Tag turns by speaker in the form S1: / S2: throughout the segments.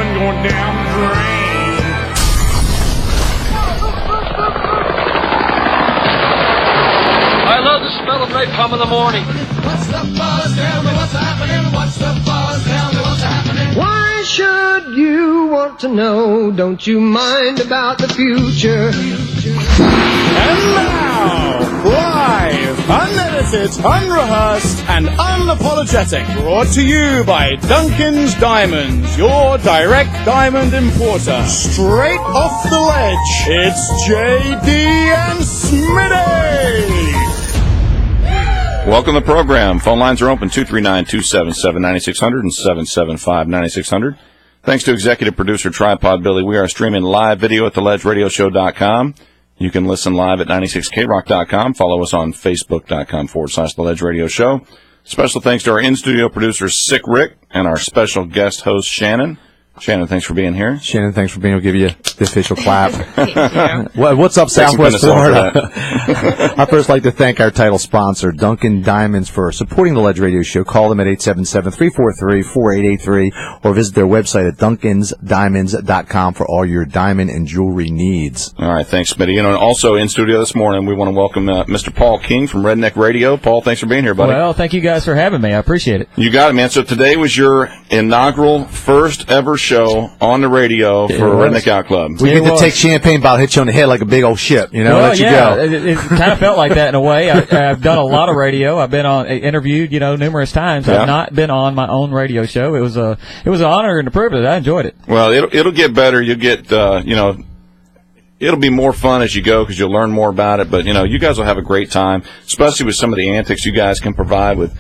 S1: been going down the drain.
S2: I love the smell of napalm in the morning.
S3: What's the buzz? Tell me what's happening. What's the buzz? Tell me what's happening.
S4: Why should you want to know? Don't you mind about the future?
S1: And now, live, unedited, unrehearsed, and unapologetic, brought to you by Duncan's Diamonds, your direct diamond importer. Straight off the ledge, it's JD and Smitty.
S5: Welcome to the program. Phone lines are open, 239-277-9600 and 775-9600. Thanks to executive producer Tripod Billy. We are streaming live video at theledgeradioshow.com. You can listen live at 96krock.com. Follow us on facebook.com/The Ledge Radio Show. Special thanks to our in-studio producers, Sick Rick, and our special guest host, Shannon. Shannon, thanks for being here.
S6: Shannon, thanks for being here. We'll give you the official clap. What's up, Southwest Florida? I'd first like to thank our title sponsor, Duncan Diamonds, for supporting the Ledge Radio Show. Call them at 877-343-4883 or visit their website at duncansdiamonds.com for all your diamond and jewelry needs.
S5: All right, thanks, Smitty. And also in studio this morning, we want to welcome Mr. Paul King from Redneck Radio. Paul, thanks for being here, buddy.
S7: Well, thank you guys for having me. I appreciate it.
S5: You got it, man. So today was your inaugural first ever show on the radio for Redneck Yacht Club.
S6: We get to take champagne bottle, hit you on the head like a big old ship, you know,
S7: well,
S6: let you
S7: yeah,
S6: go.
S7: It kind of felt like that in a way. I've done a lot of radio. I've been interviewed, numerous times.
S5: Yeah.
S7: I've not been on my own radio show. It was an honor and a privilege. I enjoyed it.
S5: Well, it'll get better. You'll get, it'll be more fun as you go because you'll learn more about it. But, you guys will have a great time, especially with some of the antics you guys can provide with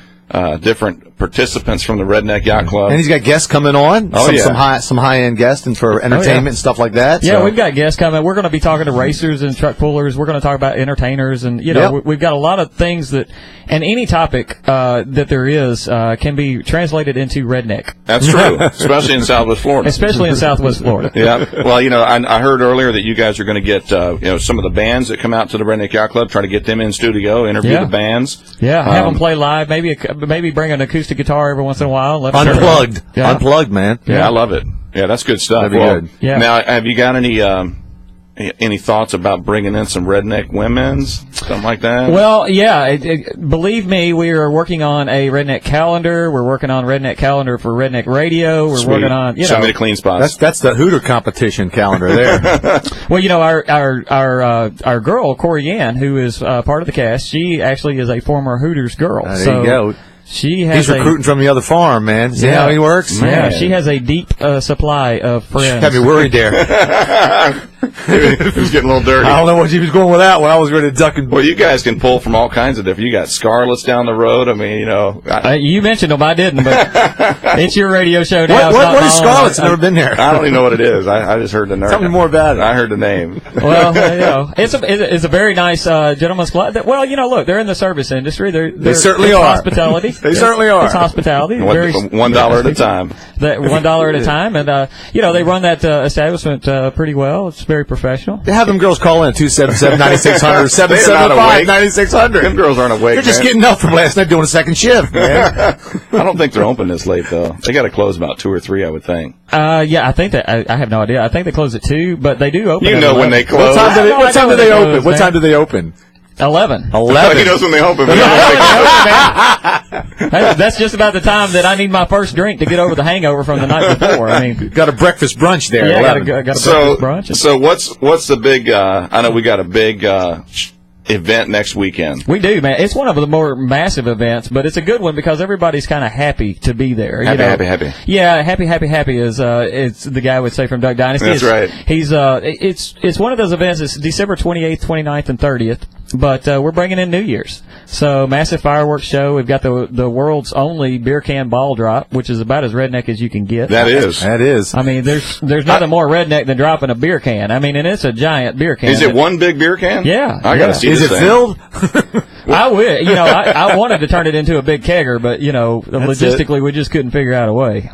S5: different participants from the Redneck Yacht Club.
S6: And he's got guests coming on.
S5: Oh,
S6: some high-end guests and for entertainment and stuff like that.
S7: Yeah,
S6: so.
S7: we've got guests coming. We're going to be talking to racers and truck pullers. We're going to talk about entertainers. And, we've got a lot of things and any topic that there is can be translated into redneck.
S5: That's true, especially in Southwest Florida.
S7: Especially in Southwest Florida.
S5: Yeah. Well, I heard earlier that you guys are going to get, some of the bands that come out to the Redneck Yacht Club, try to get them in studio, interview the bands.
S7: Yeah, have them play live. Maybe bring an acoustic guitar every once in a while.
S6: Unplugged.
S7: Yeah.
S6: Unplugged, man.
S5: Yeah, I love it. Yeah, that's good stuff.
S6: That'd be good.
S7: Yeah.
S5: Now, have you got any thoughts about bringing in some redneck women's, something like that?
S7: Well, yeah. Believe me, we are working on a redneck calendar. We're working on redneck calendar for Redneck Radio. We're working on,
S5: Show me the clean spots.
S6: That's the Hooter competition calendar there.
S7: Well, our girl Corey Ann, who is part of the cast, she actually is a former Hooters girl.
S6: There you go.
S7: He's
S6: recruiting from the other farm, man. See how he works?
S7: Yeah, she has a deep supply of friends.
S6: Had me worried there.
S5: It was getting a little dirty.
S6: I don't know what she was going with that when I was ready to duck and...
S5: Well, you guys can pull from all kinds of different... You got Scarlett's down the road. I mean,
S7: you mentioned them. I didn't, but it's your radio show now.
S6: What is Scarlett's? I've never been there.
S5: I don't even know what it is. I just heard the name.
S6: Tell me more about it.
S5: I heard the name.
S7: Well, it's a very nice gentleman's club. Well, look, they're in the service industry.
S6: They certainly are.
S7: Hospitality.
S6: They certainly are.
S7: It's hospitality.
S5: $1 at a time.
S7: $1 at a time. And, they run that establishment pretty well. It's very professional.
S6: Have them girls call in 277-9600, 775-9600.
S5: Them girls aren't awake.
S6: They're just getting up from last night doing a second shift, man.
S5: I don't think they're open this late though. They got to close about 2 or 3, I would think.
S7: Yeah, I think that I have no idea. I think they close at 2, but they do open.
S5: When they close.
S6: What time do they open? What time do they open?
S7: 11.
S5: He knows when they open.
S7: That's just about the time that I need my first drink to get over the hangover from the night before. I mean,
S6: got a breakfast brunch there.
S7: Yeah, got a breakfast brunch.
S5: So what's the big? I know we got a big event next weekend.
S7: We do, man. It's one of the more massive events, but it's a good one because everybody's kind of happy to be there.
S5: Happy.
S7: Yeah, happy is it's the guy would say from Duck Dynasty.
S5: That's right.
S7: He's it's one of those events. It's December 28th, 29th, and 30th. But we're bringing in New Year's. So massive fireworks show. We've got the world's only beer can ball drop, which is about as redneck as you can get.
S5: That is.
S7: I mean, there's nothing more redneck than dropping a beer can. I mean, and it's a giant beer can.
S5: Is it one big beer can?
S7: Yeah.
S5: I got to see
S6: this thing. Is it filled?
S7: I would. I wanted to turn it into a big kegger, but logistically we just couldn't figure out a way.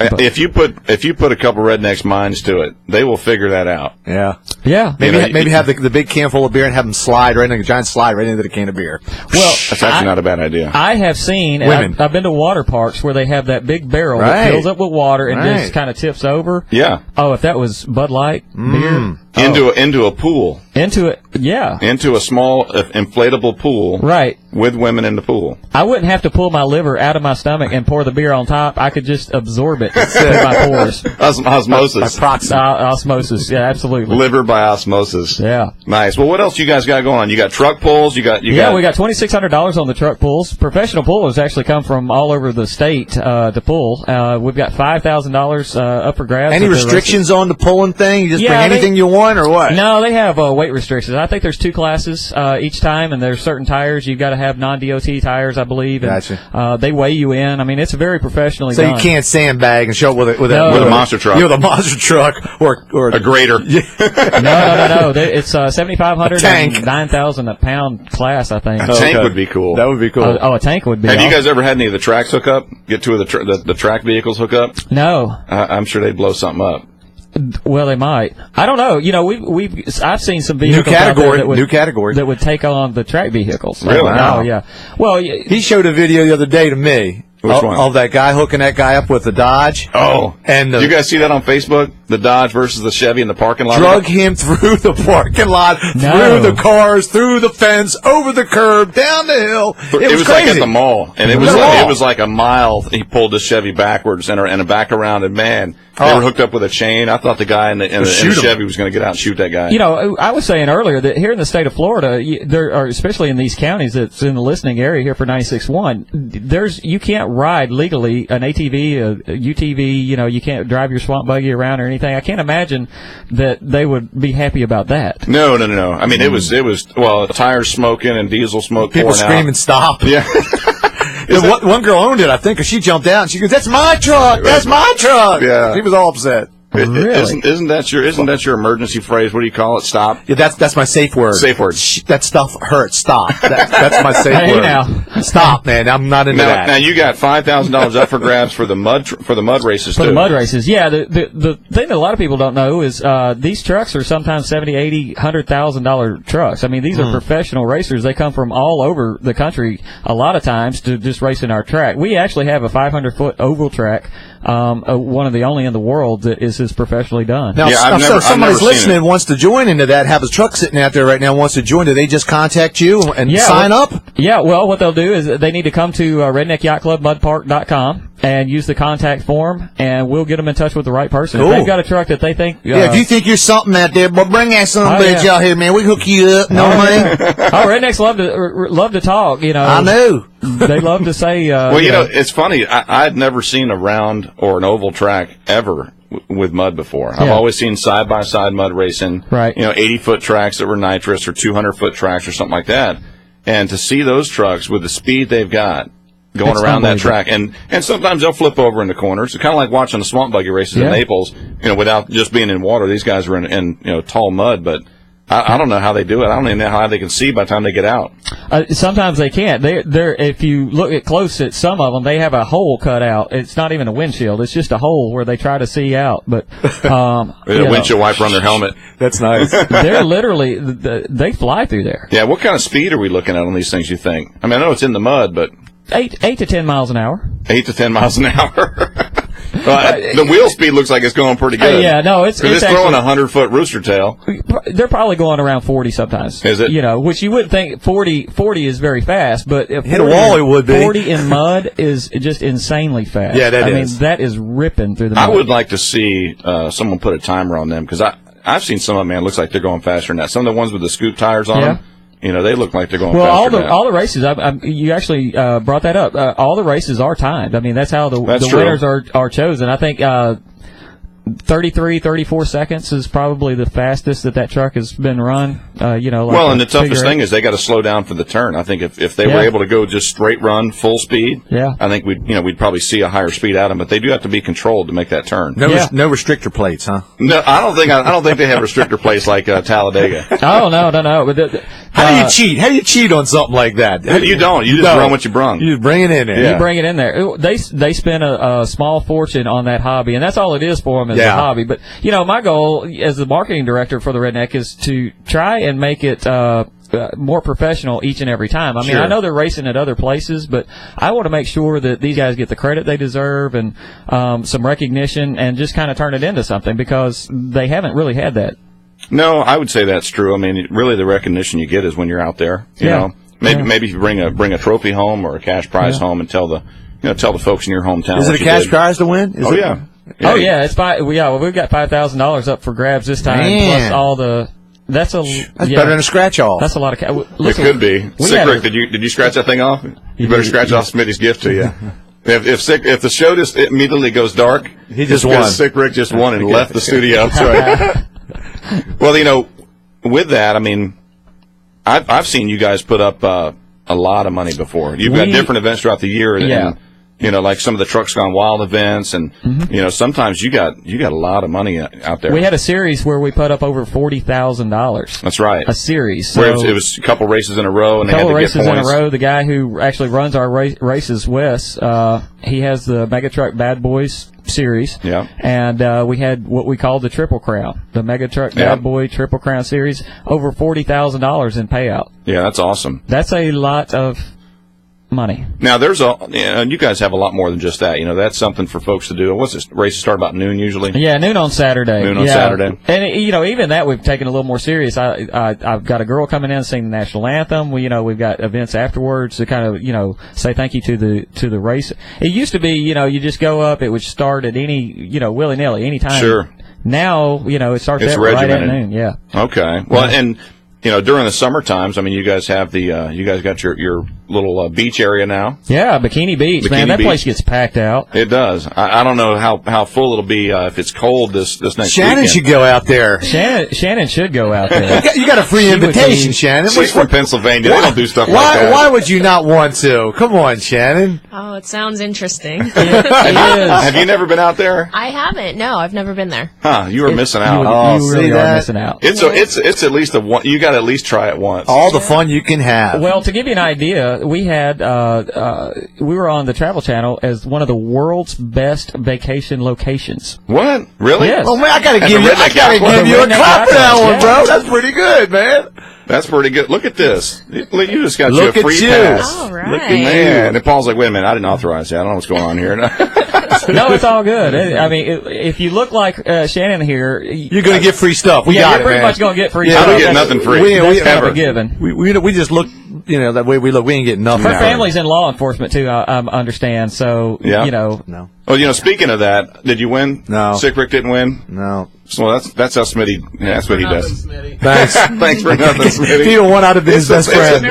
S5: If you put a couple rednecks' minds to it, they will figure that out.
S6: Yeah.
S7: Yeah.
S6: Maybe have the big can full of beer and have them slide right into a giant slide right into the can of beer.
S7: Well,
S5: that's actually not a bad idea.
S7: I have seen, and I've been to water parks where they have that big barrel that fills up with water and just kind of tips over.
S5: Yeah.
S7: Oh, if that was Bud Light beer.
S5: Into a pool.
S7: Into
S5: a small inflatable pool.
S7: Right.
S5: With women in the pool.
S7: I wouldn't have to pull my liver out of my stomach and pour the beer on top. I could just absorb it through my pores.
S5: Osmosis.
S6: By proxy.
S7: Osmosis. Yeah, absolutely.
S5: Liver by osmosis.
S7: Yeah.
S5: Nice. Well, what else you guys got going on? You got truck pulls. We got $2,600 on the truck pulls. Professional pullers actually come from all over the state to pull. We've got $5,000 up for grabs.
S6: Any restrictions on the pulling thing? You just bring anything you want, or what?
S7: No, they have weight restrictions. I think there's 2 classes each time, and there's certain tires. You've got to have non-DOT tires, I believe. And,
S6: gotcha.
S7: they weigh you in. I mean, it's very professionally done.
S6: So you can't sandbag and show up with a
S5: monster truck.
S6: With a monster truck or
S5: a grader.
S7: No. It's 7,500 and 9,000 pound class, I think.
S5: A tank would be cool.
S6: That would be cool.
S7: A tank would be.
S5: Have you guys ever had any of the tracks hook up? Get two of the track vehicles hook up?
S7: No.
S5: I'm sure they'd blow something up.
S7: Well, they might. I don't know. You know, I've seen some vehicles
S6: new category
S7: that would take on the track vehicles.
S5: Really?
S7: Oh, yeah. Well,
S6: he showed a video the other day to me.
S5: Which one?
S6: Of that guy hooking that guy up with the Dodge.
S5: Oh.
S6: And
S5: you guys see that on Facebook? The Dodge versus the Chevy in the parking lot?
S6: Drug him through the parking lot, through the cars, through the fence, over the curb, down the hill. It was crazy.
S5: Like at the mall. And it was like a mile. He pulled the Chevy backwards and back around. And, man, they were hooked up with a chain. I thought the guy in the Chevy was going to get out and shoot that guy.
S7: You know, I was saying earlier that here in the state of Florida, there are, especially in these counties that's in the listening area here for 96.1, you can't ride legally an ATV, a UTV, you know, you can't drive your swamp buggy around or anything. I can't imagine that they would be happy about that.
S5: No. I mean, it was tires smoking and diesel smoke
S6: people
S5: pouring
S6: screaming,
S5: out.
S6: Stop.
S5: Yeah.
S6: One girl owned it, I think, because she jumped out and she goes, "That's my truck! That's my truck!"
S5: Yeah.
S6: She was all upset.
S7: Really?
S5: Isn't that your emergency phrase? What do you call it? Stop.
S6: Yeah, that's my safe word.
S5: Safe word.
S6: That stuff hurts. Stop. That's my safe word.
S7: Now.
S6: Stop, man. I'm not into that.
S5: Now you got $5,000 up for grabs for the mud races too.
S7: For the mud races, yeah. The thing that a lot of people don't know is these trucks are sometimes $70,000, $80,000, $100,000 trucks. I mean, these are professional racers. They come from all over the country a lot of times to just race in our track. We actually have a 500-foot oval track. One of the only in the world that is professionally done.
S6: Now, so somebody's listening wants to join into that, have a truck sitting out there right now, wants to join. Do they just contact you and sign up?
S7: Yeah, well, what they'll do is they need to come to redneckyachtclubmudpark.com and use the contact form, and we'll get them in touch with the right person.
S6: Cool.
S7: If they've got a truck that they think...
S6: if you think you're something out there, but bring that son of a bitch out here, man. We hook you up. Know what I mean?
S7: Rednecks love to talk, you know.
S6: I know.
S7: They love to say...
S5: well, you know, it's funny. I'd never seen a round or an oval track ever with mud before. I've always seen side-by-side mud racing.
S7: Right.
S5: You know, 80-foot tracks that were nitrous or 200-foot tracks or something like that. And to see those trucks with the speed they've got going around that track, and sometimes they'll flip over in the corners. It's kind of like watching the swamp buggy races in Naples, you know, without just being in water. These guys are in tall mud, but I don't know how they do it. I don't even know how they can see by the time they get out.
S7: Sometimes they can't. They're if you look close at some of them, they have a hole cut out. It's not even a windshield. It's just a hole where they try to see out. But
S5: a windshield wiper on their helmet.
S6: That's nice.
S7: They're literally they fly through there.
S5: Yeah. What kind of speed are we looking at on these things? You think? I mean, I know it's in the mud, but
S7: 8 to 10 miles an hour.
S5: 8 to 10 miles an hour. The wheel speed looks like it's going pretty good.
S7: Yeah, no, it's
S5: throwing a 100-foot rooster tail.
S7: They're probably going around 40 sometimes.
S5: Is it?
S7: You know, which you wouldn't think 40 is very fast, but if
S6: hit a wall, it would be.
S7: 40 in mud is just insanely fast.
S6: Yeah,
S7: I mean, that is ripping through the mud.
S5: I would like to see someone put a timer on them, because I've seen some of them, man, it looks like they're going faster than that. Some of the ones with the scoop tires on them. You know, they look like they're going faster.
S7: Well, all the races, you actually brought that up. All the races are timed. I mean, that's how the winners are chosen. I think 33, 34 seconds is probably the fastest that truck has been run.
S5: And the toughest thing is they got to slow down for the turn. I think if they were able to go just straight run, full speed, I think we'd probably see a higher speed out of them. But they do have to be controlled to make that turn.
S6: No restrictor plates, huh?
S5: No, I don't think they have restrictor plates like Talladega.
S7: Oh no! But
S6: How do you cheat? How do you cheat on something like that?
S5: You don't. You just run what you brung.
S6: You just bring it in there.
S7: You bring it in there. They spend a small fortune on that hobby, and that's all it is for them is a hobby. But, my goal as the marketing director for the Redneck is to try and make it more professional each and every time. I mean, I know they're racing at other places, but I want to make sure that these guys get the credit they deserve and some recognition and just kind of turn it into something because they haven't really had that.
S5: No, I would say that's true. I mean, really the recognition you get is when you're out there. You know, maybe if you bring a trophy home or a cash prize home and tell the folks in your hometown.
S6: Is it a cash prize to win?
S5: Oh, yeah.
S7: It's we've got $5,000 up for grabs this time. Plus all the. That's better than
S6: a scratch off.
S7: That's a lot of cash.
S5: It could be. Sick Rick, did you scratch that thing off? You better scratch off Smitty's gift to you. If the show just immediately goes dark,
S6: he just won.
S5: Sick Rick just won and left the studio. That's right. Well, with that, I mean, I've seen you guys put up a lot of money before. You've got different events throughout the year, and like some of the Trucks Gone Wild events, and sometimes you got a lot of money out there.
S7: We had a series where we put up over $40,000.
S5: That's right.
S7: A series.
S5: Where it was a couple races in a row, and they had to get points.
S7: A couple races in a row. The guy who actually runs our races, Wes, he has the Mega Truck Bad Boys series. Yeah. And we had what we called the Triple Crown, the Mega Truck Bad Boy Triple Crown series, over $40,000 in payout.
S5: Yeah, that's awesome.
S7: That's a lot of money.
S5: Now, you guys have a lot more than just that. That's something for folks to do. What's this? Races start about noon usually?
S7: Yeah, noon on Saturday.
S5: Saturday.
S7: And, even that we've taken a little more serious. I've got a girl coming in and singing the national anthem. We've got events afterwards to kind of, say thank you to the race. It used to be, you just go up, it would start at any, willy-nilly, any time.
S5: Sure.
S7: Now, it starts right at noon. Yeah.
S5: Okay. Well, and, during the summer times, I mean, you guys have you guys got your little beach area now.
S7: Yeah, Bikini Beach, man. That place gets packed out.
S5: It does. I don't know how full it'll be if it's cold this next
S6: Shannon
S5: weekend.
S6: should go out there.
S7: Shannon should go out there.
S6: You got a free invitation, Shannon.
S5: She's from Pennsylvania. They don't do stuff like that.
S6: Why would you not want to? Come on, Shannon.
S8: Oh, it sounds interesting.
S7: It is.
S5: Have you never been out there?
S8: I haven't. No, I've never been there.
S5: Huh? You were missing out.
S7: You really are missing out.
S5: It's at least you got to at least try it once.
S6: All the fun you can have.
S7: Well, to give you an idea, we had we were on the Travel Channel as one of the world's best vacation locations.
S5: What? Really?
S7: Yes.
S6: Oh, man, I gotta give you a clap for that one, bro. That's pretty good, man.
S5: That's pretty good. Look at this. You just got you a free pass.
S8: All right.
S5: Look at man. And Paul's like, wait a minute, I didn't authorize that. I don't know what's going on here.
S7: No, it's all good. I mean, if you look like Shannon here,
S6: you're going to get free stuff.
S7: You're pretty much going to get free stuff.
S5: I don't get nothing free.
S7: That's kind of a given.
S6: We just look, that way we look, we ain't getting nothing.
S7: Her family's in law enforcement, too, I understand. So,
S6: No.
S5: Well, speaking of that, did you win?
S6: No.
S5: Sick Rick didn't win?
S6: No.
S5: So that's how Smitty, that's what he does.
S6: Thanks.
S5: Thanks for nothing, Smitty.
S6: He won out of his best friend.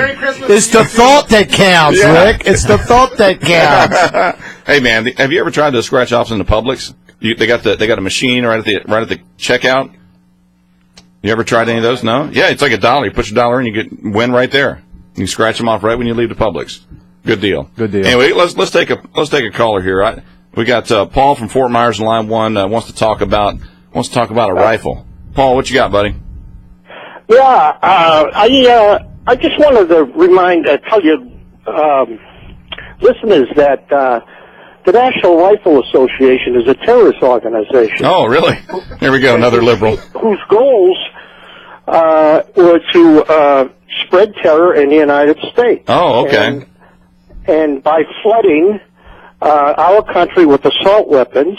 S6: It's the thought that counts, Rick. It's the thought that counts.
S5: Hey, man, have you ever tried to scratch offs in the Publix? They got a machine right at the checkout. You ever tried any of those? No? Yeah, it's like $1. You put your dollar in, you win right there. You scratch them off right when you leave the Publix. Good deal.
S6: Good deal.
S5: Anyway, let's take a caller here. We got Paul from Fort Myers in line 1 wants to talk about a rifle. Paul, what you got, buddy?
S9: Yeah, I just wanted to tell you listeners that the National Rifle Association is a terrorist organization.
S5: Oh, really? Here we go, another liberal.
S9: Whose goals were to spread terror in the United States.
S5: Oh, okay.
S9: And by flooding our country with assault weapons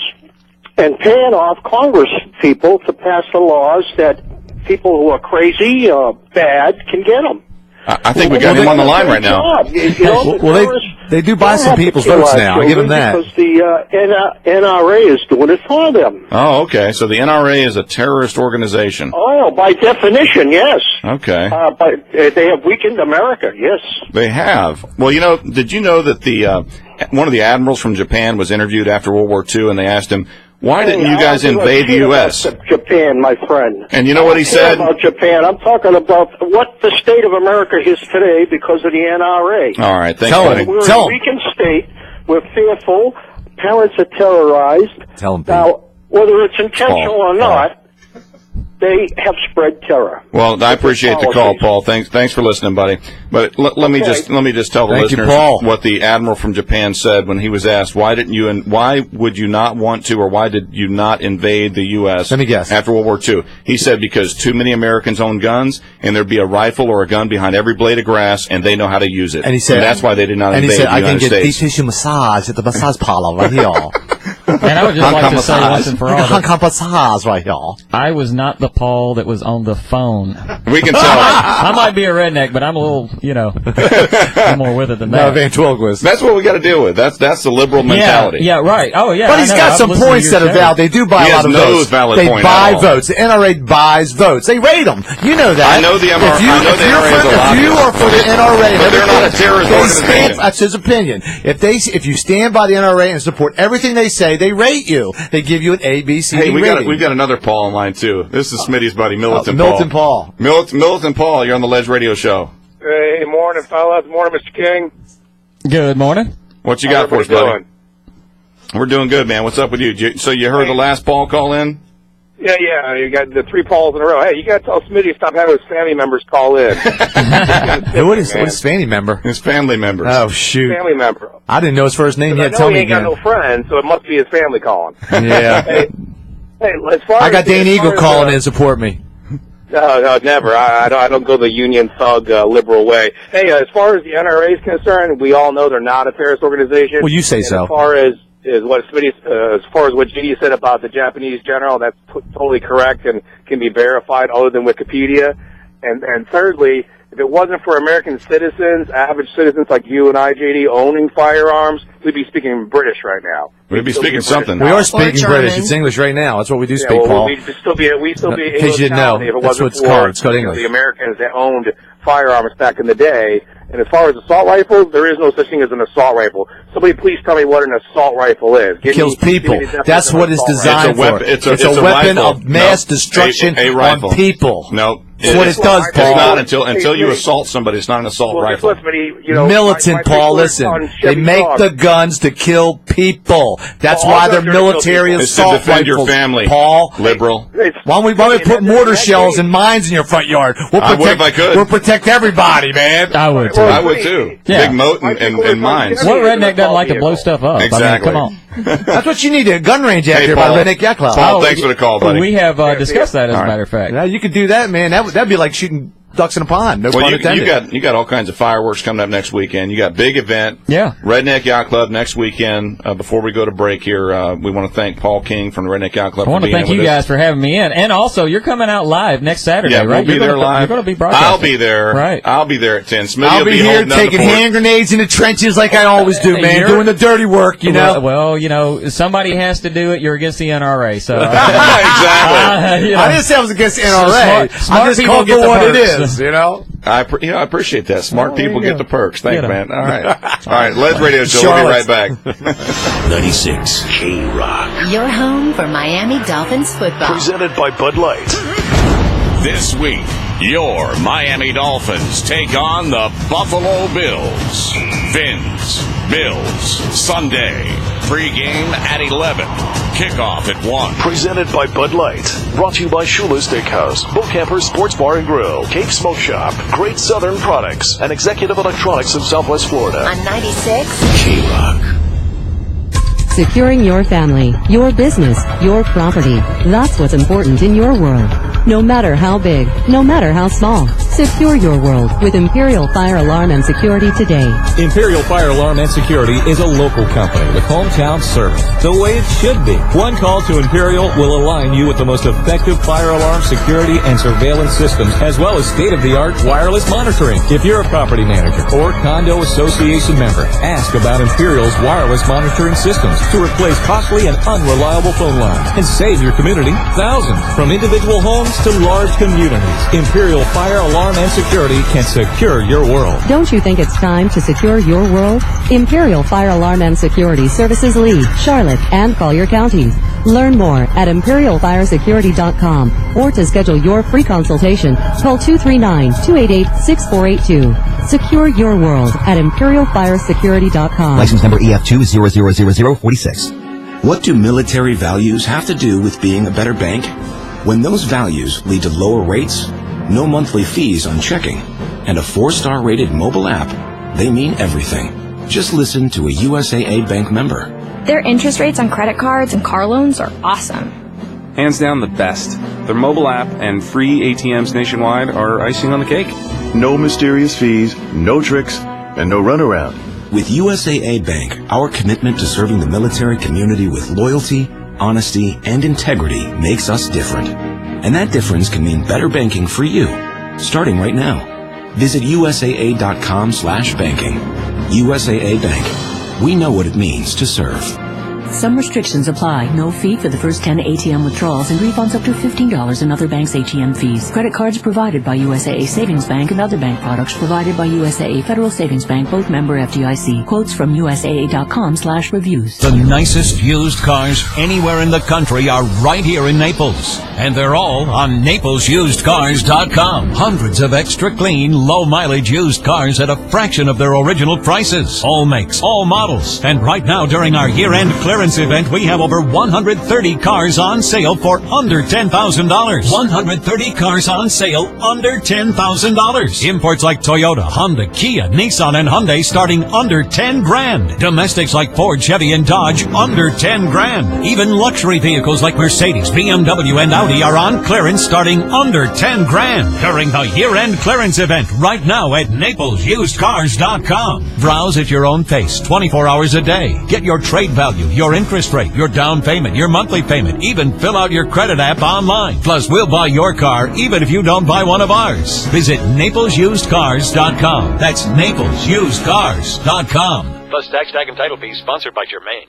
S9: and paying off Congress people to pass the laws that people who are crazy or bad can get them.
S5: I think we got him on the line right now.
S6: They do buy some people's votes now. I give them that.
S9: Because the NRA is doing it for them.
S5: Oh, okay. So the NRA is a terrorist organization.
S9: Oh, by definition, yes.
S5: Okay.
S9: But they have weakened America, yes.
S5: They have. Well, did you know that one of the admirals from Japan was interviewed after World War II, and they asked him, why didn't you guys invade the U.S.?
S9: Japan, my friend.
S5: And you know what he said?
S9: About Japan. I'm talking about what the state of America is today because of the NRA.
S5: All right. Thanks, buddy.
S9: We're in a weakened state. We're fearful. Parents are terrorized.
S6: Tell them.
S9: Now, whether it's intentional or not, they have spread terror.
S5: Well, I appreciate the call, Paul. Thanks for listening, buddy. But let me just tell the listeners what the admiral from Japan said when he was asked why would you not want to, or why did you not invade the U.S.
S6: Let me guess.
S5: After World War II? He said because too many Americans own guns, and there'd be a rifle or a gun behind every blade of grass, and they know how to use it. And he said that's why they did not invade the United States.
S6: I can get deep tissue massage at the massage parlor right here.
S7: And I would just like to say once and for all, I was not the Paul that was on the phone.
S5: We can tell.
S7: I might be a redneck, but I'm a little, I'm more with it than that.
S6: No, ventriloquist.
S5: That's what we got to deal with. That's the liberal mentality.
S7: Yeah, right. Oh, yeah.
S6: But he's got some points that are valid. They do buy a lot of votes. They buy votes. The NRA buys votes. They rate them. You know that.
S5: I know the NRA.
S6: If you are for the NRA,
S5: but they're not a terrorist organization.
S6: That's his opinion. If you stand by the NRA and support everything they say, they rate you. They give you an A, B, C, D rating.
S5: We've got another Paul in line too. This is Smitty's buddy, Militant
S6: Paul.
S5: Militant Paul, you're on the Ledge Radio Show.
S10: Hey, morning, fellas. Morning, Mr. King.
S7: Good morning.
S5: What you got for us, buddy? We're doing good, man. What's up with you? So you heard the last Paul call in?
S10: Yeah. You got the 3 Pauls in a row. Hey, you got to tell Smitty to stop having his family members call in.
S6: What is family member?
S5: His family members.
S6: Oh, shoot.
S10: Family member.
S6: I didn't know his first name yet. Tell me again.
S10: He ain't got no friends, so it must be his family calling.
S6: Yeah.
S10: Hey, as far
S6: I got Dane Eagle calling in support me.
S10: No, never. I don't go the union thug liberal way. Hey, as far as the NRA is concerned, we all know they're not a terrorist organization.
S6: Well, you say so.
S10: As far as what JD said about the Japanese general, that's totally correct and can be verified other than Wikipedia. And thirdly, if it wasn't for American citizens, average citizens like you and I, JD, owning firearms, we'd be speaking British right now.
S5: We'd be speaking something.
S6: We are speaking British. It's English right now. That's what we do speak, Paul.
S10: We'd still be English
S6: you didn't know.
S10: if it
S6: That's
S10: wasn't
S6: what it's called. It's called English.
S10: The Americans that owned firearms back in the day. And as far as assault rifles, there is no such thing as an assault rifle. Somebody please tell me what an assault rifle is.
S6: It kills people. That's what it's designed for.
S5: It's
S6: a weapon of mass destruction on people.
S5: No.
S6: That's what it does, Paul.
S5: It's not until you assault somebody. It's not an assault rifle.
S6: Militant, Paul, listen. They make the guns to kill people. That's why they're military assault
S5: rifles. To defend your family,
S6: Paul.
S5: Liberal.
S6: Why don't we put mortar shells and mines in your front yard?
S5: I would if I could.
S6: We'll protect everybody, man.
S7: I would too.
S5: I would too. Yeah. Big moat and mines.
S7: What redneck doesn't like to blow stuff up?
S5: Exactly.
S7: I mean, come on.
S6: That's what you need, a gun range out there by Redneck Yacht Club.
S5: Paul, thanks for the call, buddy.
S7: We have discussed that, as a matter of fact.
S6: Yeah, you could do that, man. That'd be like shooting ducks in a pond. No pun intended.
S5: You got all kinds of fireworks coming up next weekend. You got big event.
S7: Yeah.
S5: Redneck Yacht Club next weekend. Before we go to break here, we want to thank Paul King from the Redneck Yacht Club.
S7: I want to thank you guys for having me in, and also you're coming out live next Saturday, right?
S5: We'll be there live.
S7: You're going to be broadcasting.
S5: I'll be there.
S7: Right.
S5: I'll be there at 10. Smitty
S6: I'll be here taking hand grenades in the trenches like I always do, man. Doing the dirty work, you know.
S7: Well, somebody has to do it. You're against the NRA, so
S5: exactly.
S6: I didn't say I was against the NRA.
S7: Smart
S6: I just called for what it is, you know.
S5: I appreciate that. Smart people get the perks. Thanks, man. All right. All right. Ledge Radio Show. We'll be right back.
S11: 96 K-Rock.
S12: Your home for Miami Dolphins football.
S11: Presented by Bud Light.
S13: This week, your Miami Dolphins take on the Buffalo Bills. Fins, Bills, Sunday. Pre-game at 11. Kickoff at 1.
S11: Presented by Bud Light. Brought to you by Shula's Steakhouse, Boatcamper Sports Bar and Grill, Cape Smoke Shop, Great Southern Products, and Executive Electronics of Southwest Florida.
S12: On 96
S11: K-Rock.
S14: Securing your family, your business, your property. That's what's important in your world. No matter how big, no matter how small. Secure your world with Imperial Fire Alarm and Security today.
S15: Imperial Fire Alarm and Security is a local company with hometown service, the way it should be. One call to Imperial will align you with the most effective fire alarm, security, and surveillance systems, as well as state-of-the-art wireless monitoring. If you're a property manager or condo association member, ask about Imperial's wireless monitoring systems to replace costly and unreliable phone lines and save your community thousands. From individual homes to large communities, Imperial Fire Alarm and Security can secure your world.
S14: Don't you think it's time to secure your world? Imperial Fire Alarm and Security services Lee, Charlotte, and Collier counties. Learn more at imperialfiresecurity.com or to schedule your free consultation, call 239-288-6482. Secure your world at imperialfiresecurity.com.
S16: License number EF2 000046.
S17: What do military values have to do with being a better bank?
S16: When those values lead to lower rates, no monthly fees on checking, and a 4-star rated mobile app, they mean everything. Just listen to a USAA Bank member.
S17: Their interest rates on credit cards and car loans are awesome.
S18: Hands down the best. Their mobile app and free ATMs nationwide are icing on the cake.
S19: No mysterious fees, no tricks, and no runaround.
S16: With USAA Bank, our commitment to serving the military community with loyalty, honesty, and integrity makes us different. And that difference can mean better banking for you, starting right now. Visit USAA.com/banking. USAA Bank. We know what it means to serve.
S20: Some restrictions apply. No fee for the first 10 ATM withdrawals and refunds up to $15 in other banks' ATM fees. Credit cards provided by USAA Savings Bank and other bank products provided by USAA Federal Savings Bank, both member FDIC. Quotes from USAA.com/reviews.
S21: The nicest used cars anywhere in the country are right here in Naples. And they're all on NaplesUsedCars.com. Hundreds of extra clean, low mileage used cars at a fraction of their original prices. All makes, all models. And right now during our year-end clearance event, we have over 130 cars on sale for under $10,000. 130 cars on sale under $10,000. Imports like Toyota, Honda, Kia, Nissan, and Hyundai starting under 10 grand. Domestics like Ford, Chevy, and Dodge under 10 grand. Even luxury vehicles like Mercedes, BMW, and Audi are on clearance starting under 10 grand during the year-end clearance event right now at NaplesUsedCars.com. Browse at your own pace 24 hours a day. Get your trade value, your interest rate, your down payment, your monthly payment, even fill out your credit app online. Plus, we'll buy your car even if you don't buy one of ours. Visit NaplesUsedCars.com. That's NaplesUsedCars.com.
S22: Plus tax, tag, and title fees sponsored by Germain.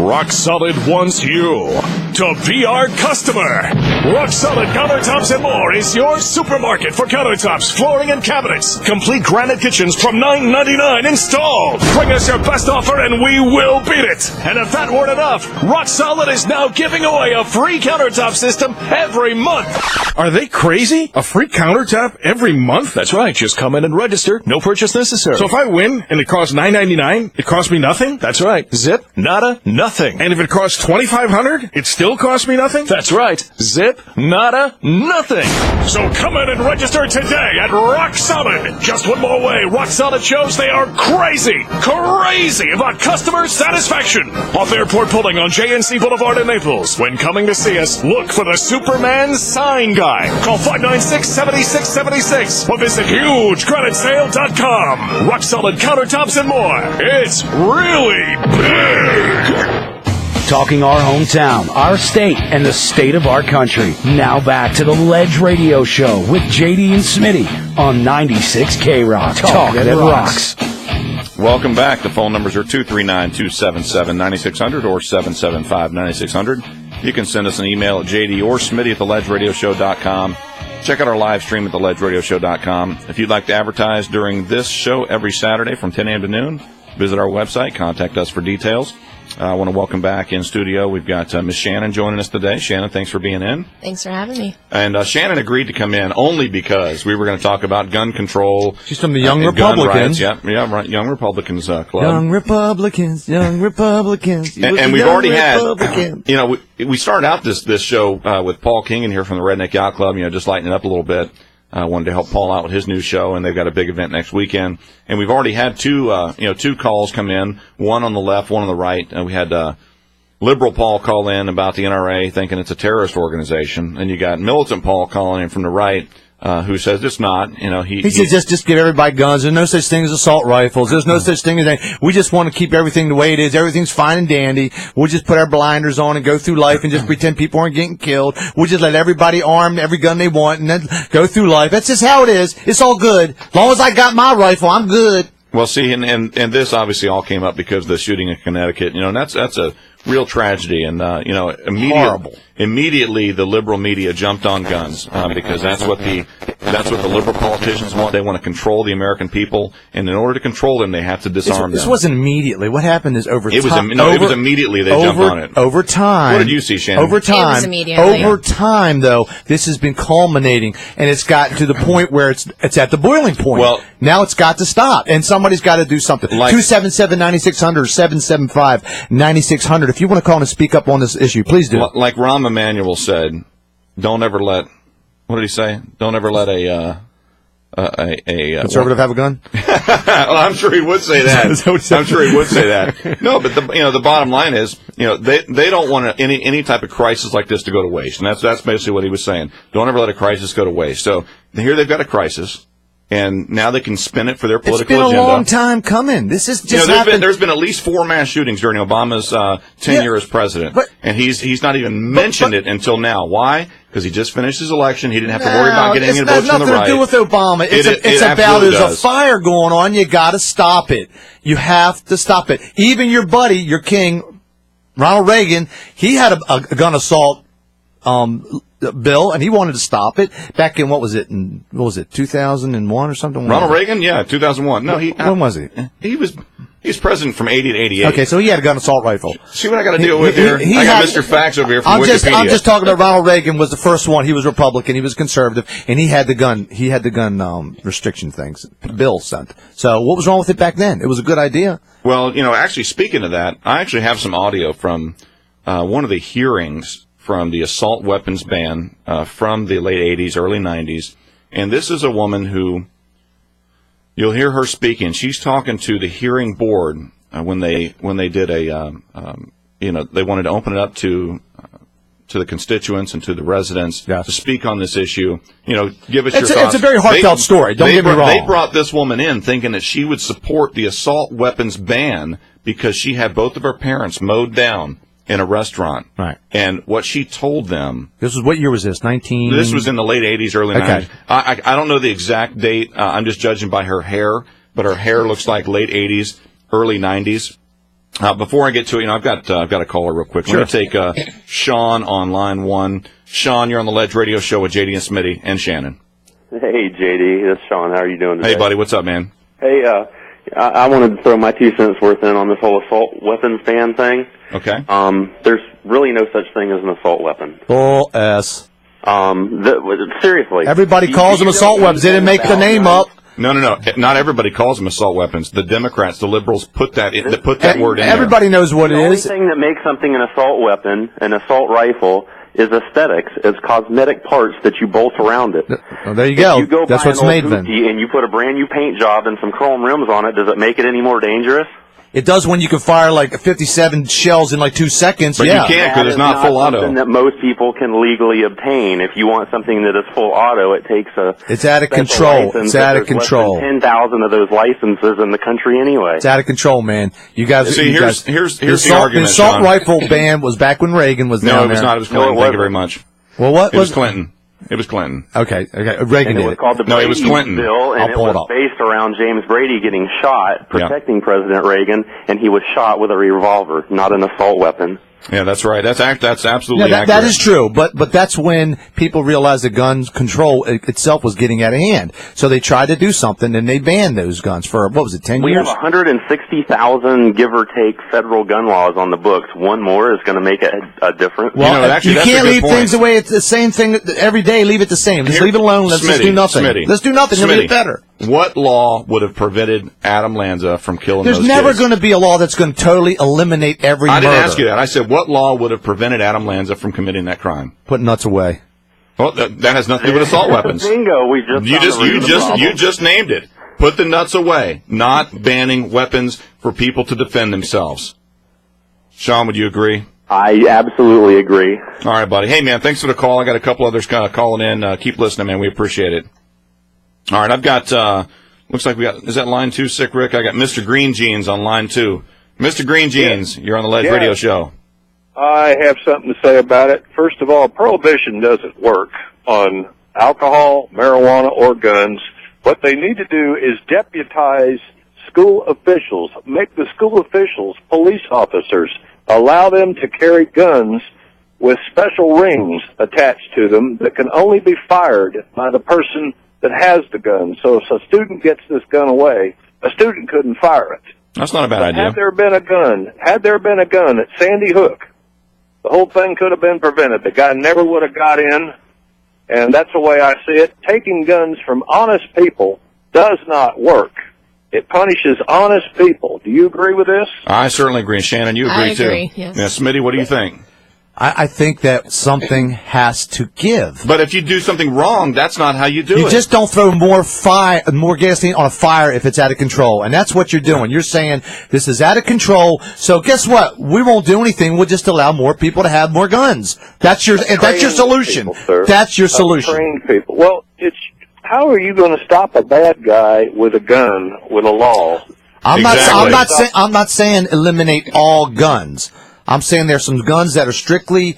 S23: Rock Solid wants you to be our customer. Rock Solid Countertops and More is your supermarket for countertops, flooring, and cabinets. Complete granite kitchens from $9.99 installed. Bring us your best offer and we will beat it. And if that weren't enough, Rock Solid is now giving away a free countertop system every month.
S19: Are they crazy? A free countertop every month?
S23: That's right. Just come in and register. No purchase necessary.
S19: So if I win and it costs $9.99, it costs me nothing?
S23: That's right. Zip, nada, nothing.
S19: And if it costs $2,500, it still costs me nothing?
S23: That's right. Zip, nada, nothing.
S19: So come in and register today at Rock Solid. Just one more way. Rock Solid shows they are crazy about customer satisfaction. Off Airport Pulling on JNC Boulevard in Naples. When coming to see us, look for the Superman sign guy. Call 596-7676 or visit HugeCreditSale.com. Rock Solid Countertops and More. It's really big.
S24: Talking our hometown, our state, and the state of our country. Now back to the Ledge Radio Show with JD and Smitty on 96 K-Rock. Talk that rocks.
S5: Welcome back. The phone numbers are 239-277-9600 or 775-9600. You can send us an email at JD or Smitty at theledgeradioshow.com. Check out our live stream at theledgeradioshow.com. If you'd like to advertise during this show every Saturday from 10 a.m. to noon, visit our website. Contact us for details. I want to welcome back in studio. We've got Miss Shannon joining us today. Shannon, thanks for being in.
S8: Thanks for having me.
S5: And Shannon agreed to come in only because we were going to talk about gun control.
S6: She's from the Young Republicans.
S5: Yeah, right. Young Republicans Club.
S6: Young Republicans.
S5: And we've already had, we started out this show with Paul King in here from the Redneck Yacht Club, just lighten it up a little bit. I wanted to help Paul out with his new show, and they've got a big event next weekend. And we've already had two calls come in, one on the left, one on the right. And we had liberal Paul call in about the NRA, thinking it's a terrorist organization, and you got militant Paul calling in from the right, who says it's not. He
S6: says just give everybody guns. There's no such thing as assault rifles. There's no such thing as that. We just want to keep everything the way it is. Everything's fine and dandy. We'll just put our blinders on and go through life and just pretend people aren't getting killed. We'll just let everybody arm every gun they want and then go through life. That's just how it is. It's all good. As long as I got my rifle, I'm good.
S5: Well, see, and this obviously all came up because of the shooting in Connecticut. And that's a real tragedy. And immediately the liberal media jumped on guns because that's what the liberal politicians want. They want to control the American people, and in order to control them, they have to disarm them.
S6: This wasn't immediately. What happened is over time.
S5: It was immediately they jumped on it.
S6: Over time.
S5: What did you see, Shannon?
S6: Over time.
S8: It was immediately.
S6: Over time, though, this has been culminating, and it's gotten to the point where it's at the boiling point.
S5: Well,
S6: now it's got to stop, and somebody's got to do something. 277-9600, 775-9600. If you want to call and speak up on this issue, please do.
S5: Like Rahm Emanuel said, don't ever let. What did he say? Don't ever let a
S6: conservative have a gun.
S5: Well, I'm sure he would say that. I'm sure he would say that. No, but the bottom line is, they don't want any type of crisis like this to go to waste, and that's basically what he was saying. Don't ever let a crisis go to waste. So here they've got a crisis, and now they can spin it for their political agenda.
S6: It's been a long time coming. This is just
S5: there's been at least 4 mass shootings during Obama's tenure as president, and he's not even mentioned it until now. Why? Because he just finished his election. He didn't have to worry about getting any votes from the right.
S6: It has nothing to do with Obama. It's about there's a fire going on. You got to stop it. You have to stop it. Even your buddy, your king, Ronald Reagan, he had a gun assault bill, and he wanted to stop it back in, what was it, 2001 or something?
S5: Ronald Reagan? Yeah, 2001. No,
S6: when was he?
S5: He was president from 80 to 88.
S6: Okay, so he had a gun assault rifle.
S5: See what I got to deal with here? I got Mr. Facts over here from Wikipedia.
S6: I'm just talking about Ronald Reagan was the first one. He was Republican. He was conservative, and he had the gun. He had the gun restriction things. Bill sent. So what was wrong with it back then? It was a good idea.
S5: Well, actually, speaking of that, I actually have some audio from one of the hearings from the assault weapons ban from the late 80s, early 90s. And this is a woman who, you'll hear her speaking. She's talking to the hearing board when they did they wanted to open it up to the constituents and to the residents to speak on this issue. Give us your thoughts.
S6: It's a very heartfelt story. Don't get me wrong.
S5: They brought this woman in thinking that she would support the assault weapons ban because she had both of her parents mowed down in a restaurant.
S6: Right.
S5: And what she told them...
S6: This was, what year was this?
S5: This was in the late 80s, early 90s. I don't know the exact date. I'm just judging by her hair, but her hair looks like late 80s, early 90s. Before I get to it, I've got a caller real quick.
S6: Sure.
S5: Let me take Sean on line 1. Sean, you're on the Ledge Radio Show with JD and Smitty and Shannon.
S1: Hey, JD. This is Sean. How are you doing today?
S5: Hey, buddy. What's up, man?
S1: Hey, I wanted to throw my 2 cents worth in on this whole assault weapons ban thing.
S5: Okay.
S1: There's really no such thing as an assault weapon.
S6: Bull S.
S1: Seriously.
S6: Everybody calls them assault weapons. They didn't make the name up.
S5: No. Not everybody calls them assault weapons. The Democrats, the liberals, put that word in.
S6: Everybody knows what it is.
S1: The only thing that makes something an assault weapon, an assault rifle, is aesthetics. It's cosmetic parts that you bolt around it.
S6: Well, there you go.
S1: If you go
S6: That's
S1: buy
S6: what's
S1: an old
S6: made then.
S1: Hoopty and you put a brand new paint job and some chrome rims on it, does it make it any more dangerous?
S6: It does when you can fire like 57 shells in like 2 seconds.
S5: But you can't because it's not full auto.
S1: Something that most people can legally obtain. If you want something that is full auto, it takes a.
S6: It's out of control. It's out of control.
S1: 10,000 of those licenses in the country anyway.
S6: It's out of control, man. You guys.
S5: See, here's the argument.
S6: The assault
S5: Sean.
S6: rifle ban was back when Reagan was down there.
S5: No, it was not. It was Clinton. Thank you very much.
S6: Well, what
S5: it was Clinton. It was Clinton.
S6: Okay. Reagan did it.
S1: No,
S5: it was Clinton.
S1: Bill, and it was based around James Brady getting shot, protecting President Reagan, and he was shot with a revolver, not an assault weapon.
S5: Yeah, that's right. That's absolutely accurate.
S6: That is true, but that's when people realized the gun control itself was getting out of hand. So they tried to do something, and they banned those guns for, 10 years?
S1: We have 160,000, give or take, federal gun laws on the books. One more is going to make a difference.
S6: Well, you can't leave things the way it's the same thing every day. Leave it the same. Just leave it alone. Let's just do nothing. Let's do nothing. It'll get better.
S5: What law would have prevented Adam Lanza from killing those
S6: kids?
S5: There's
S6: never going to be a law that's going to totally eliminate every murder.
S5: I didn't ask you that. I said, what law would have prevented Adam Lanza from committing that crime?
S6: Put nuts away.
S5: Well, that has nothing to do with assault weapons.
S1: Bingo.
S5: You just named it. Put the nuts away. Not banning weapons for people to defend themselves. Sean, would you agree?
S1: I absolutely agree.
S5: All right, buddy. Hey, man, thanks for the call. I got a couple others calling in. Keep listening, man. We appreciate it. All right, I've got, looks like is that line 2, Sick Rick? I got Mr. Green Jeans on line 2. Mr. Green Jeans, you're on the Ledge Radio Show.
S2: I have something to say about it. First of all, prohibition doesn't work on alcohol, marijuana, or guns. What they need to do is deputize school officials, make the school officials police officers, allow them to carry guns with special rings attached to them that can only be fired by the person that has the gun. So if a student gets this gun away, a student couldn't fire it.
S5: That's not a bad idea.
S2: Had there been a gun at Sandy Hook, the whole thing could have been prevented. The guy never would have got in, and that's the way I see it. Taking guns from honest people does not work. It punishes honest people. Do you agree with this?
S5: I certainly agree. Shannon, you agree too?
S8: I agree, yes.
S5: Yeah, Smitty, what do you think?
S6: I think that something has to give.
S5: But if you do something wrong, that's not how you do it.
S6: You just don't throw more gasoline on a fire if it's out of control. And that's what you're doing. You're saying this is out of control, so guess what? We won't do anything. We'll just allow more people to have more guns. That's your solution.
S2: People,
S6: that's your solution.
S2: Train people. Well, how are you going to stop a bad guy with a gun with a law?
S6: I'm not saying eliminate all guns. I'm saying there's some guns that are strictly,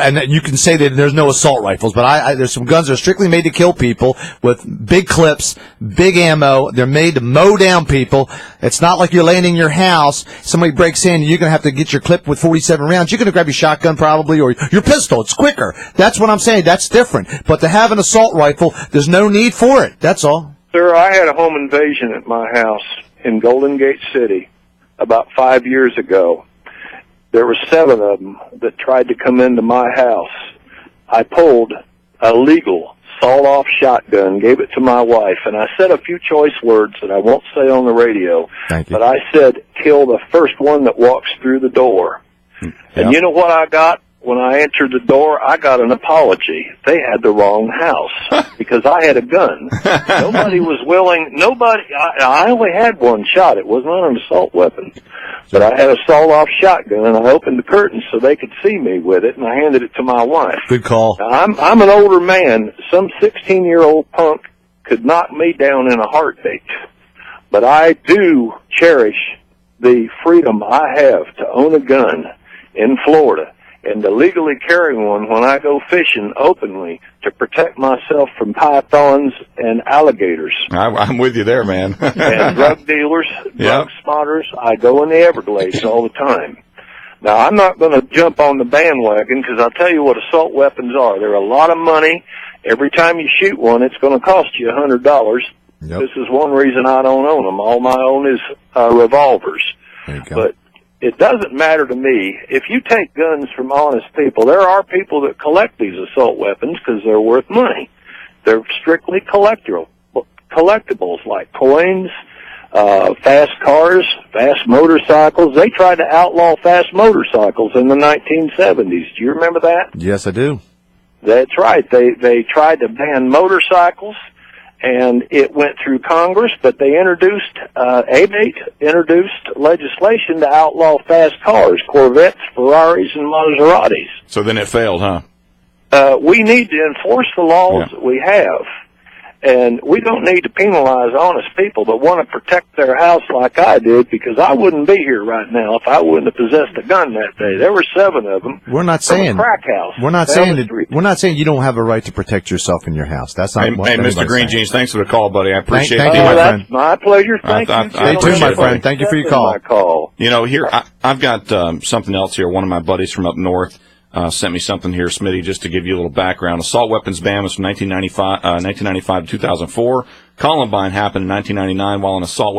S6: and you can say that there's no assault rifles, but there's some guns that are strictly made to kill people with big clips, big ammo. They're made to mow down people. It's not like you're laying in your house, somebody breaks in, you're going to have to get your clip with 47 rounds. You're going to grab your shotgun probably, or your pistol. It's quicker. That's what I'm saying. That's different. But to have an assault rifle, there's no need for it. That's all.
S2: Sir, I had a home invasion at my house in Golden Gate City about 5 years ago. There were 7 of them that tried to come into my house. I pulled a legal sawed-off shotgun, gave it to my wife, and I said a few choice words that I won't say on the radio.
S6: Thank you.
S2: But I said, kill the first one that walks through the door.
S6: Yep.
S2: And you know what I got? When I entered the door, I got an apology. They had the wrong house because I had a gun. Nobody was willing. I only had one shot. It was not an assault weapon. But I had a sawed-off shotgun, and I opened the curtains so they could see me with it, and I handed it to my wife.
S6: Good call.
S2: Now, I'm an older man. Some 16-year-old punk could knock me down in a heartbeat. But I do cherish the freedom I have to own a gun in Florida and to legally carry one when I go fishing openly to protect myself from pythons and alligators.
S5: I'm with you there, man.
S2: And drug dealers, drug spotters. I go in the Everglades all the time. Now, I'm not going to jump on the bandwagon because I'll tell you what assault weapons are. They're a lot of money. Every time you shoot one, it's going to cost you $100.
S6: Yep.
S2: This is one reason I don't own them. All my own is revolvers.
S6: There you go.
S2: But it doesn't matter to me. If you take guns from honest people, there are people that collect these assault weapons because they're worth money. They're strictly collectibles like coins, fast cars, fast motorcycles. They tried to outlaw fast motorcycles in the 1970s. Do you remember that?
S6: Yes, I do.
S2: That's right. They tried to ban motorcycles, and it went through Congress, but they introduced legislation to outlaw fast cars, Corvettes, Ferraris, and Maseratis.
S5: So then it failed, huh?
S2: We need to enforce the laws that we have, and we don't need to penalize honest people that want to protect their house like I did, because I wouldn't be here right now if I wouldn't have possessed a gun that day. There were 7 of them.
S6: We're not saying
S2: crack house.
S6: We're not saying you don't have a right to protect yourself in your house. That's not.
S5: Hey, Mr. Green Jeans, thanks for the call, buddy. I appreciate it.
S6: Thank you, my friend.
S2: That's my pleasure. Thank you.
S6: You too, my friend. Thank you for your call.
S5: You know, here I've got something else here. One of my buddies from up north sent me something here, Smitty, just to give you a little background. Assault weapons ban was from 1995 to 2004. Columbine happened in 1999 while assault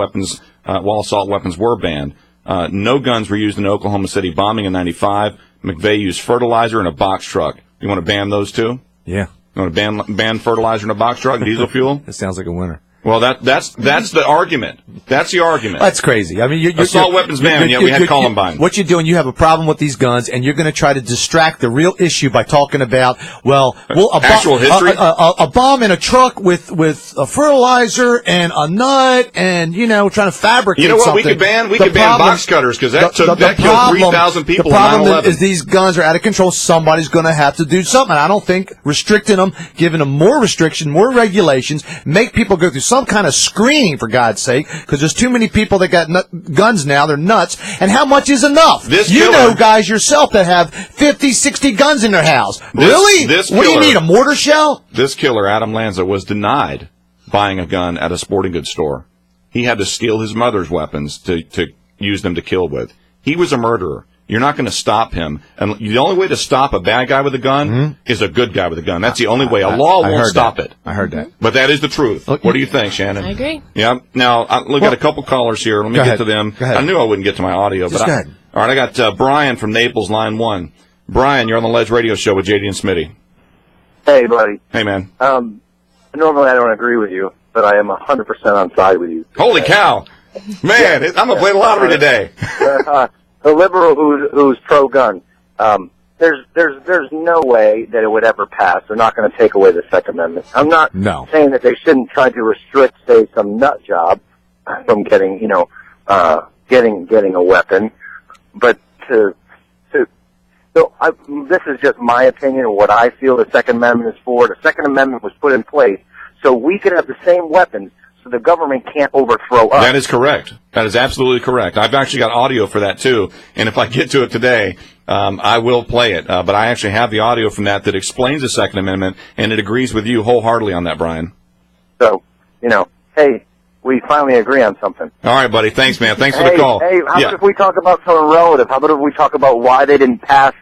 S5: weapons were banned. No guns were used in the Oklahoma City bombing in 95. McVeigh used fertilizer in a box truck. You want to ban those too?
S6: Yeah.
S5: You want to ban fertilizer in a box truck and diesel fuel?
S6: It sounds like a winner.
S5: Well, that's the argument. That's the argument.
S6: That's crazy. I mean,
S5: assault weapons ban. Yeah, we had Columbine.
S6: What you're doing, you have a problem with these guns, and you're going to try to distract the real issue by talking about
S5: actual history.
S6: A bomb in a truck with a fertilizer and a nut, and trying to fabricate.
S5: You know what
S6: something.
S5: we could ban? We could ban box cutters because that killed 3,000 people.
S6: The problem
S5: in 9/11.
S6: is these guns are out of control. Somebody's going to have to do something. I don't think restricting them, giving them more restriction, more regulations, make people go through some kind of screening, for God's sake, because there's too many people that got guns now. They're nuts. And how much is enough? You know guys yourself that have 50, 60 guns in their house. Really? What do you need, a mortar shell?
S5: This killer, Adam Lanza, was denied buying a gun at a sporting goods store. He had to steal his mother's weapons to use them to kill with. He was a murderer. You're not going to stop him. And the only way to stop a bad guy with a gun is a good guy with a gun. That's the only way. A law won't stop it.
S6: I heard that.
S5: But that is the truth. What do you think, Shannon?
S8: I agree.
S5: Yeah. Now, we got a couple callers here. Let me get to them.
S6: Go ahead.
S5: I knew I wouldn't get to my audio.
S6: Just go ahead.
S5: All right, I got Brian from Naples, line 1. Brian, you're on the Ledge Radio Show with JD and Smitty.
S3: Hey, buddy.
S5: Hey, man.
S3: Normally I don't agree with you, but I am 100% on side with you.
S5: Holy cow. Man, I'm going to play the lottery today.
S3: The liberal who's pro-gun. there's no way that it would ever pass. They're not going to take away the Second Amendment. I'm not saying that they shouldn't try to restrict, say, some nut job from getting, getting a weapon, but this is just my opinion of what I feel the Second Amendment is for. The Second Amendment was put in place so we could have the same weapons, so the government can't overthrow us.
S5: That is correct. That is absolutely correct. I've actually got audio for that, too. And if I get to it today, I will play it. But I actually have the audio from that explains the Second Amendment, and it agrees with you wholeheartedly on that, Brian.
S3: So, hey, we finally agree on something.
S5: All right, buddy. Thanks, man. Thanks for the call.
S3: Hey, how about if we talk about something relative? How about if we talk about why they didn't pass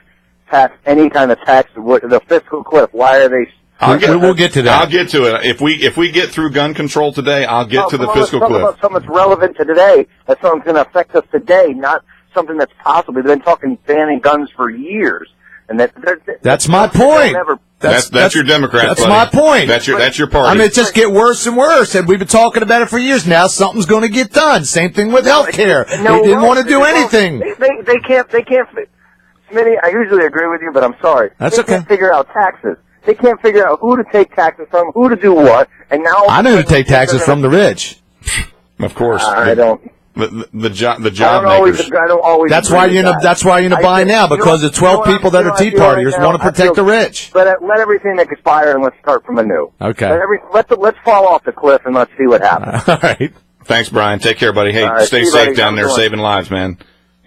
S3: any kind of tax, the fiscal cliff? Why are they...
S6: We'll get to that.
S5: I'll get to it. If we get through gun control today, I'll get to the fiscal cliff.
S3: Let's talk about something that's relevant to today. That's something that's going to affect us today, not something that's possibly. They've been talking banning guns for years, and
S6: that's my point.
S5: That's your Democrats.
S6: That's my point.
S5: That's your party.
S6: I mean, it just get worse and worse, and we've been talking about it for years. Now something's going to get done. Same thing with health care. They didn't want to do anything.
S3: They can't. Smitty, I usually agree with you, but I'm sorry.
S6: That's okay.
S3: They can't figure out taxes. They can't figure out who to take taxes from, who to do what, and now...
S6: I know who to take taxes from the rich.
S5: Of course.
S3: I don't...
S5: The job makers.
S3: I don't always
S6: that's why you're in a bind now, because the 12 people that are Tea Partiers want to protect the rich.
S3: But let everything expire and let's start from anew.
S6: Okay.
S3: Let's fall off the cliff and let's see what happens.
S6: All right.
S5: Thanks, Brian. Take care, buddy. Hey, stay safe down there, saving lives, man.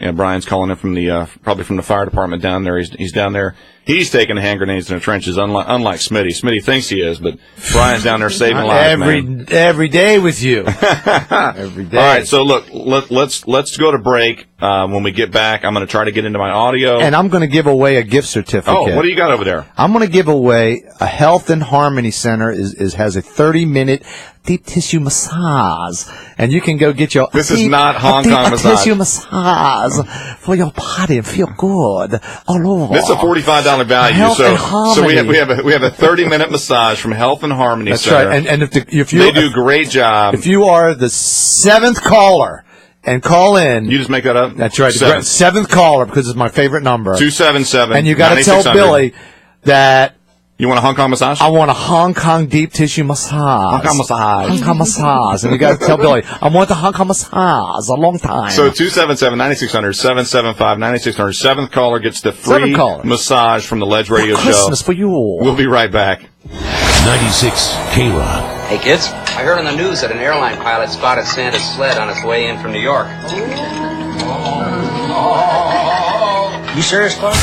S5: Yeah, Brian's calling in from the probably from the fire department down there. He's down there. He's taking hand grenades in the trenches, unlike Smitty. Smitty thinks he is, but Brian's down there saving lives, man.
S6: Every day with you. Every day.
S5: All right, so look, let's go to break. When we get back, I'm going to try to get into my audio,
S6: and I'm going to give away a gift certificate.
S5: Oh, what do you got over there?
S6: I'm going to give away a Health and Harmony Center has a 30-minute deep tissue massage, and you can go get your
S5: this is not Hong Kong massage.
S6: Tissue massage for your body and feel good all over.
S5: This is a $45 value.
S6: Health and Harmony.
S5: So we have a 30-minute massage from Health and Harmony
S6: That's
S5: Center.
S6: right. And if you
S5: they do a great job.
S6: If you are the 7th caller and call in,
S5: you just make that up.
S6: That's right. 7th caller, because it's my favorite number.
S5: 277.
S6: And you got to tell Billy that.
S5: You want a Hong Kong massage?
S6: I want a Hong Kong deep tissue massage.
S5: Hong Kong massage.
S6: Hong Kong massage. And you got to tell Billy, I want the Hong Kong massage a long time.
S5: So 277-9600, 775-9600. 7th caller gets the free massage from the Ledge Radio Show.
S6: Christmas for you.
S5: We'll be right back.
S21: 96 K-Rock.
S4: Hey, kids. I heard on the news that an airline pilot spotted Santa's sled on its way in from New York. You serious, Clark?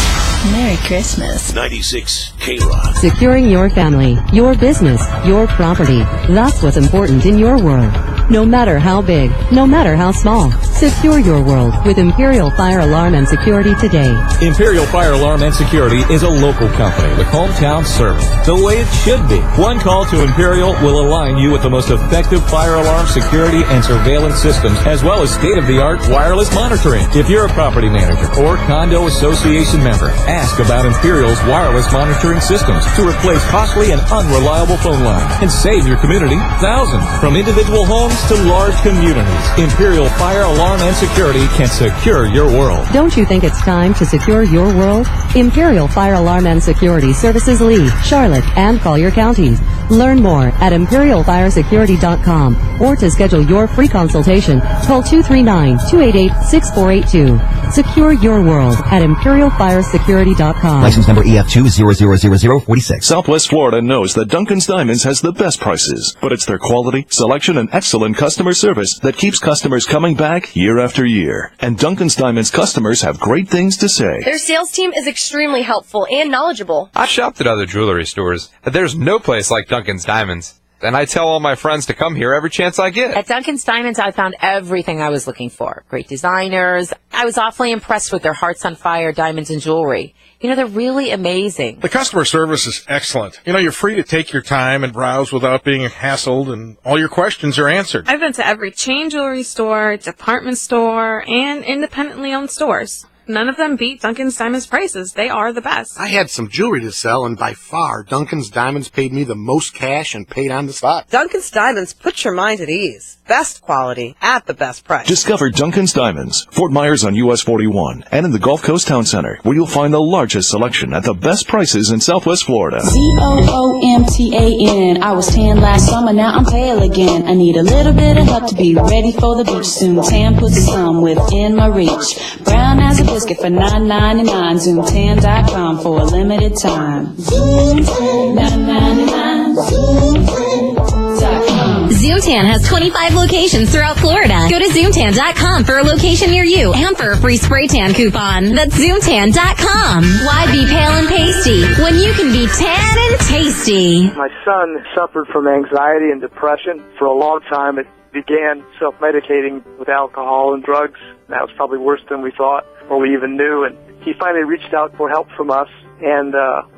S12: Merry Christmas.
S21: 96 K-Rock.
S14: Securing your family, your business, your property. That's what's important in your world. No matter how big, no matter how small. Secure your world with Imperial Fire Alarm and Security today.
S15: Imperial Fire Alarm and Security is a local company with hometown service, the way it should be. One call to Imperial will align you with the most effective fire alarm security and surveillance systems, as well as state-of-the-art wireless monitoring. If you're a property manager or condo association member, ask about Imperial's wireless monitoring systems to replace costly and unreliable phone lines and save your community thousands. From individual homes to large communities, Imperial Fire Alarm and Security can secure your world.
S14: Don't you think it's time to secure your world? Imperial Fire Alarm and Security services Lee, Charlotte, and Collier counties. Learn more at imperialfiresecurity.com or to schedule your free consultation, call 239-288-6482. Secure your world at imperialfiresecurity.com.
S7: License number EF2000046.
S19: Southwest Florida knows that Duncan's Diamonds has the best prices, but it's their quality, selection, and excellent customer service that keeps customers coming back year after year. And Duncan's Diamonds customers have great things to say.
S9: Their sales team is extremely helpful and knowledgeable.
S10: I've shopped at other jewelry stores, but there's no place like Duncan's Diamonds. And I tell all my friends to come here every chance I get.
S25: At Duncan's Diamonds, I found everything I was looking for. Great designers. I was awfully impressed with their Hearts on Fire diamonds and jewelry. You know, they're really amazing.
S26: The customer service is excellent. You know, you're free to take your time and browse without being hassled, and all your questions are answered.
S27: I've been to every chain jewelry store, department store, and independently owned stores.
S11: None of them beat Duncan's Diamonds prices. They are the best.
S13: I had some jewelry to sell, and by far, Duncan's Diamonds paid me the most cash and paid on the spot.
S16: Duncan's Diamonds puts your mind at ease. Best quality at the best price.
S17: Discover Duncan's Diamonds, Fort Myers on US 41, and in the Gulf Coast Town Center, where you'll find the largest selection at the best prices in Southwest Florida.
S12: COOMTAN. I was tan last summer, now I'm pale again. I need a little bit of help to be ready for the beach soon. Tan puts some within my reach. Brown as a biscuit for $9.99. ZoomTan.com for a limited time. ZoomTan, $9.99.
S14: ZoomTan has 25 locations throughout Florida. Go to ZoomTan.com for a location near you and for a free spray tan coupon. That's ZoomTan.com. Why be pale and pasty when you can be tan and tasty?
S18: My son suffered from anxiety and depression for a long time. It began self-medicating with alcohol and drugs. That was probably worse than we thought or we even knew. And he finally reached out for help from us, and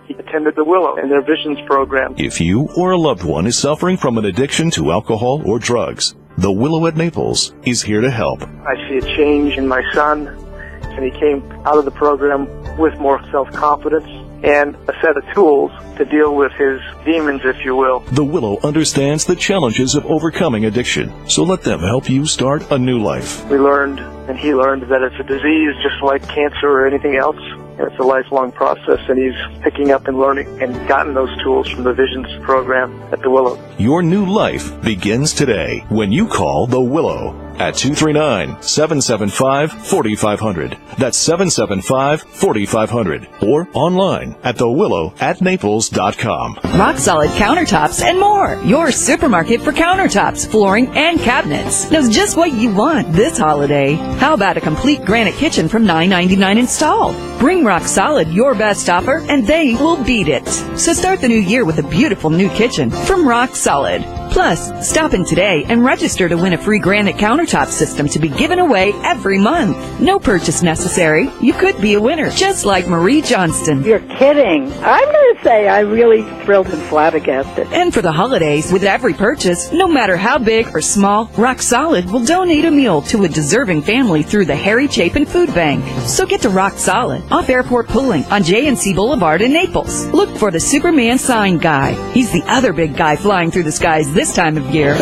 S18: he attended the Willow and their Visions program.
S17: If you or a loved one is suffering from an addiction to alcohol or drugs, the Willow at Naples is here to help.
S18: I see a change in my son, and he came out of the program with more self-confidence and a set of tools to deal with his demons, if you will.
S17: The Willow understands the challenges of overcoming addiction, so let them help you start a new life.
S18: We learned, and he learned, that it's a disease just like cancer or anything else. It's a lifelong process, and he's picking up and learning and gotten those tools from the Visions program at the Willow.
S17: Your new life begins today when you call the Willow at 239-775-4500. That's 775-4500. Or online at thewillow@naples.com.
S20: Rock Solid Countertops and more. Your supermarket for countertops, flooring, and cabinets. Knows just what you want this holiday. How about a complete granite kitchen from $9.99 installed? Bring Rock Solid your best offer, and they will beat it. So start the new year with a beautiful new kitchen from Rock Solid. Plus, stop in today and register to win a free granite countertop system to be given away every month. No purchase necessary. You could be a winner, just like Marie Johnston.
S27: You're kidding. I'm going to say I'm really thrilled and flabbergasted.
S20: And for the holidays, with every purchase, no matter how big or small, Rock Solid will donate a meal to a deserving family through the Harry Chapin Food Bank. So get to Rock Solid, off Airport Pulling on J&C Boulevard in Naples. Look for the Superman sign guy. He's the other big guy flying through the skies this time of year.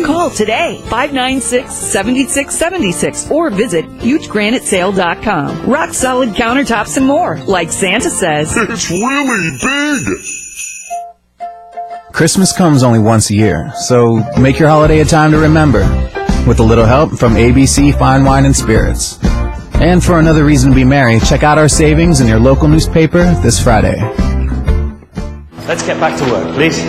S20: Call today, 596-7676, or visit hugegranitesale.com. Rock Solid Countertops and more, like Santa says.
S28: It's really big!
S29: Christmas comes only once a year, so make your holiday a time to remember, with a little help from ABC Fine Wine and Spirits. And for another reason to be merry, check out our savings in your local newspaper this Friday.
S24: Let's get back to work, please.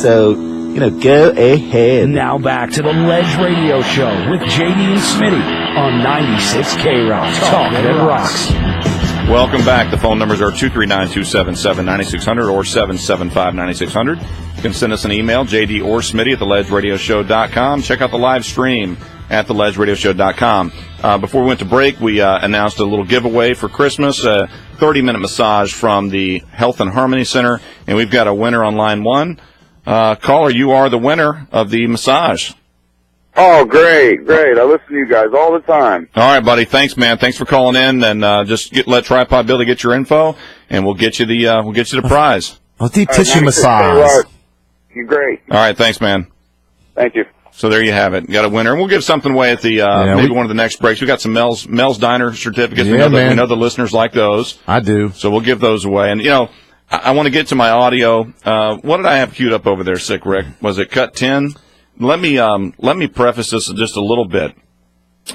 S24: So, go ahead. Now back to the Ledge Radio Show with JD and Smitty on 96 K-Rock. Talk that rocks.
S5: Welcome back. The phone numbers are 239-277-9600 or 775-9600. You can send us an email, JD or Smitty at theledgeradioshow.com. Check out the live stream at theledgeradioshow.com. Before we went to break, we announced a little giveaway for Christmas, a 30-minute massage from the Health and Harmony Center, and we've got a winner on line one. Caller, you are the winner of the massage.
S30: Oh, great. I listen to you guys all the time.
S5: All right, buddy. Thanks, man. Thanks for calling in, and let Tripod Billy get your info, and we'll get you the prize.
S6: Deep tissue massage.
S30: You're great.
S5: All right, thanks, man.
S30: Thank you.
S5: So there you have it. Got a winner. And we'll give something away at the maybe one of the next breaks. We got some Mel's Diner certificates.
S6: Yeah,
S5: we know the listeners like those.
S6: I do.
S5: So we'll give those away. And I want to get to my audio. What did I have queued up over there, Sick Rick? Was it cut 10? Let me preface this just a little bit.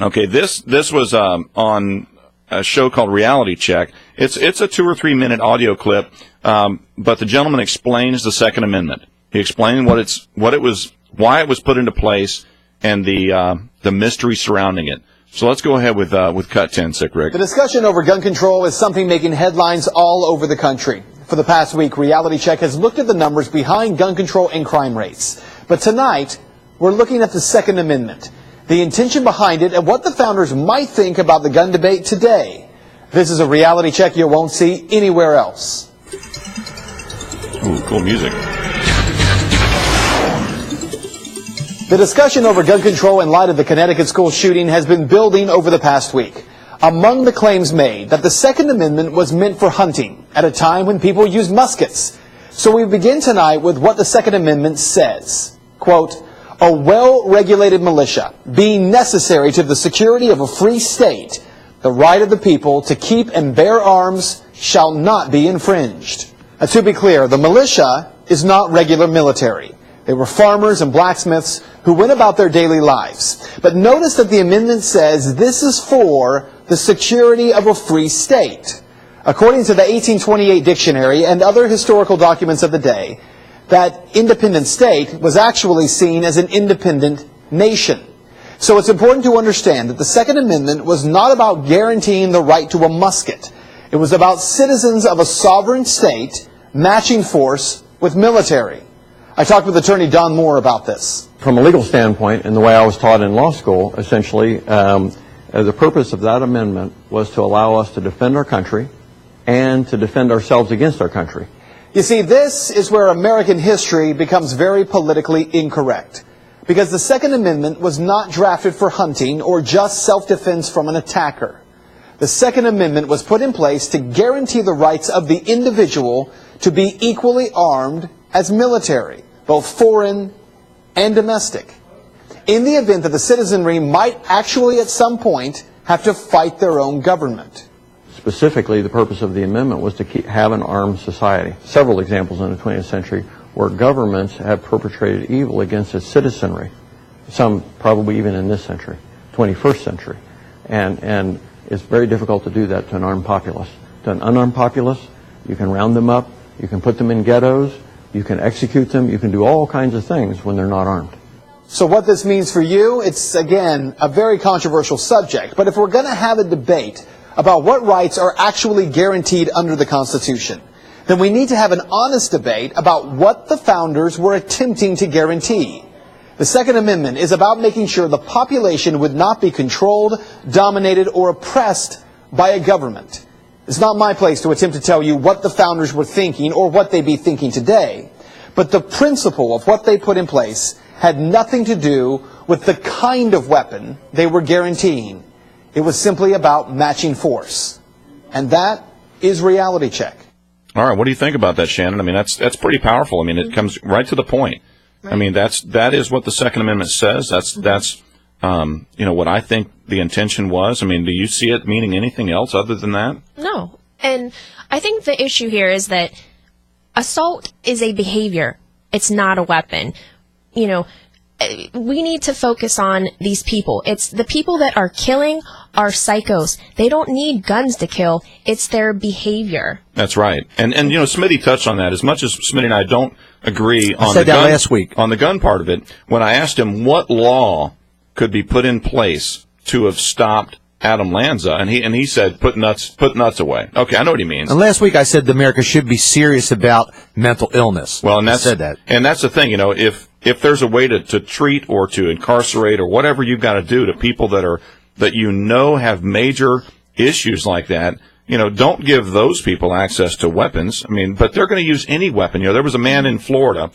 S5: Okay, this was on a show called Reality Check. It's a 2 or 3 minute audio clip, but the gentleman explains the Second Amendment. He explained why it was put into place, and the mystery surrounding it. So let's go ahead with cut 10, Sick Rick.
S31: The discussion over gun control is something making headlines all over the country. For the past week, Reality Check has looked at the numbers behind gun control and crime rates. But tonight, we're looking at the Second Amendment, the intention behind it, and what the founders might think about the gun debate today. This is a Reality Check you won't see anywhere else.
S5: Ooh, cool music.
S31: The discussion over gun control in light of the Connecticut school shooting has been building over the past week. among the claims made that the Second Amendment was meant for hunting at a time when people used muskets. So we begin tonight with what the Second Amendment says. Quote, a well-regulated militia being necessary to the security of a free state, the right of the people to keep and bear arms shall not be infringed. Now, to be clear, the militia is not regular military. They were farmers and blacksmiths who went about their daily lives. But notice that the amendment says this is for the security of a free state. According to the 1828 dictionary and other historical documents of the day, that independent state was actually seen as an independent nation. So it's important to understand that the Second Amendment was not about guaranteeing the right to a musket. It was about citizens of a sovereign state matching force with military. I talked with attorney Don Moore about this.
S1: From a legal standpoint, and the way I was taught in law school, essentially, the purpose of that amendment was to allow us to defend our country and to defend ourselves against our country.
S31: You see, this is where American history becomes very politically incorrect. Because the Second Amendment was not drafted for hunting or just self-defense from an attacker. The Second Amendment was put in place to guarantee the rights of the individual to be equally armed as military, both foreign and domestic, in the event that the citizenry might actually at some point have to fight their own government.
S1: Specifically, the purpose of the amendment was to have an armed society. Several examples in the 20th century where governments have perpetrated evil against its citizenry, some probably even in this century, 21st century. And it's very difficult to do that to an armed populace. To an unarmed populace, you can round them up, you can put them in ghettos, you can execute them, you can do all kinds of things when they're not armed.
S31: So what this means for you, it's, again, a very controversial subject. But if we're going to have a debate about what rights are actually guaranteed under the Constitution, then we need to have an honest debate about what the founders were attempting to guarantee. The Second Amendment is about making sure the population would not be controlled, dominated, or oppressed by a government. It's not my place to attempt to tell you what the founders were thinking or what they be thinking today. But the principle of what they put in place had nothing to do with the kind of weapon they were guaranteeing. It was simply about matching force. And that is reality check.
S5: All right, what do you think about that, Shannon? I mean, that's pretty powerful. I mean, it comes right to the point. Right. I mean, that is what the Second Amendment says. That's what I think the intention was. I mean, do you see it meaning anything else other than that?
S2: No. And I think the issue here is that assault is a behavior. It's not a weapon. You know, we need to focus on these people. It's the people that are killing are psychos. They don't need guns to kill. It's their behavior.
S5: That's right. And Smitty touched on that. As much as Smitty and I don't agree on
S6: last week
S5: on the gun part of it, when I asked him what law could be put in place to have stopped Adam Lanza, and he said put nuts away. Okay, I know what he means.
S6: And last week I said that America should be serious about mental illness.
S5: Well, and
S6: I said that.
S5: And that's the thing, if there's a way to treat or to incarcerate or whatever you've got to do to people that have major issues like that, don't give those people access to weapons. I mean, but they're going to use any weapon. There was a man in Florida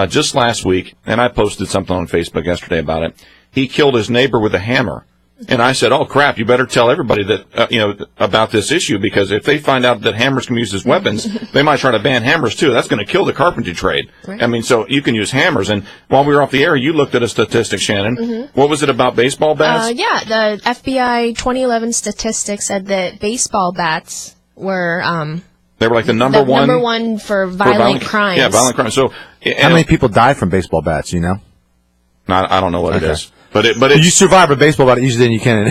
S5: just last week, and I posted something on Facebook yesterday about it. He killed his neighbor with a hammer. And I said, oh, crap, you better tell everybody that about this issue, because if they find out that hammers can be used as weapons, they might try to ban hammers, too. That's going to kill the carpentry trade. Right. I mean, so you can use hammers. And while we were off the air, you looked at a statistic, Shannon. Mm-hmm. What was it about baseball bats?
S2: The FBI 2011 statistics said that baseball bats were
S5: they were like the number
S2: one for violent crimes.
S5: Yeah, violent crimes. So,
S6: how many people die from baseball bats,
S5: I don't know what it is. But
S6: you survive a baseball bat easier than you can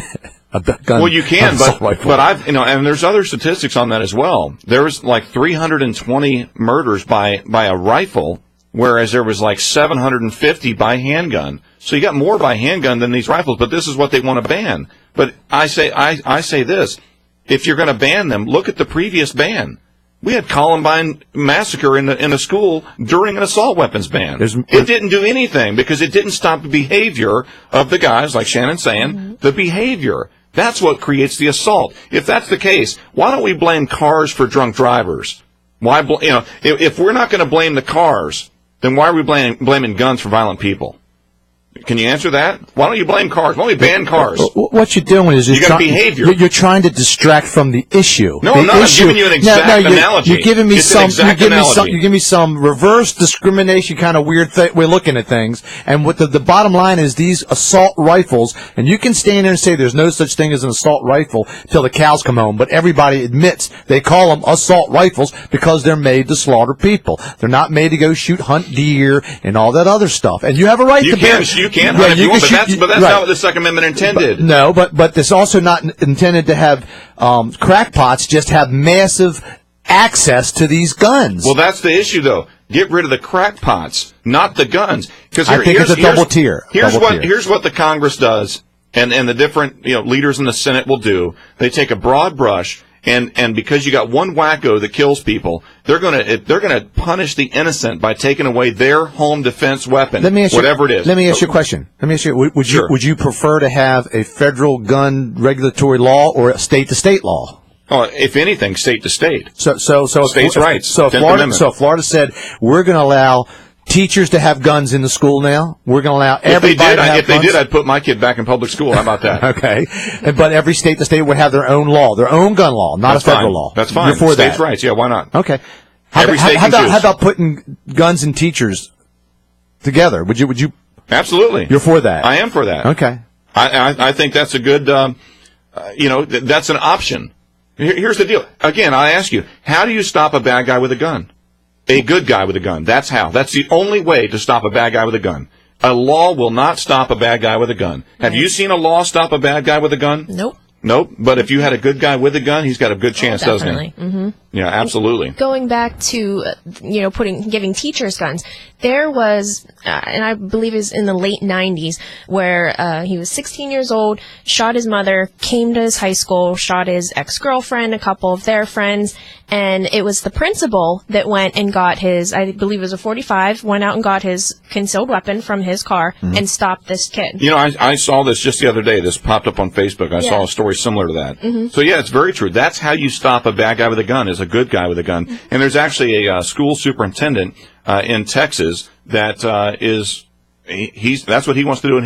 S6: a gun.
S5: Well, you can, but I've and there's other statistics on that as well. There was like 320 murders by a rifle, whereas there was like 750 by handgun. So you got more by handgun than these rifles. But this is what they want to ban. But I say this: if you're going to ban them, look at the previous ban. We had Columbine massacre in a school during an assault weapons ban. It didn't do anything because it didn't stop the behavior of the guys, like Shannon's saying, the behavior. That's what creates the assault. If that's the case, why don't we blame cars for drunk drivers? Why, if we're not going to blame the cars, then why are we blaming guns for violent people? Can you answer that? Why don't you blame cars? Why don't we ban cars?
S6: What you're doing is
S5: you got behavior.
S6: You're trying to distract from the issue.
S5: No, I'm not. I'm giving you an exact analogy.
S6: You're giving me
S5: You're
S6: giving me some reverse discrimination kind of weird way looking at things. And what the bottom line is, these assault rifles, and you can stand there and say there's no such thing as an assault rifle till the cows come home, but everybody admits they call them assault rifles because they're made to slaughter people. They're not made to go shoot, hunt deer, and all that other stuff. And you have a right to bear.
S5: You can hunt if you want, but that's not what the Second Amendment intended.
S6: But it's also not intended to have crackpots just have massive access to these guns.
S5: Well, that's the issue, though. Get rid of the crackpots, not the guns. Because
S6: I think it's a double tier.
S5: Here's what the Congress does, and the different leaders in the Senate will do. They take a broad brush. And because you got one wacko that kills people, they're gonna punish the innocent by taking away their home defense weapon, whatever it is.
S6: Let me ask you a question. Would you prefer to have a federal gun regulatory law or a state to state law?
S5: Oh, if anything, state to state.
S6: So
S5: states' rights.
S6: So Florida said we're going to allow teachers to have guns in the school now. We're going to allow everybody to have guns.
S5: If they did, I'd put my kid back in public school. How about that?
S6: Okay. But every state to state would have their own law, their own gun law, not a federal law.
S5: That's fine.
S6: You're for
S5: States'
S6: that.
S5: rights. Yeah, why not?
S6: Okay.
S5: How
S6: about putting guns and teachers together? Would you?
S5: Absolutely.
S6: You're for that?
S5: I am for that.
S6: Okay.
S5: I think that's a good, that's an option. Here's the deal. Again, I ask you, how do you stop a bad guy with a gun? A good guy with a gun. That's how. That's the only way to stop a bad guy with a gun. A law will not stop a bad guy with a gun. Have you seen a law stop a bad guy with a gun?
S2: Nope.
S5: Nope. But if you had a good guy with a gun, he's got a good chance, doesn't he?
S2: Mm-hmm.
S5: Yeah, absolutely.
S2: Going back to giving teachers guns, there was, and I believe it was in the late 90s, where he was 16 years old, shot his mother, came to his high school, shot his ex-girlfriend, a couple of their friends, and it was the principal that went and got his, I believe it was a .45, went out and got his concealed weapon from his car and stopped this kid.
S5: I saw this just the other day. This popped up on Facebook. I saw a story similar to that.
S2: Mm-hmm.
S5: So, yeah, it's very true. That's how you stop a bad guy with a gun, is a good guy with a gun. Mm-hmm. And there's actually a school superintendent in Texas that that's what he wants to do in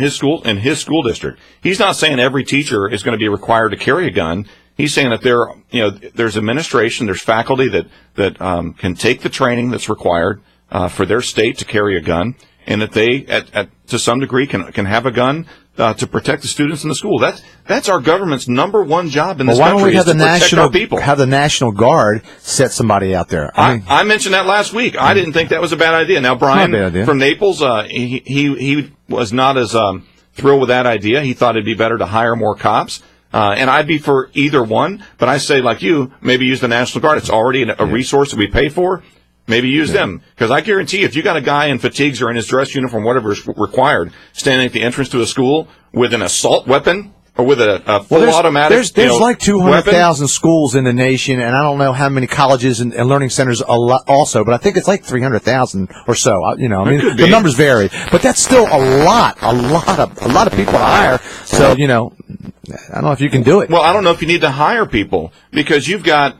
S5: his school district. He's not saying every teacher is going to be required to carry a gun. He's saying that there's administration, there's faculty that can take the training that's required for their state to carry a gun, and that they, to some degree, can have a gun to protect the students in the school. That's our government's number one job in this country, is to protect our people.
S6: Have the National Guard set somebody out there.
S5: I mentioned that last week. I didn't think that was a bad idea. Now, Brian from Naples, he was not as thrilled with that idea. He thought it'd be better to hire more cops. And I'd be for either one, but I say, like you, maybe use the National Guard. It's already a resource that we pay for. Maybe use them. Because I guarantee if you got a guy in fatigues or in his dress uniform, whatever is required, standing at the entrance to a school with an assault weapon or with a full automatic
S6: There's like 200,000 schools in the nation, and I don't know how many colleges and learning centers also, but I think it's like 300,000 or so. The numbers vary, but that's still a lot of people to hire. So, I don't know if you can do it.
S5: Well, I don't know if you need to hire people, because you've got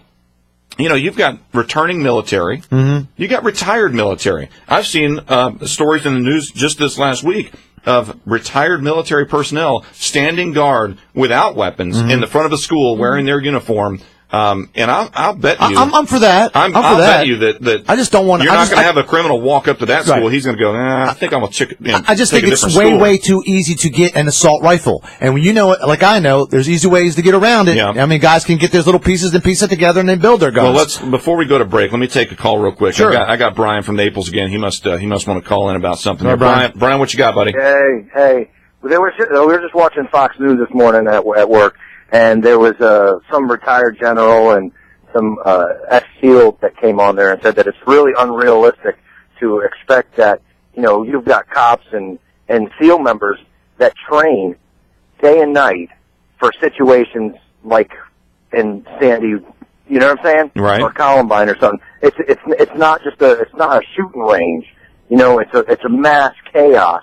S5: returning military. Mm-hmm. You got retired military. I've seen stories in the news just this last week of retired military personnel standing guard without weapons in the front of a school wearing their uniform. And I'll bet you.
S6: I'm for that.
S5: I'll bet you that
S6: I just don't want.
S5: You're not going to have a criminal walk up to that school. Right. He's going to go. I think I'm a chick.
S6: I just think it's way too easy to get an assault rifle. And when like I know, there's easy ways to get around it. Yeah. I mean, guys can get their little pieces and piece it together and they build their guns.
S5: Well, before we go to break, let me take a call real quick.
S6: Sure.
S5: I got Brian from Naples again. He must want to call in about something.
S6: Right,
S5: Brian, what you got, buddy?
S3: Hey. We were just watching Fox News this morning at work, and there was some retired general and some ex-SEAL that came on there and said that it's really unrealistic to expect that, you've got cops and SEAL members that train day and night for situations like in Sandy, you know what I'm saying?
S5: Right.
S3: Or Columbine or something. It's not a shooting range. It's a mass chaos.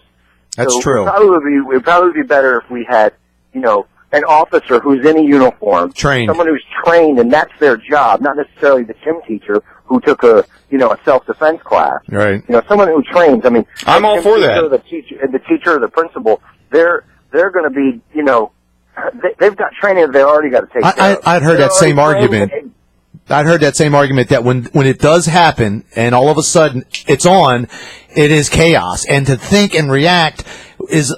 S6: That's true.
S3: It would probably be better if we had, an officer who's in a uniform,
S6: trained,
S3: someone who's trained, and that's their job, not necessarily the gym teacher who took a self-defense class.
S6: Right.
S3: Someone who trains. I mean,
S5: I'm all for that.
S3: The teacher or the principal, they're going to be, they've got training that they already got to take care of.
S6: I'd heard that same argument. I'd heard that same argument that when it does happen and all of a sudden it's on, it is chaos. And to think and react is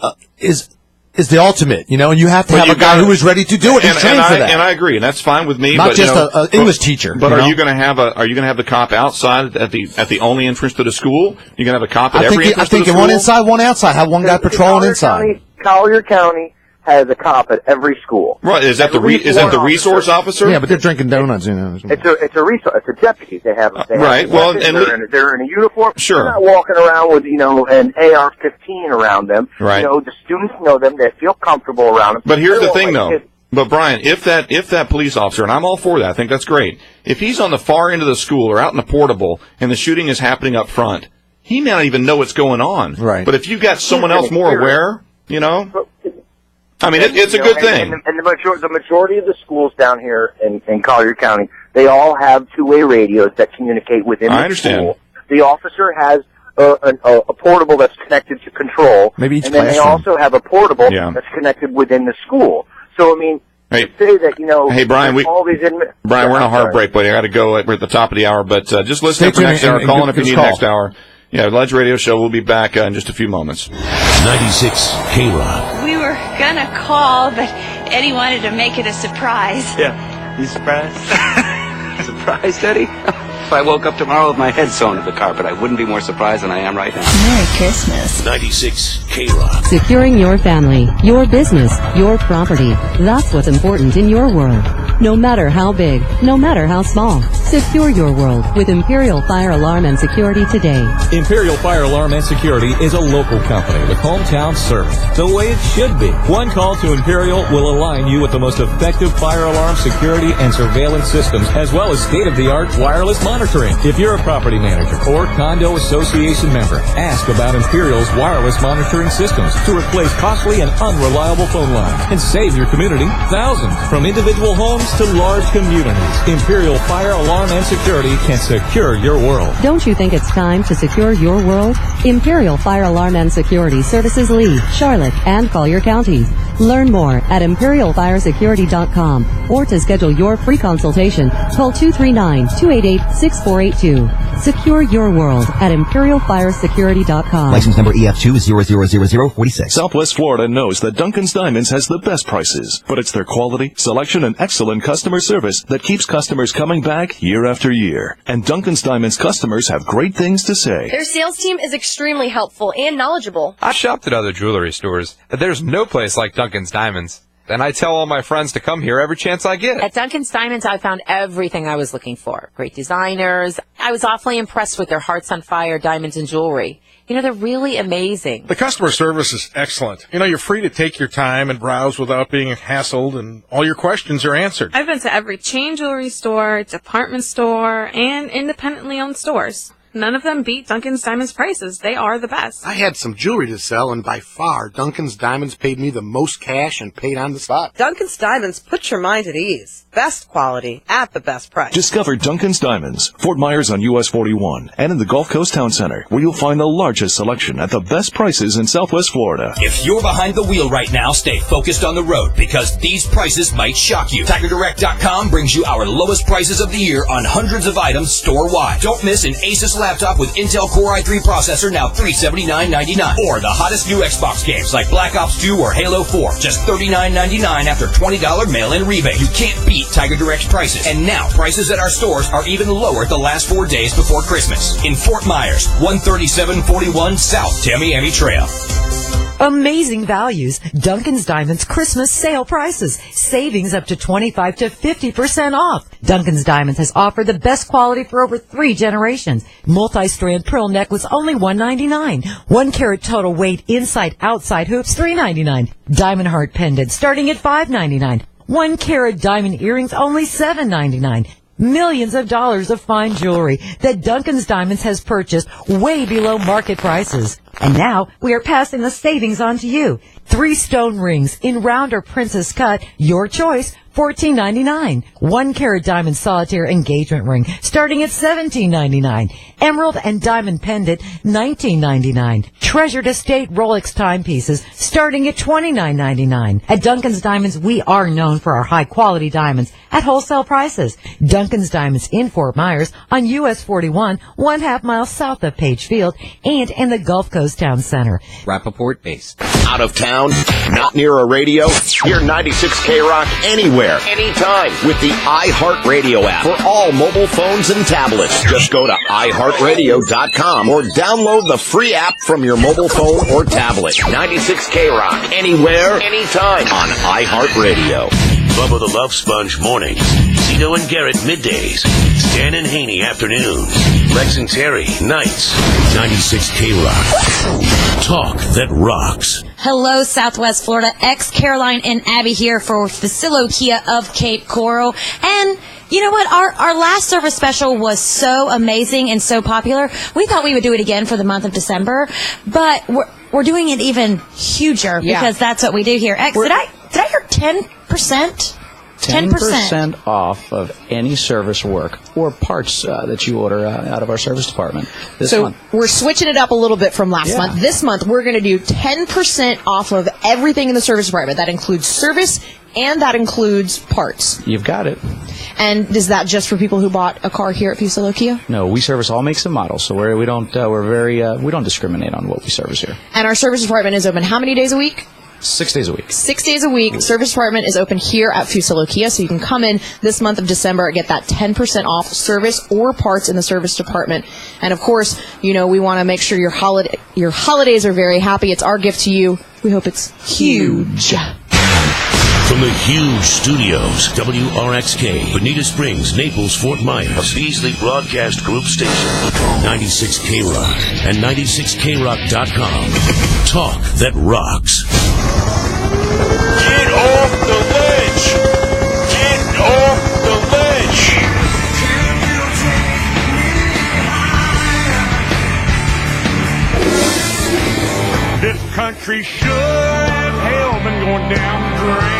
S6: the ultimate, and you have to have a guy who is ready to do it and train for that.
S5: And I agree, and that's fine with me.
S6: Not
S5: but,
S6: just an English teacher.
S5: But are you going to have the cop outside at the only entrance to the school? You're going to have a cop at every entrance to the school?
S6: I think one inside, one outside. Have one guy patrolling inside.
S3: Collier County has a cop at every school.
S5: Right? Is that the resource officer?
S6: Yeah, but they're drinking donuts.
S3: It's a deputy. They have.
S5: Right. Well, and
S3: they're in a uniform.
S5: Sure.
S3: They're not walking around with an AR-15 around them.
S5: Right.
S3: The students know them. They feel comfortable around them.
S5: But here's the thing, though. But Brian, if that police officer, and I'm all for that, I think that's great. If he's on the far end of the school or out in the portable, and the shooting is happening up front, he may not even know what's going on.
S6: Right.
S5: But if you've got someone else more aware, I mean, it's a good thing.
S3: And the majority of the schools down here in Collier County, they all have two-way radios that communicate within the school. The officer has a portable that's connected to control.
S6: Maybe each
S3: and then
S6: classroom.
S3: they also have a portable that's connected within the school. So, I mean, to say that,
S5: Hey, Brian,
S3: all these
S5: Brian, we're on a hard break, buddy. I got to go. We're at the top of the hour, but just listen for next hour. Call in if you need next hour. Yeah, Ledge Radio Show. We'll be back in just a few moments.
S24: 96 K-Rock.
S4: We were gonna call, but Eddie wanted to make it a surprise.
S7: Yeah. You surprised? Surprised, Eddie? If I woke up tomorrow with my head sewn to the carpet, I wouldn't be more surprised than I am right now.
S14: Merry Christmas.
S24: 96 K-Rock.
S14: Securing your family, your business, your property. That's what's important in your world. No matter how big, no matter how small. Secure your world with Imperial Fire Alarm and Security today.
S8: Imperial Fire Alarm and Security is a local company with hometown service, the way it should be. One call to Imperial will align you with the most effective fire alarm, security, and surveillance systems, as well as state-of-the-art wireless monitoring. If you're a property manager or condo association member, ask about Imperial's wireless monitoring systems to replace costly and unreliable phone lines and save your community thousands. From individual homes to large communities, Imperial Fire Alarm and Security can secure your world.
S14: Don't you think it's time to secure your world? Imperial Fire Alarm and Security services Lee, Charlotte, and Collier counties. Learn more at imperialfiresecurity.com or to schedule your free consultation, call 239-288-6482. Secure your world at imperialfiresecurity.com.
S9: License number EF2 000046.
S17: Southwest Florida knows that Duncan's Diamonds has the best prices, but it's their quality, selection, and excellent customer service that keeps customers coming back year after year. And Duncan's Diamonds customers have great things to say.
S10: Their sales team is extremely helpful and knowledgeable.
S15: I've shopped at other jewelry stores, but there's no place like Duncan's Diamonds. And I tell all my friends to come here every chance I get.
S19: At Duncan's Diamonds, I found everything I was looking for. Great designers. I was awfully impressed with their Hearts on Fire diamonds and jewelry. They're really amazing.
S26: The customer service is excellent. You're free to take your time and browse without being hassled, and all your questions are answered.
S11: I've been to every chain jewelry store, department store, and independently owned stores. None of them beat Duncan's Diamonds prices. They are the best.
S13: I had some jewelry to sell, and by far, Duncan's Diamonds paid me the most cash and paid on the spot.
S16: Duncan's Diamonds puts your mind at ease. Best quality at the best price.
S17: Discover Duncan's Diamonds, Fort Myers on US 41, and in the Gulf Coast Town Center, where you'll find the largest selection at the best prices in Southwest Florida.
S21: If you're behind the wheel right now, stay focused on the road, because these prices might shock you. TigerDirect.com brings you our lowest prices of the year on hundreds of items store-wide. Don't miss an Asus laptop with Intel Core i3 processor, now $379.99. Or the hottest new Xbox games like Black Ops 2 or Halo 4, just $39.99 after $20 mail-in rebate. You can't beat Tiger Direct's prices. And now, prices at our stores are even lower the last 4 days before Christmas. In Fort Myers, 13741 South Tamiami Trail.
S20: Amazing values. Duncan's Diamonds Christmas sale prices. Savings up to 25 to 50% off. Duncan's Diamonds has offered the best quality for over 3 generations. Multi-strand pearl necklace only $199. 1 carat total weight inside outside hoops $399. Diamond heart pendant starting at $599. 1 carat diamond earrings only $799. Millions of dollars of fine jewelry that Duncan's Diamonds has purchased way below market prices. And now we are passing the savings on to you. 3 stone rings in round or princess cut, your choice,
S1: $14.99. 1-carat diamond solitaire engagement ring starting at $17.99. Emerald and diamond pendant $19.99. Treasured estate Rolex timepieces starting at $29.99. At Duncan's Diamonds, we are known for our high-quality diamonds at wholesale prices. Duncan's Diamonds in Fort Myers on US 41, 1/2 mile south of Page Field, and in the Gulf Coast Town Center.
S12: Rappaport based. Out of town? Not near a radio? Hear 96K Rock anywhere, anytime with the iHeartRadio app for all mobile phones and tablets. Just go to iHeartRadio.com or download the free app from your mobile phone or tablet. 96K Rock anywhere, anytime on iHeartRadio.
S18: Bubba the Love Sponge mornings. Zito and Garrett middays. Stan and Haney afternoons. Lex and Terry nights. 96K Rock. Talk that rocks.
S22: Hello, Southwest Florida. Caroline and Abby here for Facilio Kia of Cape Coral. And you know what? Our last service special was so amazing and so popular. We thought we would do it again for the month of December, but we're doing it even huger because that's what we do here. X, did I hear 10%?
S23: 10% off of any service work or parts that you order out of our service department this month.
S25: We're switching it up a little bit from last month. This month, we're going to do 10% off of everything in the service department. That includes service and that includes parts.
S23: You've got it.
S25: And is that just for people who bought a car here at Facilio Kia?
S23: No, we service all makes and models, so we don't discriminate on what we service here.
S25: And our service department is open how many days a week?
S23: 6 days a week.
S25: 6 days a week. Service department is open here at Facilio Kia, so you can come in this month of December and get that 10% off service or parts in the service department. And of course, we want to make sure your holidays are very happy. It's our gift to you. We hope it's huge.
S18: From the huge studios, WRXK, Bonita Springs, Naples, Fort Myers, a Beasley Broadcast Group station, 96K Rock, and 96krock.com. Talk that rocks.
S27: Get off the ledge! Get off the ledge! This country sure as hell been going down the drain.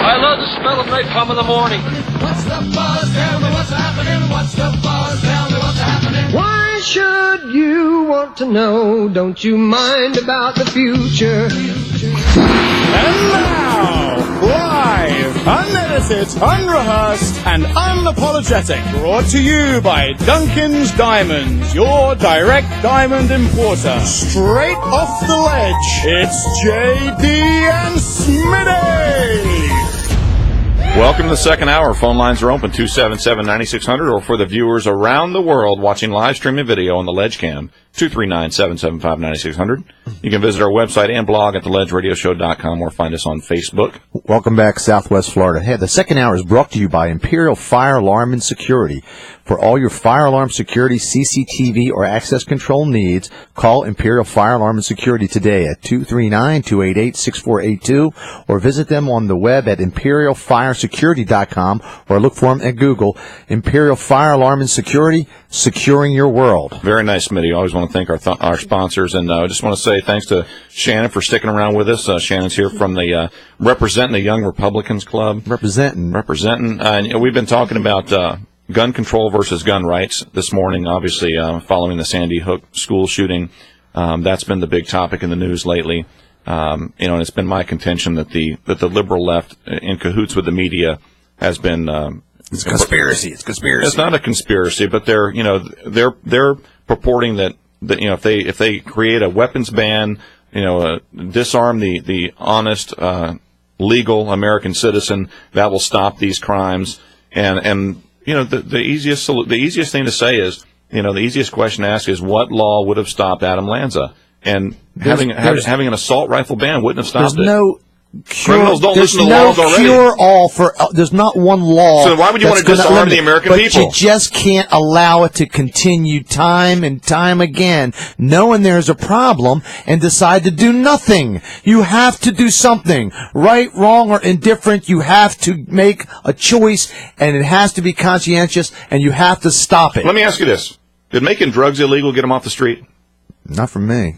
S28: I love the smell of napalm in the morning.
S27: What's the buzz? Tell me what's happening. What's the buzz? Tell me what's happening.
S29: Why should you want to know? Don't you mind about the future?
S27: And now, live, unedited, unrehearsed, and unapologetic, brought to you by Duncan's Diamonds, your direct diamond importer. Straight off the ledge, it's JD and Smitty.
S5: Welcome to the second hour. Phone lines are open, 277-9600, or for the viewers around the world watching live streaming video on the Ledge Cam, 239-775-9600. You can visit our website and blog at theledgeradioshow.com or find us on Facebook.
S6: Welcome back, Southwest Florida. Hey, the second hour is brought to you by Imperial Fire Alarm and Security. For all your fire alarm security, CCTV, or access control needs, call Imperial Fire Alarm and Security today at 239-288-6482 or visit them on the web at imperialfiresecurity.com or look for them at Google. Imperial Fire Alarm and Security, securing your world.
S5: Very nice, Smitty. Always want to thank our sponsors, and I just want to say thanks to Shannon for sticking around with us. Shannon's here from the representing the Young Republicans Club.
S6: Representing.
S5: And we've been talking about gun control versus gun rights this morning, obviously following the Sandy Hook school shooting. That's been the big topic in the news lately. And it's been my contention that the liberal left, in cahoots with the media, has been
S6: it's a conspiracy. It's conspiracy.
S5: It's not a conspiracy, but they're purporting that if they create a weapons ban, disarm the honest, legal American citizen, that will stop these crimes. And the easiest thing to say is, the easiest question to ask is, what law would have stopped Adam Lanza? And having an assault rifle ban wouldn't have stopped it. Criminals don't listen to laws already.
S6: There's not one law.
S5: So why would you want to disarm the American people?
S6: But you just can't allow it to continue time and time again, knowing there's a problem, and decide to do nothing. You have to do something. Right, wrong, or indifferent, you have to make a choice, and it has to be conscientious, and you have to stop it.
S5: Let me ask you this. Did making drugs illegal get them off the street?
S6: Not from me.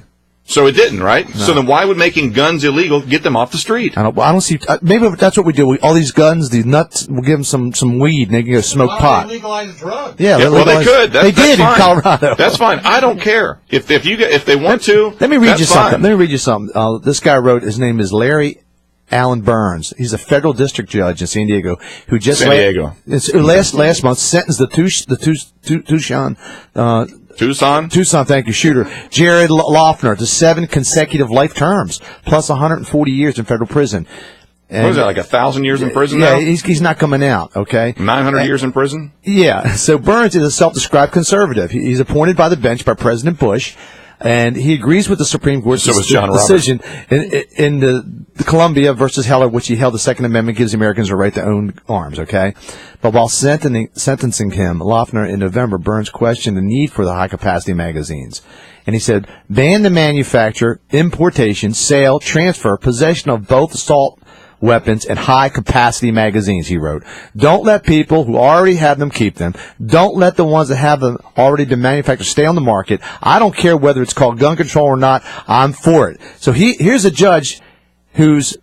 S5: So it didn't, right? No. So then why would making guns illegal get them off the street?
S6: I don't see. Maybe that's what we do. All these guns, these nuts, we'll give them some weed and they can go smoke pot.
S13: They legalize drugs.
S6: Yeah,
S5: well, they could.
S6: They did in Colorado.
S5: That's fine. I don't care if they want to.
S6: Let me read you something. Let me read you something. This guy wrote. His name is Larry Allen Burns. He's a federal district judge in San Diego who just last month sentenced Tucson, thank you, shooter Jared Loeffner to 7 consecutive life terms plus 140 years in federal prison.
S5: And what is that, like 1,000 years in prison now?
S6: Yeah, he's not coming out, okay?
S5: 900 years in prison?
S6: Yeah. So Burns is a self-described conservative. He's appointed by the bench by President Bush, and he agrees with the Supreme Court's decision in the Columbia versus Heller, which he held the Second Amendment gives Americans a right to own arms, okay? But while sentencing him, Loeffner, in November, Burns questioned the need for the high-capacity magazines. And he said, ban the manufacture, importation, sale, transfer, possession of both assault weapons and high-capacity magazines, he wrote. Don't let people who already have them keep them. Don't let the ones that have them already been manufactured stay on the market. I don't care whether it's called gun control or not. I'm for it. So here's a judge who's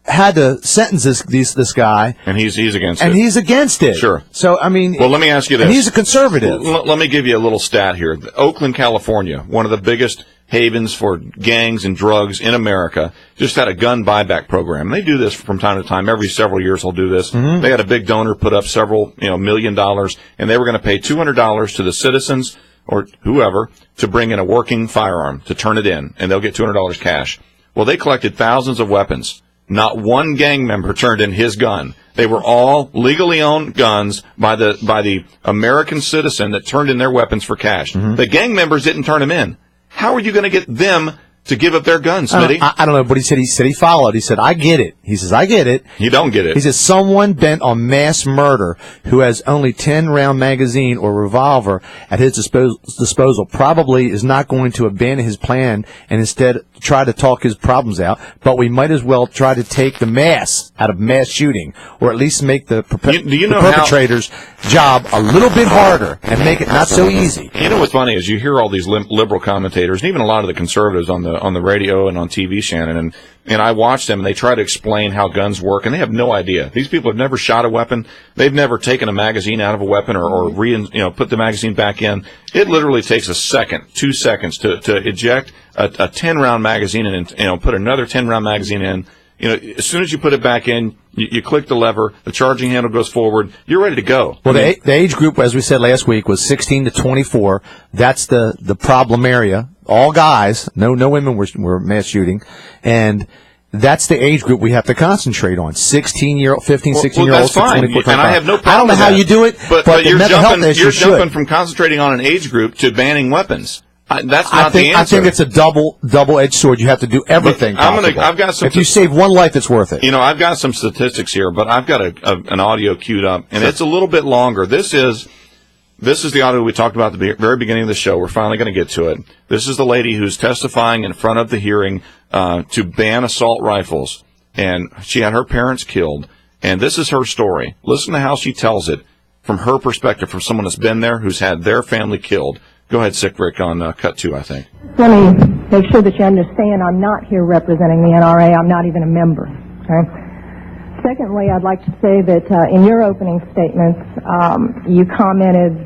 S6: had to sentence this guy.
S5: And he's against it.
S6: And he's against it.
S5: Sure.
S6: So, I mean...
S5: Well, let me ask you this.
S6: And he's a conservative.
S5: Let me give you a little stat here. Oakland, California, one of the biggest havens for gangs and drugs in America, just had a gun buyback program. They do this from time to time. Every several years they'll do this. Mm-hmm. They had a big donor put up several $1 million, and they were going to pay $200 to the citizens or whoever to bring in a working firearm, to turn it in, and they'll get $200 cash. Well, they collected thousands of weapons. Not one gang member turned in his gun. They were all legally owned guns by the American citizen that turned in their weapons for cash. Mm-hmm. The gang members didn't turn them in. How are you going to get them to give up their guns, Smitty?
S6: I don't know, but he said he followed. He said, I get it. He says, I get it.
S5: You don't get it.
S6: He says, someone bent on mass murder who has only 10-round magazine or revolver at his disposal probably is not going to abandon his plan and instead try to talk his problems out, but we might as well try to take the mass out of mass shooting, or at least make the perpetrator's job a little bit harder and make it not so easy.
S5: You know what's funny is you hear all these liberal commentators and even a lot of the conservatives on the radio and on TV, Shannon, and I watch them and they try to explain how guns work, and they have no idea. These people have never shot a weapon. They've never taken a magazine out of a weapon or put the magazine back in. It literally takes a second, 2 seconds to eject a 10-round magazine and put another 10-round magazine in. As soon as you put it back in, you click the lever, the charging handle goes forward, you're ready to go.
S6: Well, the age group, as we said last week, was 16 to 24. That's the problem area. All guys, no women were mass shooting, and that's the age group we have to concentrate on. 16-year-old, 15, 16-year-olds to 24, 25.
S5: And I have no problem
S6: I don't know how you do it, but
S5: you're jumping from concentrating on an age group to banning weapons. That's not the answer.
S6: I think it's a double-edged sword. You have to do everything possible.
S5: I've got some.
S6: If you save one life, it's worth it.
S5: I've got some statistics here, but I've got an audio queued up, and it's a little bit longer. This is the audio we talked about at the very beginning of the show. We're finally going to get to it. This is the lady who's testifying in front of the hearing to ban assault rifles, and she had her parents killed, and this is her story. Listen to how she tells it from her perspective, from someone that's been there, who's had their family killed. Go ahead, Sick Rick, on cut 2, I think.
S2: Let me make sure that you understand I'm not here representing the NRA. I'm not even a member. Okay? Secondly, I'd like to say that in your opening statements, you commented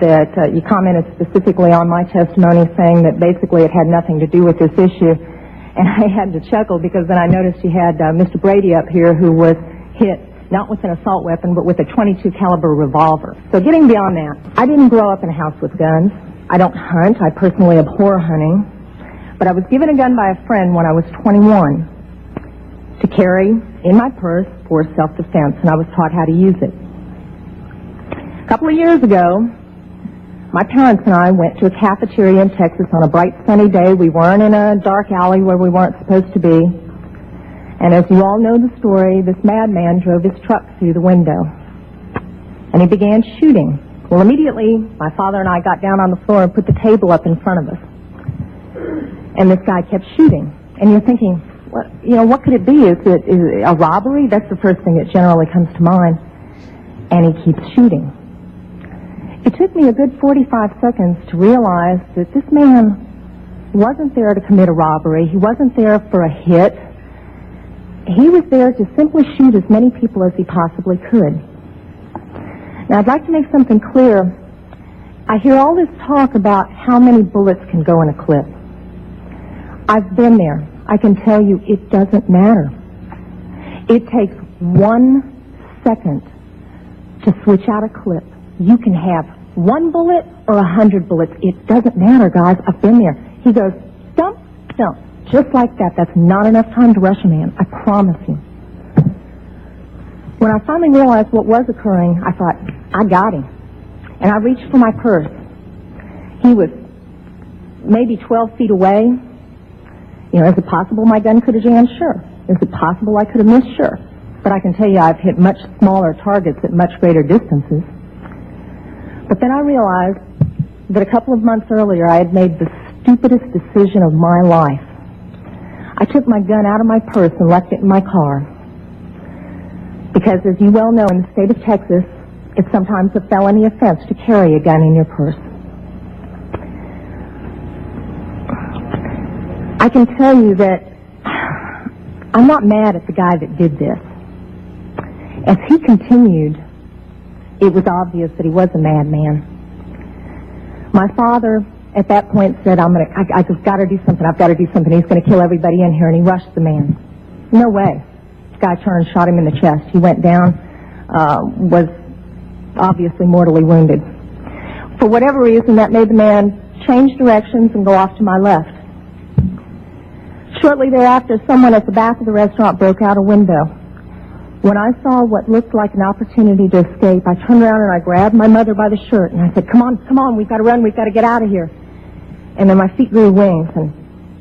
S2: specifically on my testimony, saying that basically it had nothing to do with this issue. And I had to chuckle because then I noticed you had Mr. Brady up here, who was hit not with an assault weapon, but with a .22 caliber revolver. So getting beyond that, I didn't grow up in a house with guns. I don't hunt. I personally abhor hunting. But I was given a gun by a friend when I was 21 to carry in my purse for self-defense, and I was taught how to use it. A couple of years ago, my parents and I went to a cafeteria in Texas on a bright sunny day. We weren't in a dark alley where we weren't supposed to be. And as you all know the story, this madman drove his truck through the window, and he began shooting. Well, immediately, my father and I got down on the floor and put the table up in front of us. And this guy kept shooting. And you're thinking, what could it be? Is it a robbery? That's the first thing that generally comes to mind. And he keeps shooting. It took me a good 45 seconds to realize that this man wasn't there to commit a robbery. He wasn't there for a hit. He was there to simply shoot as many people as he possibly could. Now, I'd like to make something clear. I hear all this talk about how many bullets can go in a clip. I've been there. I can tell you it doesn't matter. It takes 1 second to switch out a clip. You can have 1 bullet or 100 bullets. It doesn't matter, guys. I've been there. He goes, stump, stump. Just like that. That's not enough time to rush a man. I promise you. When I finally realized what was occurring, I thought, I got him. And I reached for my purse. He was maybe 12 feet away. You know, is it possible my gun could have jammed? Sure. Is it possible I could have missed? Sure. But I can tell you I've hit much smaller targets at much greater distances. But then I realized that a couple of months earlier I had made the stupidest decision of my life. I took my gun out of my purse and left it in my car. Because as you well know, in the state of Texas, it's sometimes a felony offense to carry a gun in your purse. I can tell you that I'm not mad at the guy that did this. As he continued, it was obvious that he was a madman. My father, at that point, said, I just got to do something. I've got to do something. He's going to kill everybody in here. And he rushed the man. No way. This guy turned, shot him in the chest. He went down, was obviously mortally wounded. For whatever reason, that made the man change directions and go off to my left. Shortly thereafter, someone at the back of the restaurant broke out a window. When I saw what looked like an opportunity to escape, I turned around and I grabbed my mother by the shirt and I said, come on, we've got to run, we've got to get out of here. And then my feet grew wings and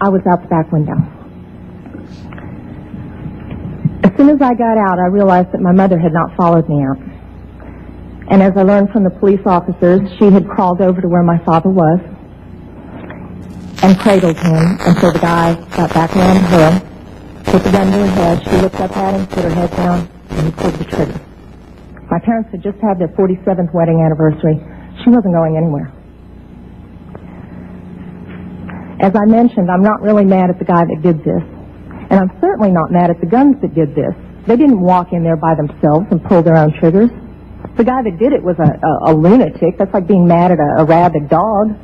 S2: I was out the back window. As soon as I got out, I realized that my mother had not followed me out. And as I learned from the police officers, she had crawled over to where my father was and cradled him until the guy got back around her, put the gun to her head. She looked up at him, put her head down, and he pulled the trigger. My parents had just had their 47th wedding anniversary. She wasn't going anywhere. As I mentioned, I'm not really mad at the guy that did this. And I'm certainly not mad at the guns that did this. They didn't walk in there by themselves and pull their own triggers. The guy that did it was a lunatic. That's like being mad at a rabid dog.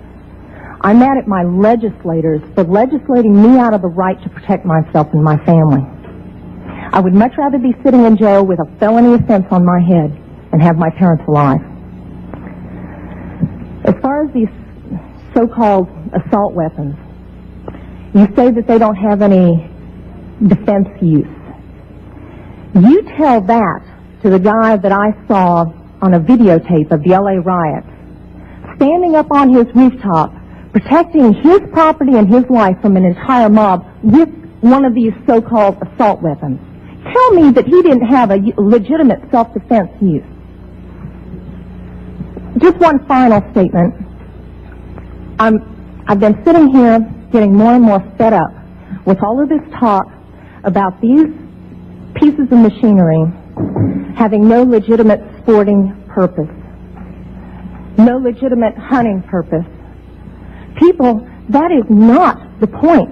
S2: I'm mad at my legislators for legislating me out of the right to protect myself and my family. I would much rather be sitting in jail with a felony offense on my head and have my parents alive. As far as these so-called assault weapons, you say that they don't have any defense use. You tell that to the guy that I saw on a videotape of the LA riots, standing up on his rooftop, protecting his property and his life from an entire mob with one of these so-called assault weapons. Tell me that he didn't have a legitimate self-defense use. Just one final statement. I've been sitting here getting more and more fed up with all of this talk about these pieces of machinery having no legitimate sporting purpose, no legitimate hunting purpose. People, that is not the point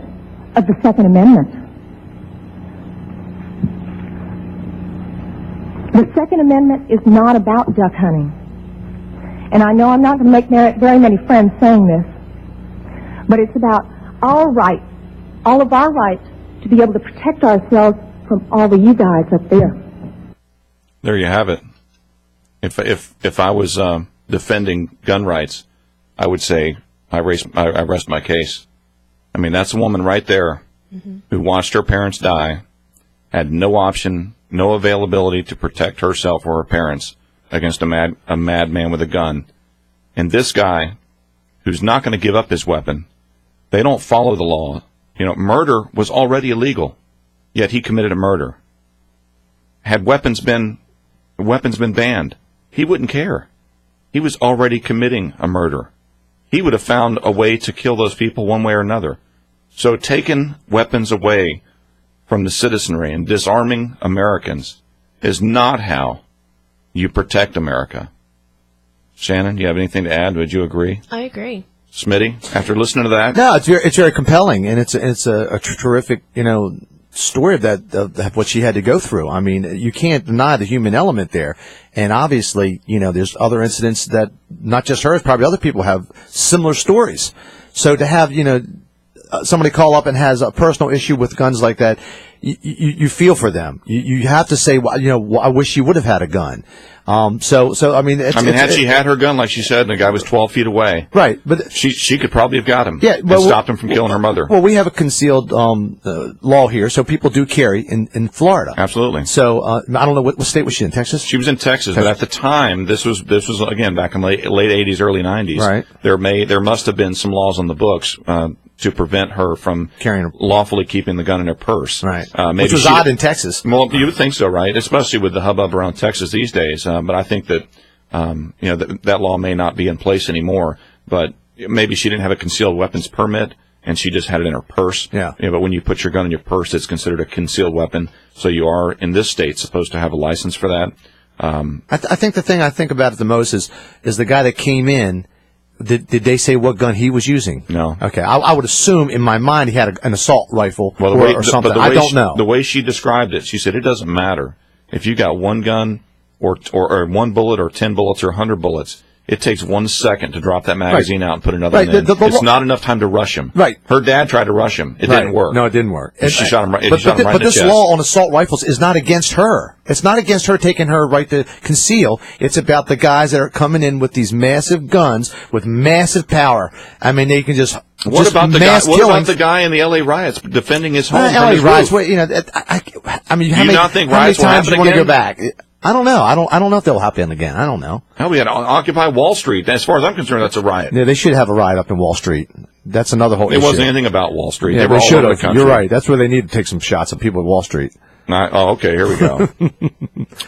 S2: of the Second Amendment. The Second Amendment is not about duck hunting. And I know I'm not going to make very many friends saying this, but it's about our right, all of our rights to be able to protect ourselves from all of you guys up there.
S5: There you have it. If I was defending gun rights, I would say I rest my case. I mean, that's a woman right there who watched her parents die, had no option, no availability to protect herself or her parents against a madman with a gun. And this guy, who's not going to give up his weapon, they don't follow the law. You know, murder was already illegal, yet he committed a murder. Had weapons been banned, he wouldn't care. He was already committing a murder. He would have found a way to kill those people one way or another. So taking weapons away from the citizenry and disarming Americans is not how you protect America. Shannon, do you have anything to add? Would you agree?
S3: I agree.
S5: Smitty, after listening to that?
S6: No, it's very compelling, and it's a terrific, story of what she had to go through. I mean, you can't deny the human element there. And obviously, there's other incidents that not just hers, probably other people have similar stories. So to have, somebody call up and has a personal issue with guns like that, you feel for them. You have to say, I wish she would have had a gun. So I mean,
S5: had she had her gun, like she said, and the guy was 12 feet away,
S6: right? But
S5: she could probably have got him.
S6: Yeah,
S5: and stopped him from killing her mother.
S6: Well, we have a concealed law here, so people do carry in Florida.
S5: Absolutely.
S6: So I don't know what state was she in? Texas.
S5: She was in Texas, but at the time, this was again back in late 80s, early 90s.
S6: Right.
S5: There must have been some laws on the books to prevent her from lawfully keeping the gun in her purse.
S6: Right.
S5: Maybe
S6: which was odd in Texas.
S5: Well, you would think so, right? Especially with the hubbub around Texas these days. But I think that that law may not be in place anymore. But maybe she didn't have a concealed weapons permit, and she just had it in her purse.
S6: Yeah.
S5: But when you put your gun in your purse, it's considered a concealed weapon. So you are in this state supposed to have a license for that.
S6: I think the thing I think about it the most is the guy that came in. Did they say what gun he was using?
S5: No.
S6: Okay. I would assume in my mind he had an assault rifle or something.
S5: I
S6: don't know.
S5: The way she described it, she said it doesn't matter if you got one gun or 1 bullet or 10 bullets or 100 bullets. It takes 1 second to drop that magazine out and put another one in. It's not enough time to rush him.
S6: Right.
S5: Her dad tried to rush him. It didn't work.
S6: No, it didn't work.
S5: She shot him right.
S6: But this law on assault rifles is not against her. It's not against her taking her right to conceal. It's about the guys that are coming in with these massive guns with massive power. I mean, they can just.
S5: What about the guy in the L.A. riots defending his home?
S6: L.A. riots. Well, I mean, how many times do you want to go back? I don't know. I don't know if they'll happen again. I don't know.
S5: Hell, we had Occupy Wall Street. As far as I'm concerned, that's a riot.
S6: Yeah, they should have a riot up in Wall Street. That's another whole issue.
S5: It wasn't anything about Wall Street.
S6: Yeah,
S5: they
S6: should have. You're right. That's where they need to take some shots at people at Wall Street.
S5: Okay, here we go.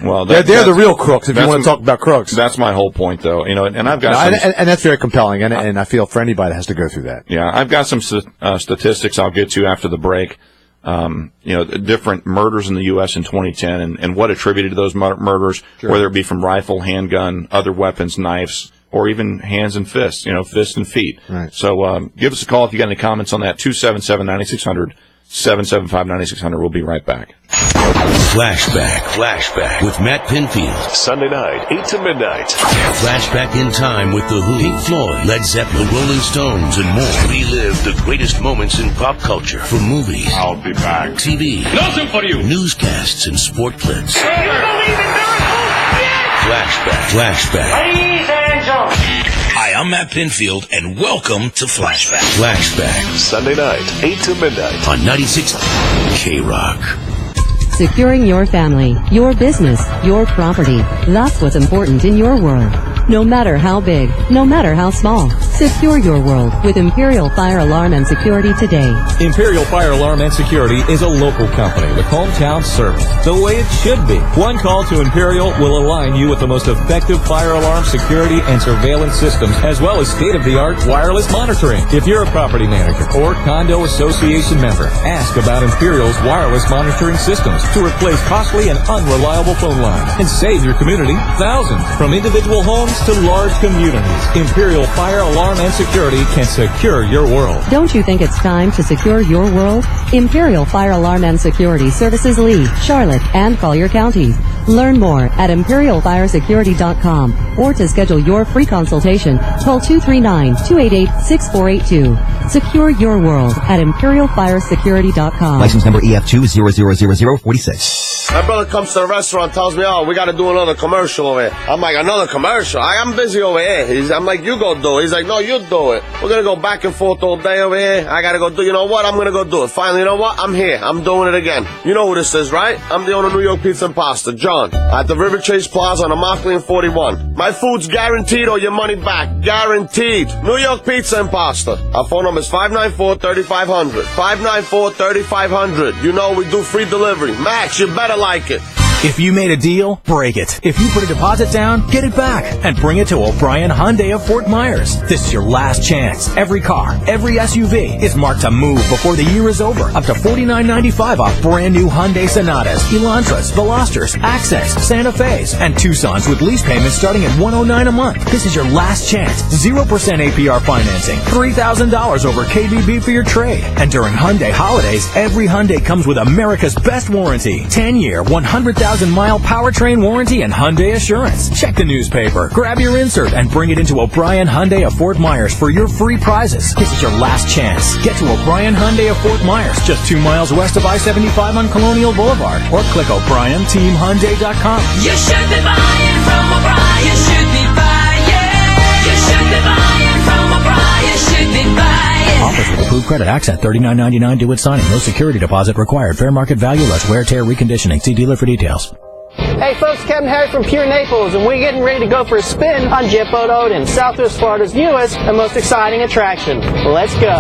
S5: Well,
S6: they're the real crooks. If you want to talk about crooks,
S5: that's my whole point, though. And I've got
S6: and that's very compelling. And I feel for anybody that has to go through that.
S5: Yeah, I've got some statistics I'll get to after the break. Different murders in the U.S. in 2010 and what attributed to those murders, whether it be from rifle, handgun, other weapons, knives, or even hands and fists, fists and feet.
S6: Right.
S5: So give us a call if you got any comments on that, 277-9600, 775-9600. We'll be right back.
S18: Flashback with Matt Pinfield.
S17: Sunday night, 8 to midnight.
S18: Flashback in time with The Who, Pink Floyd, Led Zeppelin, The Rolling Stones, and more. Relive the greatest moments in pop culture from movies.
S27: I'll be back.
S18: TV.
S27: Nothing for you.
S18: Newscasts and sport clips.
S27: Do you believe in miracles? Yes!
S18: Flashback.
S28: Ladies and gentlemen.
S18: Hi, I'm Matt Pinfield, and welcome to Flashback.
S17: Sunday night, 8 to midnight.
S18: On 96 K-Rock.
S3: Securing your family, your business, your property. That's what's important in your world. No matter how big, no matter how small. Secure your world with Imperial Fire Alarm and Security today.
S4: Imperial Fire Alarm and Security is a local company with hometown service, the way it should be. One call to Imperial will align you with the most effective fire alarm, security, and surveillance systems, as well as state-of-the-art wireless monitoring. If you're a property manager or condo association member, ask about Imperial's wireless monitoring systems to replace costly and unreliable phone lines and save your community thousands. From individual homes to large communities, Imperial Fire Alarm and Security can secure your world.
S3: Don't you think it's time to secure your world? Imperial Fire Alarm and Security services Lee, Charlotte, and Collier counties. Learn more at imperialfiresecurity.com or to schedule your free consultation, call 239-288-6482. Secure your world at imperialfiresecurity.com.
S7: License number EF2000046.
S8: My brother comes to the restaurant, tells me, we got to do another commercial over here. I'm like, another commercial? I'm busy over here. I'm like, you go do it. He's like, no, you do it. We're going to go back and forth all day over here. I got to go do, you know what? I'm going to go do it. Finally, you know what? I'm here. I'm doing it again. You know who this is, right? I'm the owner of New York Pizza and Pasta, John, at the River Chase Plaza on Immokalee and 41. My food's guaranteed or your money back. Guaranteed. New York Pizza and Pasta. Our phone number is 594-3500. 594-3500. You know we do free delivery. Max, you better like it.
S9: If you made a deal, break it. If you put a deposit down, get it back and bring it to O'Brien Hyundai of Fort Myers. This is your last chance. Every car, every SUV is marked to move before the year is over. Up to $49.95 off brand new Hyundai Sonatas, Elantras, Velosters, Accents, Santa Fe's, and Tucsons with lease payments starting at $109 a month. This is your last chance. 0% APR financing. $3,000 over KBB for your trade. And during Hyundai holidays, every Hyundai comes with America's best warranty. 10-year, 100,000-mile powertrain warranty and Hyundai Assurance. Check the newspaper, grab your insert, and bring it into O'Brien Hyundai of Fort Myers for your free prizes. This is your last chance. Get to O'Brien Hyundai of Fort Myers, just 2 miles west of I-75 on Colonial Boulevard, or click O'BrienTeamHyundai.com.
S10: You should be buying from O'Brien. You should be buying. You should be buying from O'Brien. You should be buying.
S9: Offers with approved credit. Accent $39.99 due at signing. No security deposit required. Fair market value less wear, tear, reconditioning. See dealer for details.
S23: Hey folks, Kevin Harris from Pure Naples, and we're getting ready to go for a spin on Jet Boat Odin, Southwest Florida's newest and most exciting attraction. Let's go.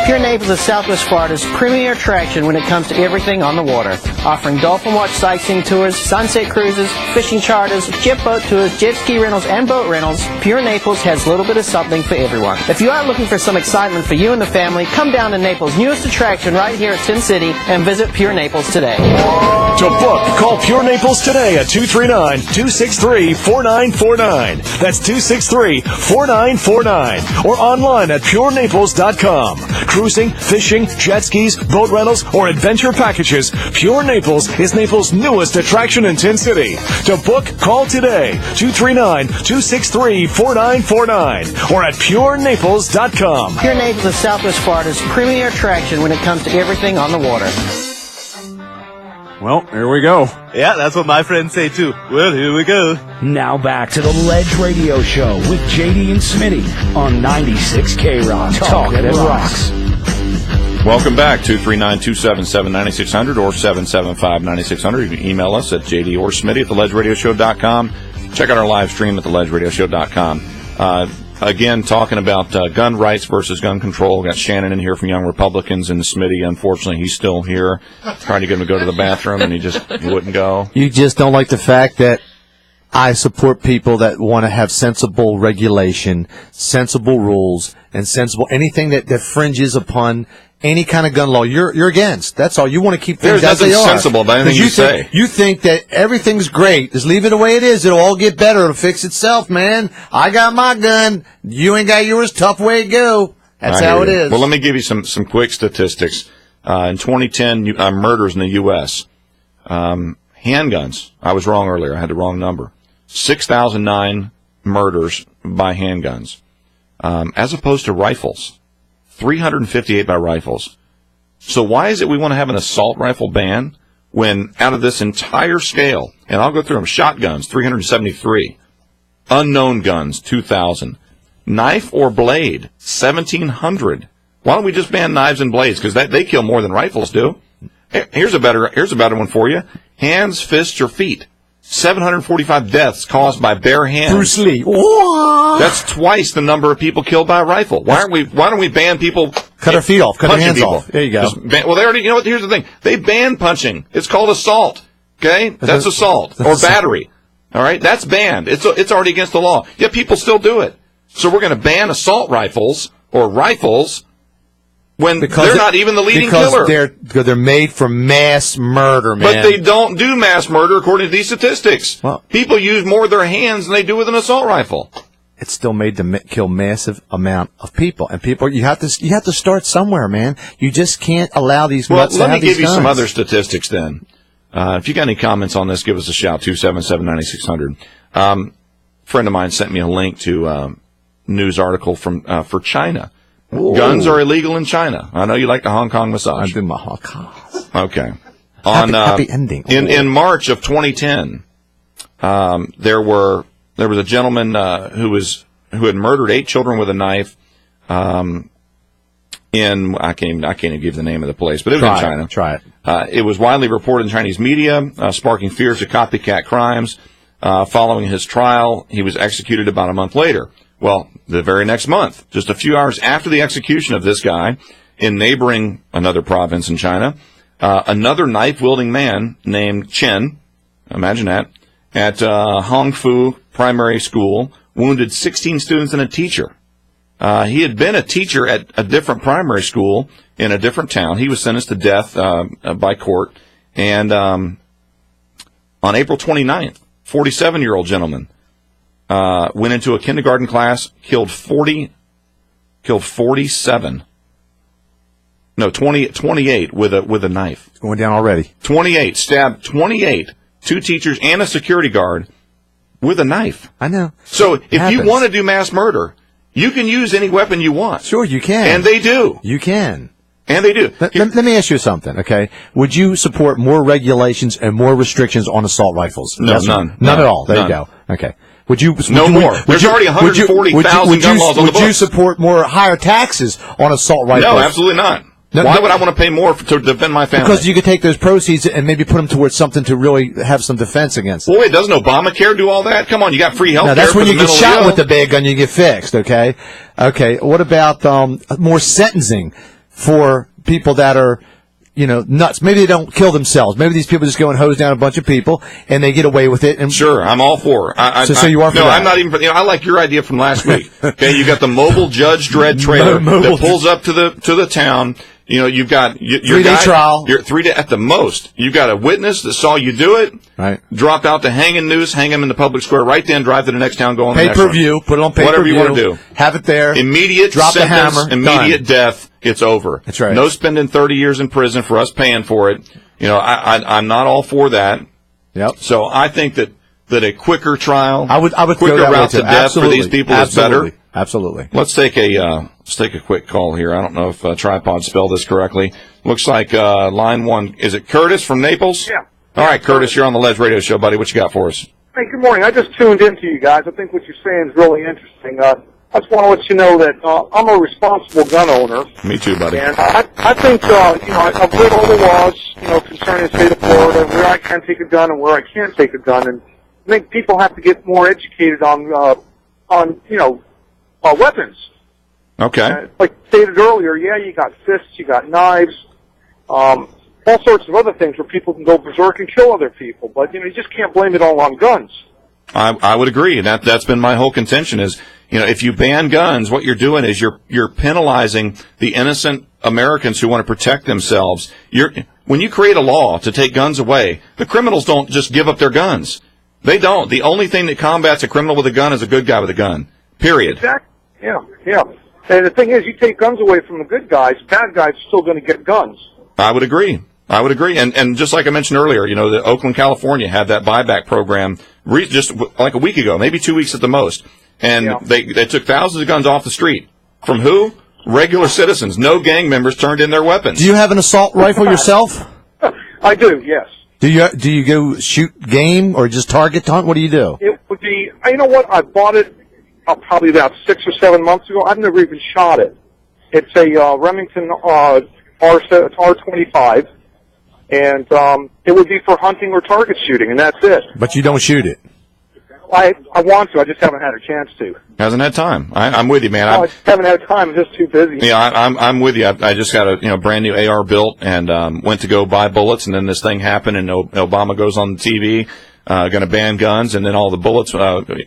S23: Pure Naples is Southwest Florida's premier attraction when it comes to everything on the water, offering dolphin watch sightseeing tours, sunset cruises, fishing charters, jet boat tours, jet ski rentals, and boat rentals. Pure Naples has a little bit of something for everyone. If you are looking for some excitement for you and the family, come down to Naples' newest attraction right here at Sin City and visit Pure Naples today.
S17: To book, call Pure Naples today at 239-263-4949. That's 263-4949. Or online at purenaples.com. Cruising, fishing, jet skis, boat rentals, or adventure packages, Pure Naples is Naples' newest attraction in Tin City. To book, call today, 239-263-4949, or at purenaples.com.
S23: Pure Naples is Southwest Florida's premier attraction when it comes to everything on the water.
S11: Well, here we go.
S14: Yeah, that's what my friends say too. Well, here we go.
S15: Now back to the Ledge Radio Show with JD and Smitty on 96 K-Rock. Talk that rocks.
S5: Welcome back, 239-277-9600 or 775-9600. You can email us at JD or Smitty at theledgeradioshow.com. Check out our live stream at theledgeradioshow.com. Again, talking about gun rights versus gun control. Got Shannon in here from Young Republicans, and Smitty, unfortunately, he's still here, trying to get him to go to the bathroom, and he wouldn't go.
S6: You just don't like the fact that I support people that want to have sensible regulation, sensible rules, and sensible anything that fringes upon any kind of gun law. You're against. That's all. You want to keep things as they are.
S5: There's nothing sensible about anything you say.
S6: You think that everything's great. Just leave it the way it is. It'll all get better. It'll fix itself, man. I got my gun. You ain't got yours. Tough way to go. That's how it is.
S5: Well, let me give you some quick statistics. In 2010, murders in the U.S. Handguns. I was wrong earlier. I had the wrong number. 6,009 murders by handguns, as opposed to rifles. 358 by rifles. So why is it we want to have an assault rifle ban when out of this entire scale, and I'll go through them, shotguns, 373, unknown guns, 2,000, knife or blade, 1,700. Why don't we just ban knives and blades? Because they kill more than rifles do. Here's a better one for you. Hands, fists, or feet. 745 deaths caused by bare hands.
S6: Bruce Lee.
S5: That's twice the number of people killed by a rifle. Why don't we ban people?
S6: Cut their feet off. Cut their hands off. There you go.
S5: They already. You know what? Here's the thing. They banned punching. It's called assault. Okay, that's assault or battery. All right, that's banned. It's already against the law. Yet people still do it. So we're going to ban assault rifles or rifles when they're not even the leading killer.
S6: Because they're made for mass murder, man.
S5: But they don't do mass murder according to these statistics. Well, people use more of their hands than they do with an assault rifle.
S6: It's still made to kill massive amount of people, and people you have to start somewhere, man. You just can't allow these.
S5: Well, let me give you some other statistics then. If you got any comments on this, give us a shout. 277-9600. Friend of mine sent me a link to a news article from for China. Ooh. Guns are illegal in China. I know you like the Hong Kong massage.
S6: I do my Hong Kong.
S5: Okay.
S6: Happy ending.
S5: In March of 2010, there was a gentleman who had murdered 8 children with a knife. I can't even give the name of the place, but it was in China.
S6: Try it.
S5: It was widely reported in Chinese media, sparking fears of copycat crimes. Following his trial, he was executed about a month later. Well, the very next month, just a few hours after the execution of this guy in neighboring another province in China, Another knife-wielding man named Chen, imagine that, at Hongfu Primary School, wounded 16 students and a teacher. He had been a teacher at a different primary school in a different town. He was sentenced to death by court. And on April 29th, 47-year-old gentleman went into a kindergarten class, killed 28 with a knife.
S6: It's going down already.
S5: 28, stabbed 28, 2 teachers and a security guard with a knife.
S6: I know.
S5: So if you want to do mass murder, you can use any weapon you want.
S6: Sure, you can.
S5: And they do.
S6: You can.
S5: And they do.
S6: Let me ask you something, okay? Would you support more regulations and more restrictions on assault rifles?
S5: No, none.
S6: None at all. There
S5: None.
S6: you go. Okay. Would you?
S5: No more. There's already 140,000 gun laws on the books.
S6: Would you support more higher taxes on assault rifles?
S5: No, absolutely not. Why would I want to pay more to defend my family?
S6: Because you could take those proceeds and maybe put them towards something to really have some defense against it.
S5: Boy, doesn't Obamacare do all that? Come on, you got free health care.
S6: Now, that's when
S5: for
S6: you
S5: the
S6: get
S5: mentally
S6: shot
S5: ill.
S6: with the big gun, you get fixed, okay? Okay, what about more sentencing for people that are, nuts? Maybe they don't kill themselves. Maybe these people just go and hose down a bunch of people, and they get away with it. And
S5: Sure, I'm all for it.
S6: So you are for
S5: no,
S6: that?
S5: I'm not even for, I like your idea from last week. Okay, you got the mobile Judge Dredd trailer that pulls up to the town. You've got your
S6: 3-day trial.
S5: Your 3 day at the most. You've got a witness that saw you do it.
S6: Right.
S5: Drop out the hanging noose, hang him in the public square right then, drive to the next town, go on the next one.
S6: Pay-per-view, put it on pay-per-view.
S5: Whatever you want to do.
S6: Have it there.
S5: Immediate
S6: Drop the
S5: sentence,
S6: hammer.
S5: immediate
S6: Done.
S5: death. It's over.
S6: That's right.
S5: No spending 30 years in prison for us paying for it. I'm not all for that.
S6: Yep.
S5: So I think that a quicker trial,
S6: I would
S5: quicker
S6: go that way
S5: route to
S6: too.
S5: death
S6: Absolutely.
S5: for these people
S6: Absolutely.
S5: is better.
S6: Absolutely.
S5: Let's take a quick call here. I don't know if Tripod spelled this correctly. Looks like line 1. Is it Curtis from Naples?
S1: Yeah.
S5: All right, Curtis, you're on the Ledge Radio Show, buddy. What you got for us?
S1: Hey, good morning. I just tuned in to you guys. I think what you're saying is really interesting. I just want to let you know that I'm a responsible gun owner.
S5: Me too, buddy.
S1: And I think, I've read all the laws, concerning the state of Florida, where I can take a gun and where I can't take a gun. And I think people have to get more educated on weapons.
S5: Okay.
S1: Like stated earlier, yeah, you got fists, you got knives, all sorts of other things where people can go berserk and kill other people. But, you just can't blame it all on guns.
S5: I would agree. That's been my whole contention is, if you ban guns, what you're doing is you're penalizing the innocent Americans who want to protect themselves. When you create a law to take guns away, the criminals don't just give up their guns. They don't. The only thing that combats a criminal with a gun is a good guy with a gun. Period.
S1: Exactly. Yeah. And the thing is, you take guns away from the good guys, bad guys are still going to get guns.
S5: I would agree. And just like I mentioned earlier, the Oakland, California had that buyback program just like a week ago, maybe 2 weeks at the most. And they took thousands of guns off the street. From who? Regular citizens. No gang members turned in their weapons.
S6: Do you have an assault rifle yourself?
S1: I do, yes.
S6: Do you go shoot game or just target hunt? What do you do?
S1: It would be, you know what, I bought it probably about 6 or 7 months ago. I've never even shot it. It's a Remington R25, and it would be for hunting or target shooting, and that's it.
S6: But you don't shoot it?
S1: I want to. I just haven't had a chance to.
S5: Hasn't had time. I'm with you, man.
S1: I just haven't had time. I'm just too busy.
S5: Yeah, I'm with you. I just got a brand new AR built and went to go buy bullets, and then this thing happened, and Obama goes on the TV, going to ban guns, and then all the bullets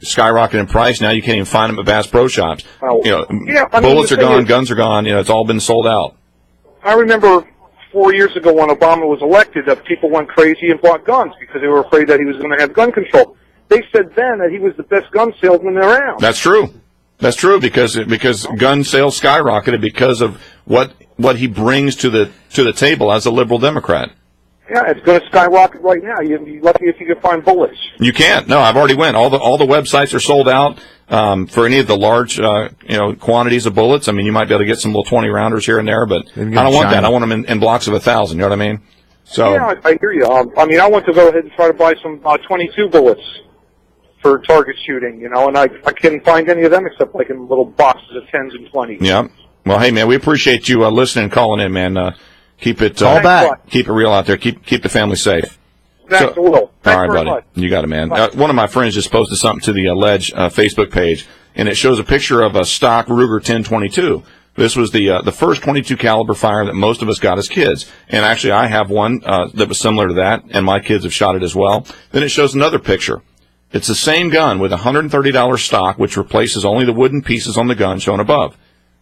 S5: skyrocket in price. Now you can't even find them at Bass Pro Shops. Bullets are gone, guns are gone. It's all been sold out.
S1: I remember 4 years ago when Obama was elected that people went crazy and bought guns because they were afraid that he was going to have gun control. They said then that he was the best gun salesman around.
S5: That's true. That's true because gun sales skyrocketed because of what he brings to the table as a liberal Democrat.
S1: Yeah, it's going to skyrocket right now. You'd be lucky if you could find bullets.
S5: You can't. No, I've already went. All the websites are sold out for any of the large quantities of bullets. I mean, you might be able to get some little 20 rounders here and there, but I don't want that. I want them in blocks of 1,000. You know what I mean? So
S1: yeah, I hear you. I want to go ahead and try to buy some 22 bullets for target shooting, and I couldn't find any of them except like in little boxes of 10s and 20s.
S5: Yeah. Well, hey, man, we appreciate you listening and calling in, man. Keep it
S6: call back.
S5: Keep it real out there. Keep the family safe.
S1: Thanks, I will.
S5: All right, buddy. Much. You got it, man. One of my friends just posted something to the Ledge Facebook page, and it shows a picture of a stock Ruger 1022. This was the first .22 caliber firearm that most of us got as kids. And actually, I have one that was similar to that, and my kids have shot it as well. Then it shows another picture. It's the same gun with $130 stock, which replaces only the wooden pieces on the gun shown above.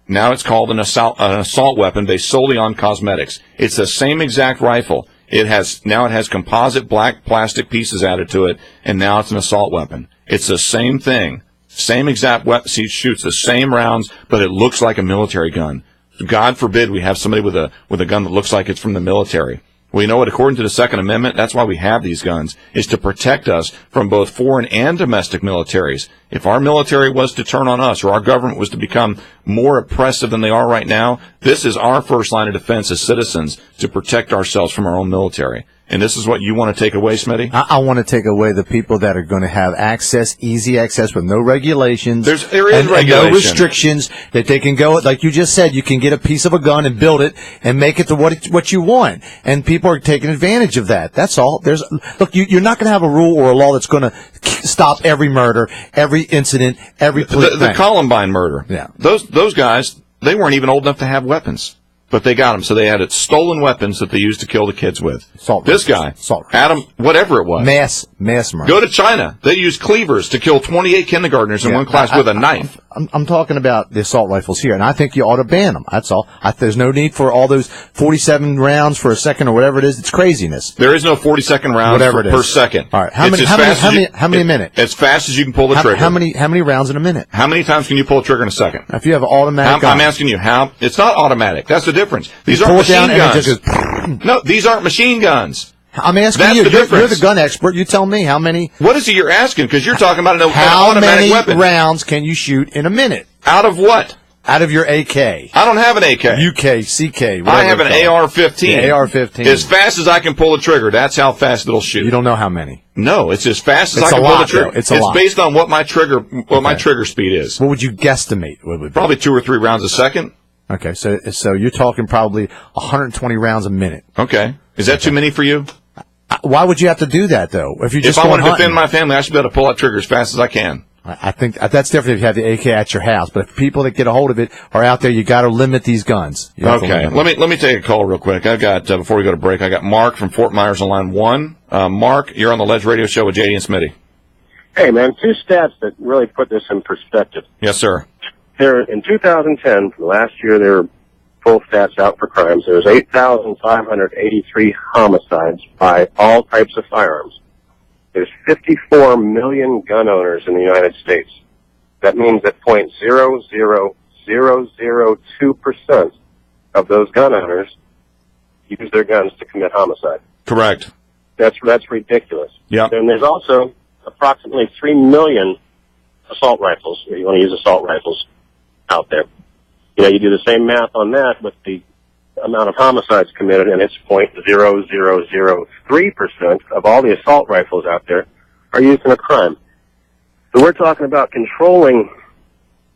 S5: Now it's called an assault weapon based solely on cosmetics. It's the same exact rifle. It has composite black plastic pieces added to it, and now it's an assault weapon. It's the same thing. Same exact weapon. He shoots the same rounds, but it looks like a military gun. God forbid we have somebody with a gun that looks like it's from the military. Well, you know what? According to the Second Amendment, that's why we have these guns, is to protect us from both foreign and domestic militaries. If our military was to turn on us, or our government was to become more oppressive than they are right now, this is our first line of defense as citizens, to protect ourselves from our own military. And this is what you want to take away, Smitty?
S6: I want to take away the people that are going to have access, easy access with no regulations.
S5: There is regulation.
S6: And no restrictions, that they can go, like you just said, you can get a piece of a gun and build it and make it to what you want. And people are taking advantage of that. That's all. Look, you're not going to have a rule or a law that's going to stop every murder, every incident, every police
S5: the Columbine murder.
S6: Yeah.
S5: Those guys, they weren't even old enough to have weapons. But they got them, so they had stolen weapons that they used to kill the kids with. This guy, Adam, whatever it was.
S6: Mass murder.
S5: Go to China. They used cleavers to kill 28 kindergartners in one class with a knife.
S6: I'm talking about the assault rifles here, and I think you ought to ban them. That's all. There's no need for all those 47 rounds for a second or whatever it is. It's craziness.
S5: There is no 40-second rounds per second.
S6: All right. How many a minute?
S5: As fast as you can pull the trigger.
S6: How many rounds in a minute?
S5: How many times can you pull a trigger in a second?
S6: If you have an automatic gun.
S5: I'm asking you how. It's not automatic. That's the difference. These aren't machine guns. No, these aren't machine guns.
S6: I'm asking you. You're the gun expert. You tell me how many.
S5: What is it you're asking? Because you're talking about an automatic weapon.
S6: How many rounds can you shoot in a minute?
S5: Out of what?
S6: Out of your AK.
S5: I don't have an AK.
S6: UK, CK.
S5: I have an AR-15.
S6: The AR-15.
S5: As fast as I can pull the trigger. That's how fast it'll shoot.
S6: You don't know how many.
S5: No, it's as fast as I can pull the trigger.
S6: It's a lot.
S5: It's based on what my trigger speed is.
S6: What would you guesstimate?
S5: Probably 2 or 3 rounds a second.
S6: Okay, so you're talking probably 120 rounds a minute.
S5: Okay. Is that too many for you?
S6: Why would you have to do that, though?
S5: If I want to defend my family, I should be able to pull that trigger as fast as I can.
S6: I think that's different if you have the AK at your house. But if people that get a hold of it are out there, you got to limit these guns.
S5: Okay. Let me take a call real quick. I've got before we go to break, I got Mark from Fort Myers on line 1. Mark, you're on the Ledge Radio Show with JD and Smitty.
S11: Hey, man, 2 stats that really put this in perspective.
S5: Yes, sir.
S11: There, in 2010, from last year, there were full stats out for crimes. There was 8,583 homicides by all types of firearms. There's 54 million gun owners in the United States. That means that 0.00002% of those gun owners use their guns to commit homicide.
S5: Correct.
S11: That's ridiculous.
S5: Yeah.
S11: And there's also approximately 3 million assault rifles, if you want to use assault rifles, out there. You know, you do the same math on that with the amount of homicides committed, and it's 0.0003% of all the assault rifles out there are used in a crime. So we're talking about controlling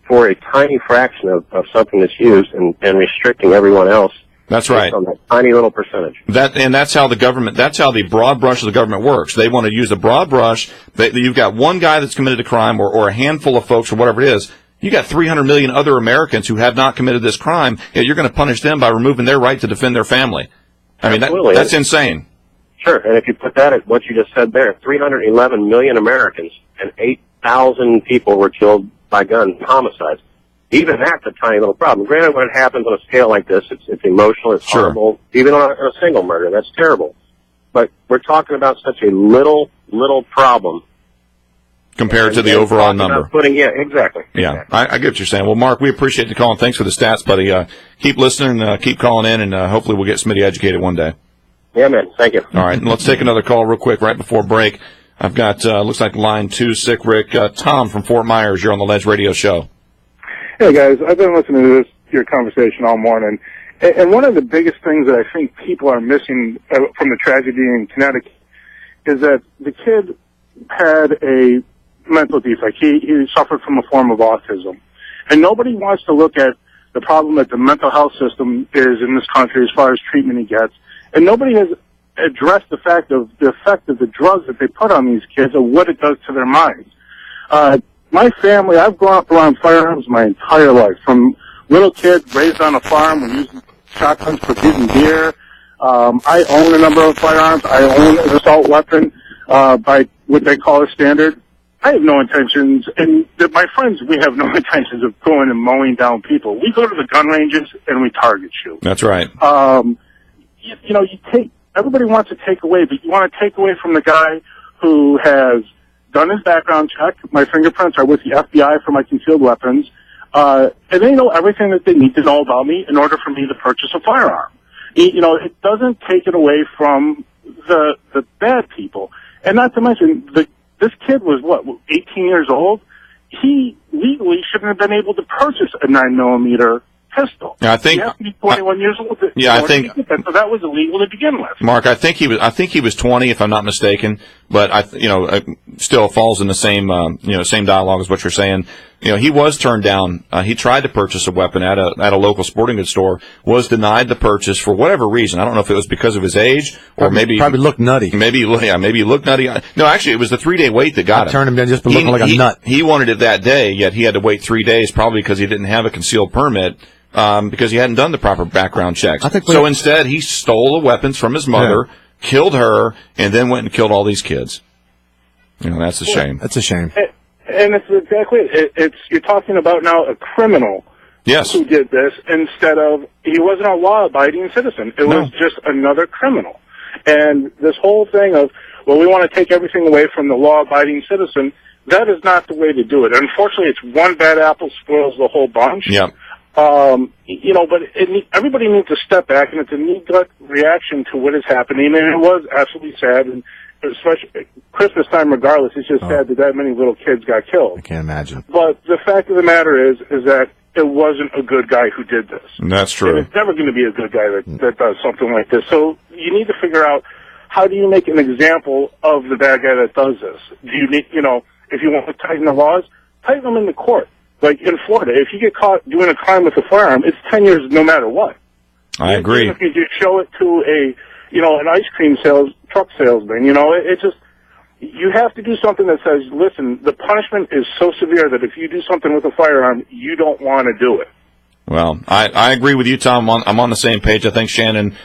S11: for a tiny fraction of something that's used and restricting everyone else.
S5: That's right.
S11: On that tiny little percentage.
S5: That's how the broad brush of the government works. They want to use a broad brush. You've got one guy that's committed a crime or a handful of folks or whatever it is. You got 300 million other Americans who have not committed this crime, yet you're going to punish them by removing their right to defend their family. I mean, that's insane.
S11: Sure, and if you put that at what you just said there, 311 million Americans and 8,000 people were killed by gun homicides. Even that's a tiny little problem. Granted, when it happens on a scale like this, it's emotional, it's horrible. Even on a single murder, that's terrible. But we're talking about such a little problem.
S5: Compared to the overall number.
S11: Exactly.
S5: Yeah, I get what you're saying. Well, Mark, we appreciate the call, and thanks for the stats, buddy. Keep listening, keep calling in, and hopefully we'll get Smitty educated one day.
S11: Yeah, man. Thank you.
S5: All right, and let's take another call real quick right before break. I've got, looks like line 2, Sick Rick. Tom from Fort Myers, you're on the Ledge Radio Show.
S12: Hey, guys. I've been listening to your conversation all morning, and one of the biggest things that I think people are missing from the tragedy in Connecticut is that the kid had a mental defect. He suffered from a form of autism. And nobody wants to look at the problem that the mental health system is in this country as far as treatment he gets. And nobody has addressed the effect of the drugs that they put on these kids and what it does to their minds. My family, I've grown up around firearms my entire life. From little kid raised on a farm. We used shotguns for shooting deer. I own a number of firearms. I own an assault weapon by what they call a standard. I have no intentions, and my friends, we have no intentions of going and mowing down people. We go to the gun ranges and we target shoot.
S5: That's right.
S12: Everybody wants to take away, but you want to take away from the guy who has done his background check. My fingerprints are with the FBI for my concealed weapons, and they know everything that they need to know about me in order for me to purchase a firearm. It doesn't take it away from the bad people. And not to mention, this kid was, 18 years old? He legally shouldn't have been able to purchase a 9mm pistol.
S5: Yeah, I think
S12: you have to be 21 years old.
S5: I think
S12: so. That was illegal to begin with.
S5: Mark, I think he was 20, if I'm not mistaken. But still falls in the same same dialogue as what you're saying. He was turned down. He tried to purchase a weapon at a local sporting goods store. Was denied the purchase for whatever reason. I don't know if it was because of his age or maybe
S6: looked nutty.
S5: Maybe he looked nutty. No, actually, it was the 3-day wait that got him.
S6: Turned him down just for looking like a nut.
S5: He wanted it that day, yet he had to wait 3 days, probably because he didn't have a concealed permit. Because he hadn't done the proper background checks. So instead, he stole the weapons from his mother, killed her, and then went and killed all these kids. That's a shame.
S6: That's a shame.
S12: And it's exactly it. You're talking about now a criminal who did this instead of, he wasn't a law-abiding citizen. It was just another criminal. And this whole thing of, we want to take everything away from the law-abiding citizen, that is not the way to do it. Unfortunately, it's one bad apple spoils the whole bunch.
S5: Yeah.
S12: But everybody needs to step back, and it's a knee-gut reaction to what is happening, and it was absolutely sad, and especially Christmas time regardless, it's just sad that many little kids got killed.
S6: I can't imagine.
S12: But the fact of the matter is that it wasn't a good guy who did this.
S5: That's true.
S12: And it's never going to be a good guy that does something like this. So you need to figure out, how do you make an example of the bad guy that does this? Do you need, if you want to tighten the laws, tighten them in the court. Like in Florida, if you get caught doing a crime with a firearm, it's 10 years no matter what.
S5: I agree.
S12: Even if you just show it to an ice cream truck salesman, it's just, you have to do something that says, listen, the punishment is so severe that if you do something with a firearm, you don't want to do it.
S5: Well, I agree with you, Tom. I'm on the same page. I think Shannon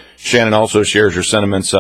S5: also shares your sentiments.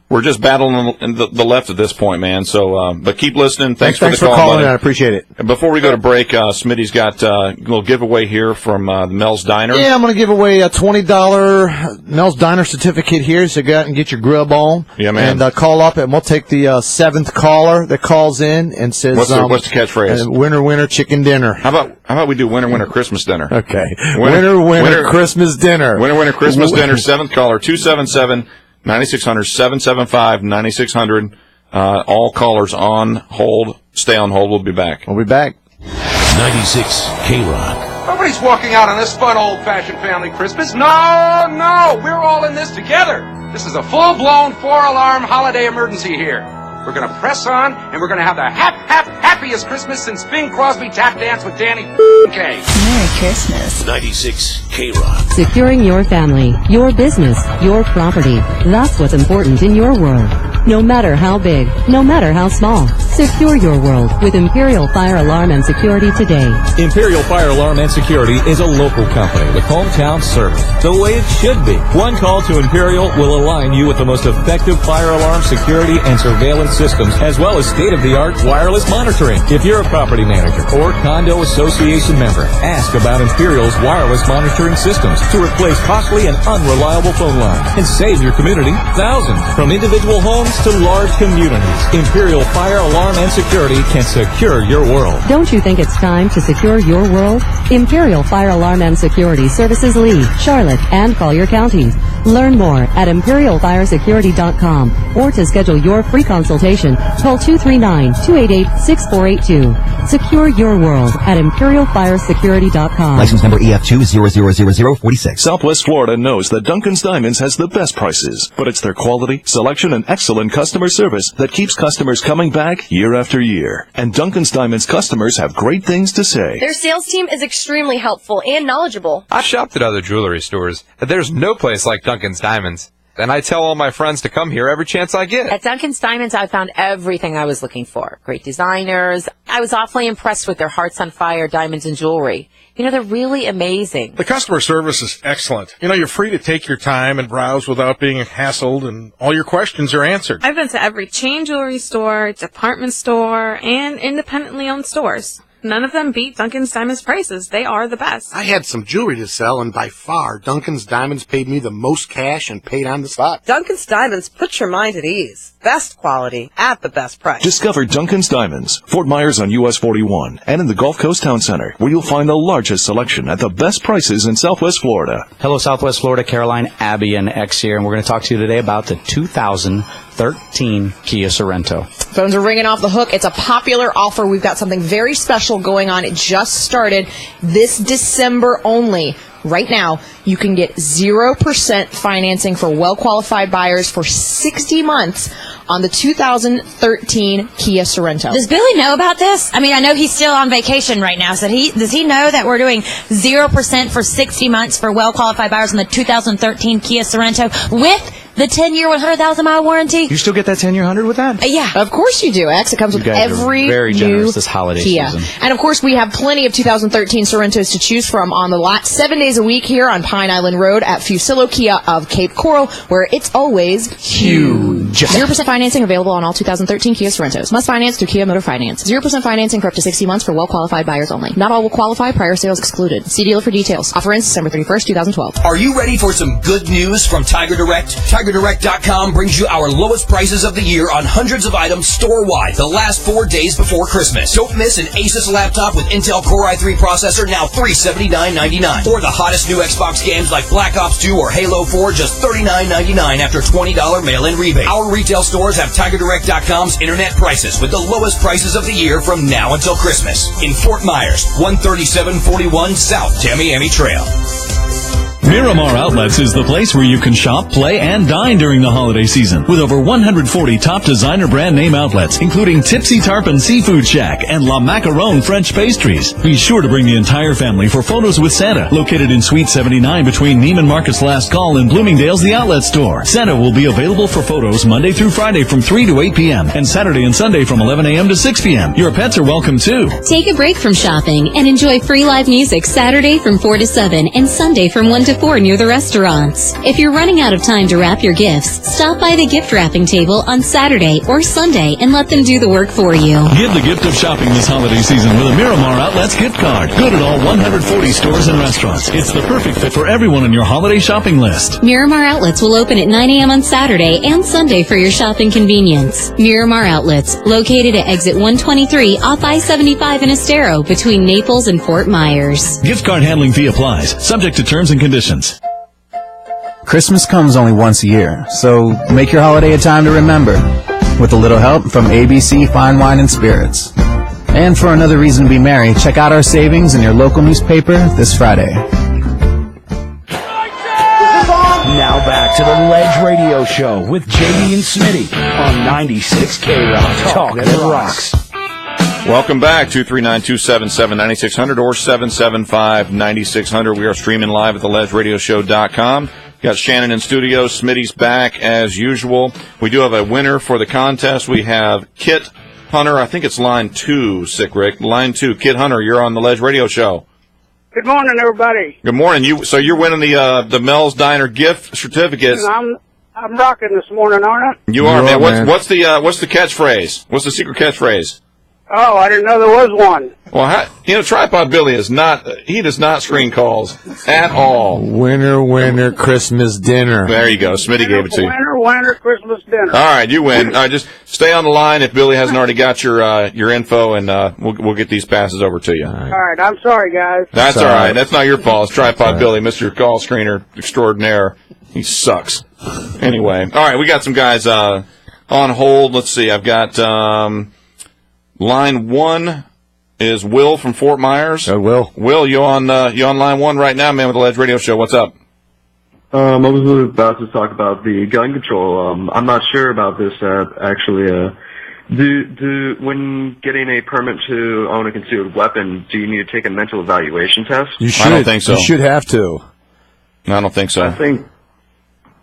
S5: We're just battling the left at this point, man. So, but keep listening. Thanks for the call,
S6: calling.
S5: buddy.
S6: I appreciate it.
S5: And before we go to break, Smitty's got a little giveaway here from the Mel's Diner.
S6: Yeah, I'm going to give away a $20 Mel's Diner certificate here, so go out and get your grub on.
S5: Yeah, man.
S6: And call up, and we'll take the seventh caller that calls in and says,
S5: What's the catchphrase?
S6: Winner, winner, chicken dinner.
S5: How about we do winner, winner, Christmas dinner?
S6: Okay. Winner, Christmas dinner.
S5: Winner, Christmas dinner. Seventh caller, 277-9600, 775-9600. All callers on hold. Stay on hold. We'll be back.
S6: We'll be back.
S18: 96 K-Rock.
S28: Nobody's walking out on this fun old-fashioned family Christmas. No, we're all in this together. This is a full-blown 4-alarm holiday emergency here. We're going to press on, and we're going to have the happiest Christmas since Bing Crosby tap danced with Danny Kaye.
S3: Merry Christmas.
S18: 96 K-Rock.
S3: Securing your family, your business, your property. That's what's important in your world. No matter how big, no matter how small, secure your world with Imperial Fire Alarm and Security today.
S4: Imperial Fire Alarm and Security is a local company with hometown service, the way it should be. One call to Imperial will align you with the most effective fire alarm, security, and surveillance systems, as well as state-of-the-art wireless monitoring. If you're a property manager or condo association member, ask about Imperial's wireless monitoring systems to replace costly and unreliable phone lines and save your community thousands. From individual homes to large communities, Imperial Fire Alarm and Security can secure your world.
S3: Don't you think it's time to secure your world? Imperial Fire Alarm and Security services Lee, Charlotte, and Collier counties. Learn more at imperialfiresecurity.com or to schedule your free consultation, call 239-288-6482. Secure your world at imperialfiresecurity.com.
S7: License number EF2000046.
S17: Southwest Florida knows that Duncan's Diamonds has the best prices, but it's their quality, selection, and excellent customer service that keeps customers coming back year after year. And Duncan's Diamonds customers have great things to say.
S16: Their sales team is extremely helpful and knowledgeable.
S19: I've shopped at other jewelry stores, but there's no place like Duncan's Diamonds.
S16: and I tell all my friends to come here every chance I get.
S19: At Duncan's Diamonds, I found everything I was looking for. Great designers. I was awfully impressed with their Hearts on Fire diamonds and jewelry. You know, they're really amazing.
S20: The customer service is excellent. You know, you're free to take your time and browse without being hassled, and all your questions are answered.
S21: I've been to every chain jewelry store, department store, and independently owned stores. None of them beat Duncan's Diamonds prices. They are the best.
S13: I had some jewelry to sell, and by far, Duncan's Diamonds paid me the most cash and paid on the spot.
S22: Duncan's Diamonds puts your mind at ease. Best quality at the best price.
S17: Discover Duncan's Diamonds, Fort Myers on US 41, and in the Gulf Coast Town Center, where you'll find the largest selection at the best prices in Southwest Florida.
S24: Hello, Southwest Florida. Caroline, Abby, and X here, and we're going to talk to you today about the 2013 Kia Sorento.
S25: Phones are ringing off the hook. It's a popular offer. We've got something very special going on. It just started this December only. Right now, you can get 0% financing for well-qualified buyers for 60 months on the 2013 Kia Sorento.
S26: Does Billy know about this? I mean, I know he's still on vacation right now, so does he know that we're doing 0% for 60 months for well-qualified buyers on the 2013 Kia Sorento with the 10-year, 100,000-mile warranty?
S24: You still get that 10-year 100 with that?
S25: Yeah. Of course you do, X. It comes with every
S24: very
S25: new
S24: generous this holiday
S25: Kia.
S24: season.
S25: And, of course, we have plenty of 2013 Sorentos to choose from on the lot 7 days a week here on Pine Island Road at Fusillo Kia of Cape Coral, where it's always huge. 0% financing available on all 2013 Kia Sorentos. Must finance through Kia Motor Finance. 0% financing for up to 60 months for well-qualified buyers only. Not all will qualify. Prior sales excluded. See dealer for details. Offer ends December 31st, 2012.
S29: Are you ready for some good news from Tiger Direct? TigerDirect.com brings you our lowest prices of the year on hundreds of items store-wide the last 4 days before Christmas. Don't miss an Asus laptop with Intel Core i3 processor, now $379.99. Or the hottest new Xbox games like Black Ops 2 or Halo 4, just $39.99 after $20 mail-in rebate. Our retail stores have TigerDirect.com's internet prices with the lowest prices of the year from now until Christmas. In Fort Myers, 13741 South Tamiami Trail.
S30: Miramar Outlets is the place where you can shop, play, and dine during the holiday season. With over 140 top designer brand name outlets, including Tipsy Tarpon Seafood Shack and La Macaron French Pastries. Be sure to bring the entire family for Photos with Santa, located in Suite 79 between Neiman Marcus Last Call and Bloomingdale's The Outlet Store. Santa will be available for photos Monday through Friday from 3 to 8 p.m. and Saturday and Sunday from 11 a.m. to 6 p.m. Your pets are welcome too.
S3: Take a break from shopping and enjoy free live music Saturday from 4 to 7 and Sunday from 1 to 4 near the restaurants. If you're running out of time to wrap your gifts, stop by the gift wrapping table on Saturday or Sunday and let them do the work for you.
S30: Give the gift of shopping this holiday season with a Miramar Outlets gift card. Good at all 140 stores and restaurants. It's the perfect fit for everyone on your holiday shopping list.
S3: Miramar Outlets will open at 9 a.m. on Saturday and Sunday for your shopping convenience. Miramar Outlets, located at exit 123 off I-75 in Estero between Naples and Fort Myers.
S30: Gift card handling fee applies, subject to terms and conditions.
S31: Christmas comes only once a year, so make your holiday a time to remember, with a little help from ABC Fine Wine and Spirits. And for another reason to be merry, check out our savings in your local newspaper this Friday.
S15: Now back to the Ledge Radio Show with JD and Smitty on 96 K-Rock. Talk that rocks.
S5: Welcome back, 239-277-9600 or 775-9600. We are streaming live at theledgeradioshow.com. Got Shannon in studio. Smitty's back as usual. We do have a winner for the contest. We have Kit Hunter. I think it's line 2, Sick Rick. Line 2. Kit Hunter, you're on the Ledge Radio Show.
S32: Good morning, everybody.
S5: Good morning. So you're winning the Mel's Diner gift certificates.
S32: I'm rocking this morning, aren't I?
S5: You are, man. What's the catchphrase? What's the secret catchphrase?
S32: Oh, I didn't know there was one.
S5: Well, Tripod Billy does not screen calls at all.
S6: Winner, Christmas dinner.
S5: There you go. Smitty gave it to you.
S32: Winner, Christmas dinner.
S5: All right, you win. Just stay on the line if Billy hasn't already got your info, and we'll get these passes over to you.
S32: All right, I'm sorry, guys.
S5: That's all right. That's not your fault. It's Tripod Billy, Mr. Call Screener Extraordinaire. He sucks. Anyway, all right, we got some guys on hold. Let's see. I've got line 1 is Will from Fort Myers.
S6: Will.
S5: Will, you on line 1 right now, man, with the Ledge Radio Show. What's up?
S33: I was about to talk about the gun control. I'm not sure about this, actually. When getting a permit to own a concealed weapon, do you need to take a mental evaluation test?
S6: You should.
S5: I don't think so.
S6: You should have to.
S5: I don't think so.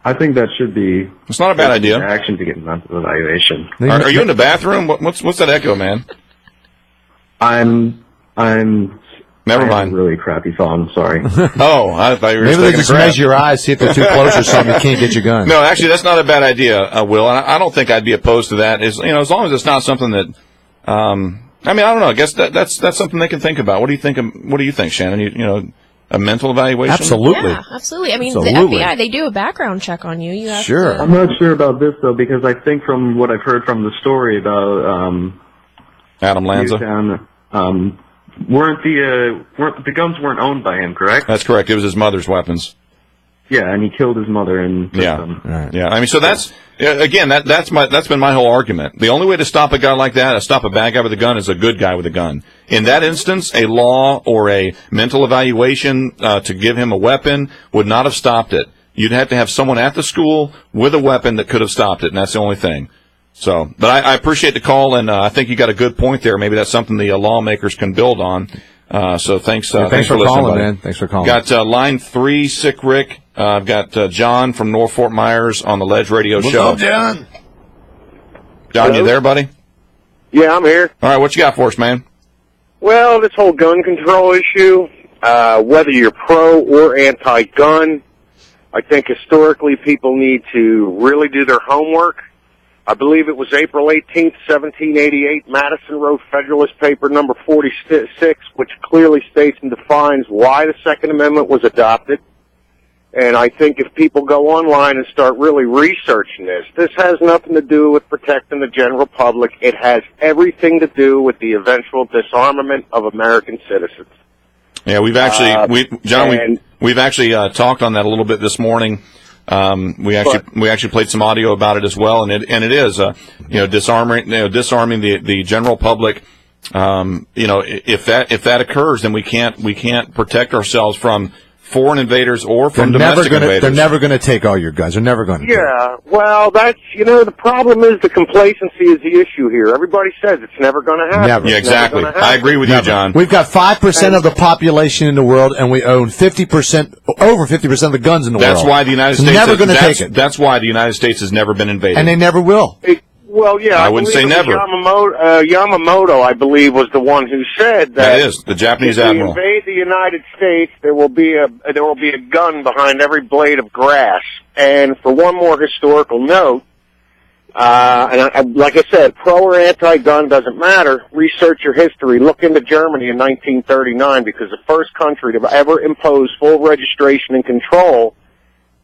S33: I think that should be.
S5: It's not a bad idea.
S33: Action to get mental evaluation.
S5: Are you in the bathroom? What's that echo, man?
S33: I'm.
S5: Never mind.
S33: Have a really crappy phone. Sorry.
S5: Oh, I thought you were.
S6: Maybe they just measure your eyes, see if they're too close or something. You can't get your gun.
S5: No, actually, that's not a bad idea, Will. And I don't think I'd be opposed to that. As long as it's not something that. I don't know. I guess that's something they can think about. What do you think? What do you think, Shannon? A mental evaluation?
S6: Absolutely.
S25: Yeah, absolutely. I mean,
S33: Absolutely.
S25: the FBI, they do a background check on you. You have
S33: Sure.
S25: to...
S33: I'm not sure about this, though, because I think from what I've heard from the story about
S5: Adam Lanza,
S33: weren't the guns weren't owned by him, correct?
S5: That's correct. It was his mother's weapons.
S33: Yeah, and he killed his mother and took them.
S5: Yeah. I mean, so that's again that's been my whole argument. The only way to stop a guy like that, stop a bad guy with a gun, is a good guy with a gun. In that instance, a law or a mental evaluation to give him a weapon would not have stopped it. You'd have to have someone at the school with a weapon that could have stopped it, and that's the only thing. So, but I appreciate the call, and I think you got a good point there. Maybe that's something the lawmakers can build on. So thanks.
S6: Thanks for
S5: listening,
S6: calling,
S5: buddy.
S6: man. Thanks for calling.
S5: Got line 3, Sick Rick. I've got John from North Fort Myers on the Ledge Radio Show.
S6: What's up, John?
S5: John,
S32: Hello?
S5: you there, buddy?
S32: Yeah, I'm here.
S5: All right, what you got for us, man?
S32: Well, this whole gun control issue, whether you're pro or anti-gun, I think historically people need to really do their homework. I believe it was April 18th, 1788, Madison wrote Federalist Paper number 46, which clearly states and defines why the Second Amendment was adopted. And I think if people go online and start really researching this has nothing to do with protecting the general public. It has everything to do with the eventual disarmament of American citizens.
S5: Yeah, we've actually, we've actually talked on that a little bit this morning. We actually played some audio about it as well, and it is disarming the general public. If that occurs, then we can't protect ourselves from foreign invaders or from domestic invaders.
S6: They're never going to take all your guns. They're never going to.
S32: Yeah, well, that's, the problem is the complacency is the issue here. Everybody says it's never going to happen.
S6: Never.
S5: Yeah, exactly. I agree with you, John.
S6: We've got 5% of the population in the world, and we own over 50% of the guns in the world.
S5: That's why the United States
S6: never going to take it.
S5: That's why the United States has never been invaded,
S6: and they never will.
S32: Well, yeah,
S5: I wouldn't say never.
S32: Yamamoto, I believe, was the one who said that.
S5: That is the Japanese
S32: if
S5: admiral.
S32: If we invade the United States, there will be a gun behind every blade of grass. And for one more historical note, like I said, pro or anti-gun doesn't matter. Research your history. Look into Germany in 1939, because the first country to ever impose full registration and control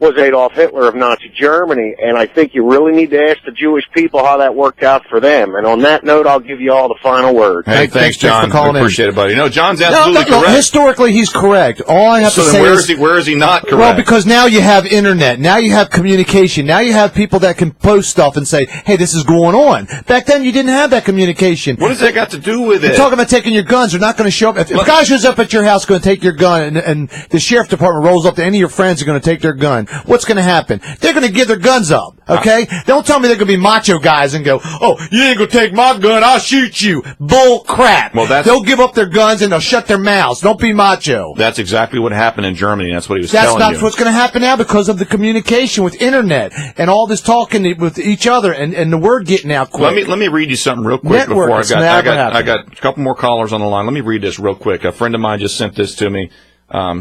S32: was Adolf Hitler of Nazi Germany, and I think you really need to ask the Jewish people how that worked out for them. And on that note, I'll give you all the final word.
S5: Hey, thanks, John.
S6: for calling
S5: Appreciate it, buddy. No, John's absolutely correct.
S6: Historically, he's correct. All I have to say
S5: is, where is he not correct?
S6: Well, because now you have internet. Now you have communication. Now you have people that can post stuff and say, hey, this is going on. Back then, you didn't have that communication.
S5: What does that got to do with it?
S6: You're talking about taking your guns. They're not going to show up. If a guy shows up at your house going to take your gun, and the sheriff department rolls up to any of your friends are going to take their gun, what's going to happen? They're going to give their guns up, okay? Don't tell me they're going to be macho guys and go, oh, you ain't going to take my gun, I'll shoot you. Bull crap.
S5: Well,
S6: they'll give up their guns and they'll shut their mouths. Don't be macho.
S5: That's exactly what happened in Germany. That's what he was telling you.
S6: That's what's going to happen now because of the communication with internet and all this talking with each other and the word getting out quick.
S5: Let me read you something real quick before I got a couple more callers on the line. Let me read this real quick. A friend of mine just sent this to me.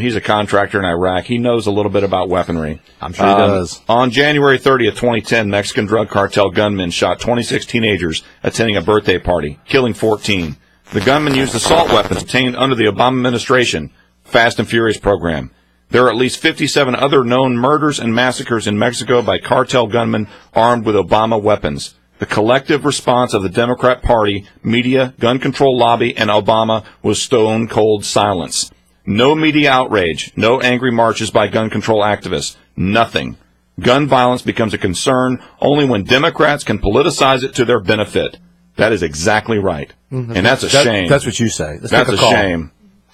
S5: He's a contractor in Iraq. He knows a little bit about weaponry.
S6: I'm sure he does.
S5: On January 30th, 2010, Mexican drug cartel gunmen shot 26 teenagers attending a birthday party, killing 14. The gunmen used assault weapons obtained under the Obama administration Fast and Furious program. There are at least 57 other known murders and massacres in Mexico by cartel gunmen armed with Obama weapons. The collective response of the Democrat Party, media, gun control lobby, and Obama was stone-cold silence. No media outrage, no angry marches by gun control activists, nothing. Gun violence becomes a concern only when Democrats can politicize it to their benefit. That is exactly right. Mm-hmm. And that's a shame.
S6: That's what you say.
S5: That's a shame.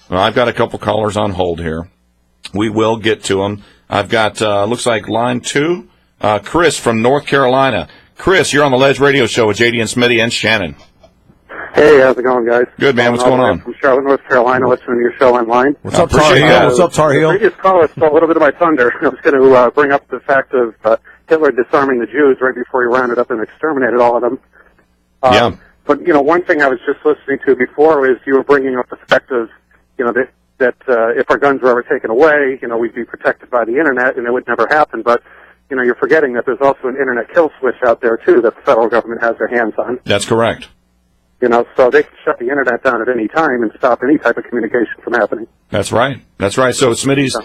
S5: Well, I've got a couple callers on hold here. We will get to them. I've got, looks like line 2, Chris from North Carolina. Chris, you're on the Ledge Radio Show with JD and Smitty and Shannon.
S1: Hey, how's it going, guys?
S5: Good, man. What's going on?
S1: From Charlotte, North Carolina, listening to your show online.
S6: What's up, Tar Heel? What's up, Tar Heel?
S1: The previous caller stole a little bit of my thunder. I was going to bring up the fact of Hitler disarming the Jews right before he rounded up and exterminated all of them.
S5: Yeah.
S1: But, one thing I was just listening to before is you were bringing up the fact of, that if our guns were ever taken away, we'd be protected by the Internet and it would never happen. But, you're forgetting that there's also an Internet kill switch out there, too, that the federal government has their hands on.
S5: That's correct.
S1: So they can shut the Internet down at any time and stop any type of communication from happening.
S5: That's right. That's right. So Smitty's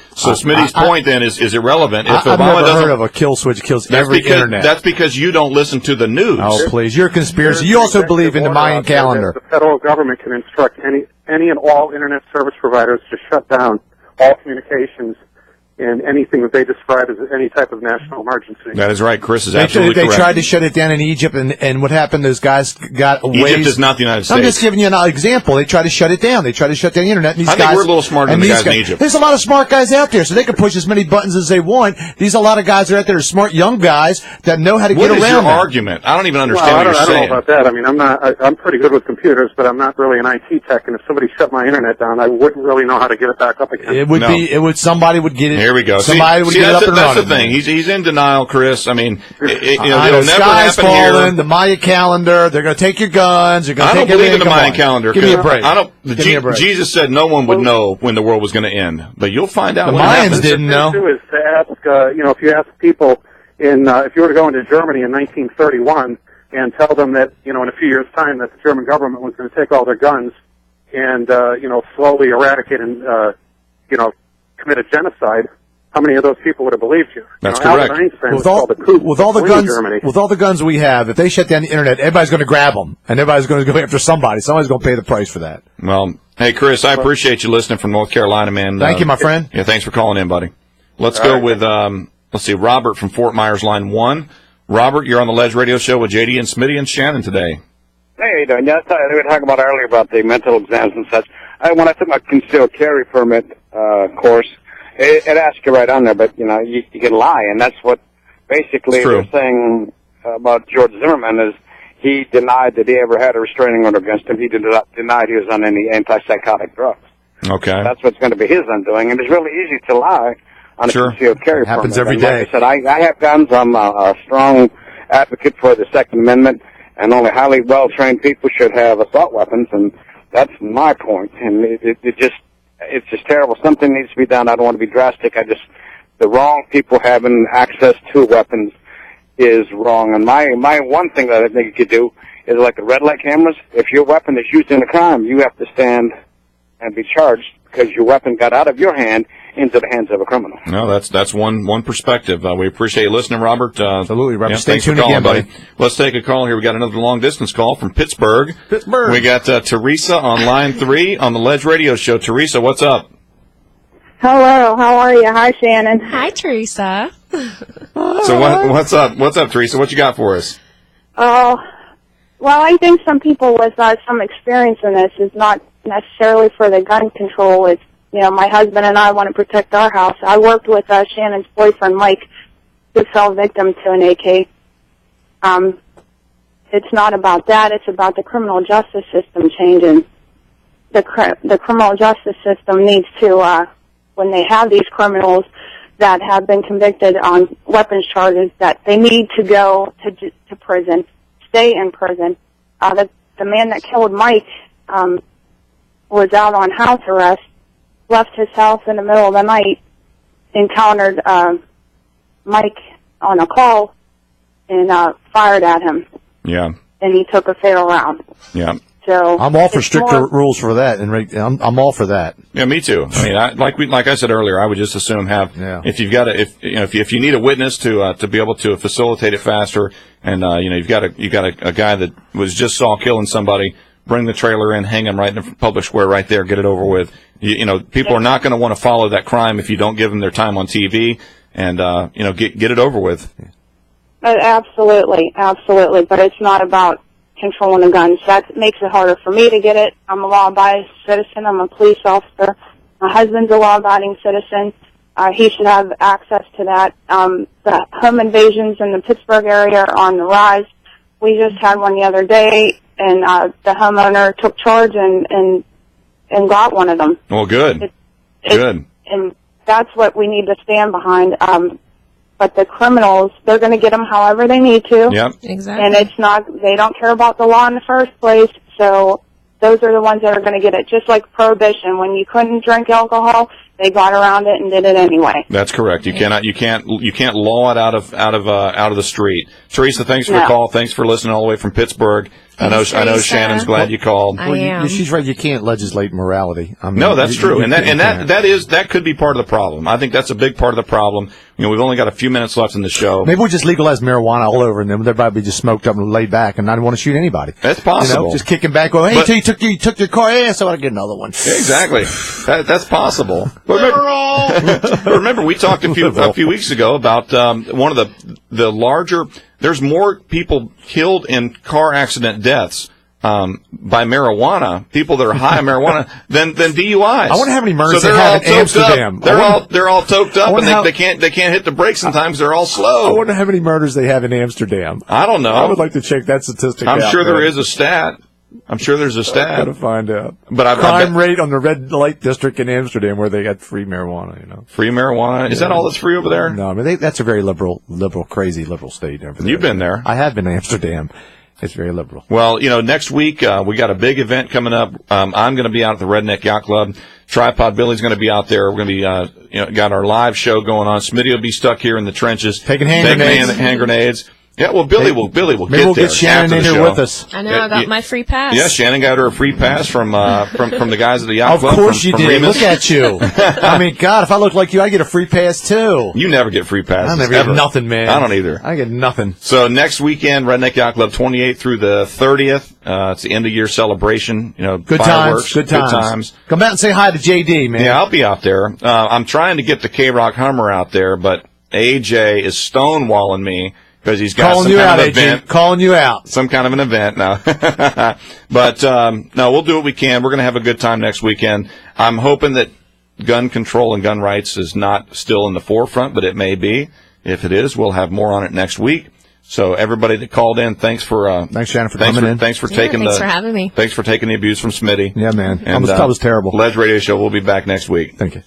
S5: point then is irrelevant. If
S6: I've
S5: Obama
S6: never
S5: doesn't,
S6: heard of a kill switch that kills every Internet.
S5: That's because you don't listen to the news.
S6: Oh, please. You're a conspiracy. You also believe in the Mayan calendar.
S1: The federal government can instruct any and all Internet service providers to shut down all communications and anything that they describe as any type of national emergency.
S5: That is right. Chris is absolutely correct.
S6: They tried to shut it down in Egypt, and what happened? Those guys got away.
S5: Egypt is not the United States.
S6: I'm just giving you an example. They tried to shut it down. They tried to shut down the Internet. And these
S5: I think we're a little smarter than the guys in Egypt.
S6: There's a lot of smart guys out there, so they can push as many buttons as they want. These are a lot of guys out there, are smart young guys that know how to get around.
S5: What is your argument? I don't even understand what you're saying.
S1: I don't know about that. I mean, I'm pretty good with computers, but I'm not really an IT tech. And if somebody shut my Internet down, I wouldn't really know how to get it back up again.
S6: Somebody would get it.
S5: Here we go.
S6: Somebody would get it up and running.
S5: That's the thing. He's in denial, Chris. I mean, it'll
S6: the
S5: never
S6: sky's
S5: happen
S6: falling,
S5: here.
S6: The Maya calendar. They're going to take your guns. They're going to
S5: I don't
S6: take
S5: believe in the
S6: Mayan
S5: Mayan calendar.
S6: Give me a break.
S5: Jesus said no one would know when the world was going to end, but you'll find out.
S6: The
S5: when
S6: Mayans
S5: it happens.
S6: didn't know.
S1: The thing, too, is to ask, if you ask people if you were to go into Germany in 1931 and tell them that, in a few years' time that the German government was going to take all their guns and, slowly eradicate and, commit a genocide, how many of those people would have believed you?
S5: That's correct.
S6: With all the guns we have, if they shut down the Internet, everybody's going to grab them, and everybody's going to go after somebody. Somebody's going to pay the price for that.
S5: Well, hey, Chris, I appreciate you listening from North Carolina, man.
S6: Thank you, my friend.
S5: Yeah, thanks for calling in, buddy. Let's go with, let's see, Robert from Fort Myers, line 1. Robert, you're on the Ledge Radio Show with JD and Smitty and Shannon today.
S2: Hey, how you doing? Yeah, we were talking about earlier about the mental exams and such. When I took my concealed carry permit course, it asks you right on there, but, you can lie, and that's what basically they're saying about George Zimmerman is he denied that he ever had a restraining order against him. He denied he was on any antipsychotic drugs.
S5: Okay.
S2: That's what's going to be his undoing, and it's really easy to lie on a concealed carry permit.
S6: Happens every day.
S2: Like I said, I have guns. I'm a strong advocate for the Second Amendment, and only highly well-trained people should have assault weapons, and that's my point. And it's just terrible. Something needs to be done. I don't want to be drastic. The wrong people having access to weapons is wrong. And my one thing that I think you could do is like the red light cameras. If your weapon is used in a crime, you have to stand and be charged because your weapon got out of your hand into the hands of a criminal.
S5: No, that's one perspective. We appreciate you listening, Robert.
S6: Absolutely, Robert. Stay
S5: Thanks for
S6: tuned
S5: calling,
S6: again, buddy.
S5: Let's take a call here. We got another long-distance call from Pittsburgh. We got Teresa on line 3 on the Ledge Radio Show. Teresa, what's up?
S4: Hello, how are you? Hi, Shannon.
S21: Hi, Teresa.
S5: So what's up? What's up, Teresa? What you got for us?
S4: Well, I think some people with some experience in this is not necessarily for the gun control. It's, my husband and I want to protect our house. I worked with Shannon's boyfriend, Mike, who fell victim to an AK. It's not about that. It's about the criminal justice system changing. The criminal justice system needs to, when they have these criminals that have been convicted on weapons charges, that they need to go to prison, stay in prison. The man that killed Mike was out on house arrest, left his house in the middle of the night, encountered Mike on a call, and fired at him.
S5: Yeah.
S4: And he took a fatal round.
S5: Yeah.
S4: So
S6: I'm all for stricter rules for that, and I'm all for that.
S5: Yeah, me too. I mean, like I said earlier, I would just assume if you've got if you need a witness to be able to facilitate it faster, and you've got a guy that was just saw killing somebody, bring the trailer in, hang him right in the public square right there, get it over with. People are not going to want to follow that crime if you don't give them their time on TV, and get it over with.
S4: Absolutely, but it's not about controlling the guns. That makes it harder for me to get it. I'm a law-abiding citizen. I'm a police officer. My husband's a law-abiding citizen. He should have access to that. The home invasions in the Pittsburgh area are on the rise. We just had one the other day and the homeowner took charge and got one of them.
S5: Well, good. Good.
S4: And that's what we need to stand behind. But the criminals, they're going to get them however they need to.
S5: Yep.
S21: Exactly.
S4: And it's not, they don't care about the law in the first place, so those are the ones that are going to get it. Just like Prohibition, when you couldn't drink alcohol, they got around it and did it anyway.
S5: That's correct. You can't law it out of the street. Teresa, thanks for the call. Thanks for listening all the way from Pittsburgh. I know Shannon's glad you called.
S6: I am. She's right. You can't legislate morality. I mean,
S5: no, that's true, and that could be part of the problem. I think that's a big part of the problem. You know, we've only got a few minutes left in the show.
S6: Maybe we'll just legalize marijuana all over, and then everybody be just smoked up and laid back, and not want to shoot anybody.
S5: That's possible.
S6: You know, just kicking back, going, "Hey, you took your car, yeah, so I get another one."
S5: Exactly. That's possible. Remember, we talked a few weeks ago about one of the larger. There's more people killed in car accident deaths by marijuana, people that are high on marijuana, than DUIs.
S6: I wonder how many murders they have in Amsterdam.
S5: They're all toked up, and they can't hit the brakes sometimes. They're all slow.
S6: I wonder how many murders they have in Amsterdam.
S5: I don't know.
S6: I would like to check that statistic out.
S5: I'm sure there is a stat. I'm sure there's a stat.
S6: Got to find out.
S5: But
S6: crime rate on the red light district in Amsterdam, where they got free marijuana. You know,
S5: free marijuana. Is that all that's free over there?
S6: No, I mean that's a very crazy liberal state over there.
S5: You've been there.
S6: I have been to Amsterdam. It's very liberal.
S5: Well, you know, next week we got a big event coming up. I'm going to be out at the Redneck Yacht Club. Tripod Billy's going to be out there. We're going to be got our live show going on. Smitty will be stuck here in the trenches
S6: taking hand grenades.
S5: Yeah, well, Billy will
S6: maybe
S5: get
S6: we'll
S5: there.
S6: Get Shannon in here with us.
S21: I know, I got my free pass.
S5: Yeah, Shannon got her a free pass from the guys at the Yacht Club.
S6: Of course you did.
S5: Remus.
S6: Look at you. I mean, God, if I look like you, I get a free pass too.
S5: You never get free passes.
S6: I never get nothing, man.
S5: I don't either.
S6: I get nothing.
S5: So next weekend, Redneck Yacht Club, 28th through the 30th. It's the end of year celebration. You know,
S6: good
S5: fireworks,
S6: times. Good times. Come out and say hi to JD, man.
S5: Yeah, I'll be out there. I'm trying to get the K-Rock Hummer out there, but AJ is stonewalling me. Because he's got some kind of event.
S6: Calling you out.
S5: Some kind of an event now. But, no, we'll do what we can. We're going to have a good time next weekend. I'm hoping that gun control and gun rights is not still in the forefront, but it may be. If it is, we'll have more on it next week. So everybody that called in, thanks Shannon, for coming in. Thanks for having me. Thanks for taking the abuse from Smitty.
S6: Yeah, man.
S5: And,
S6: that was terrible.
S5: Ledge Radio Show. We'll be back next week.
S6: Thank you.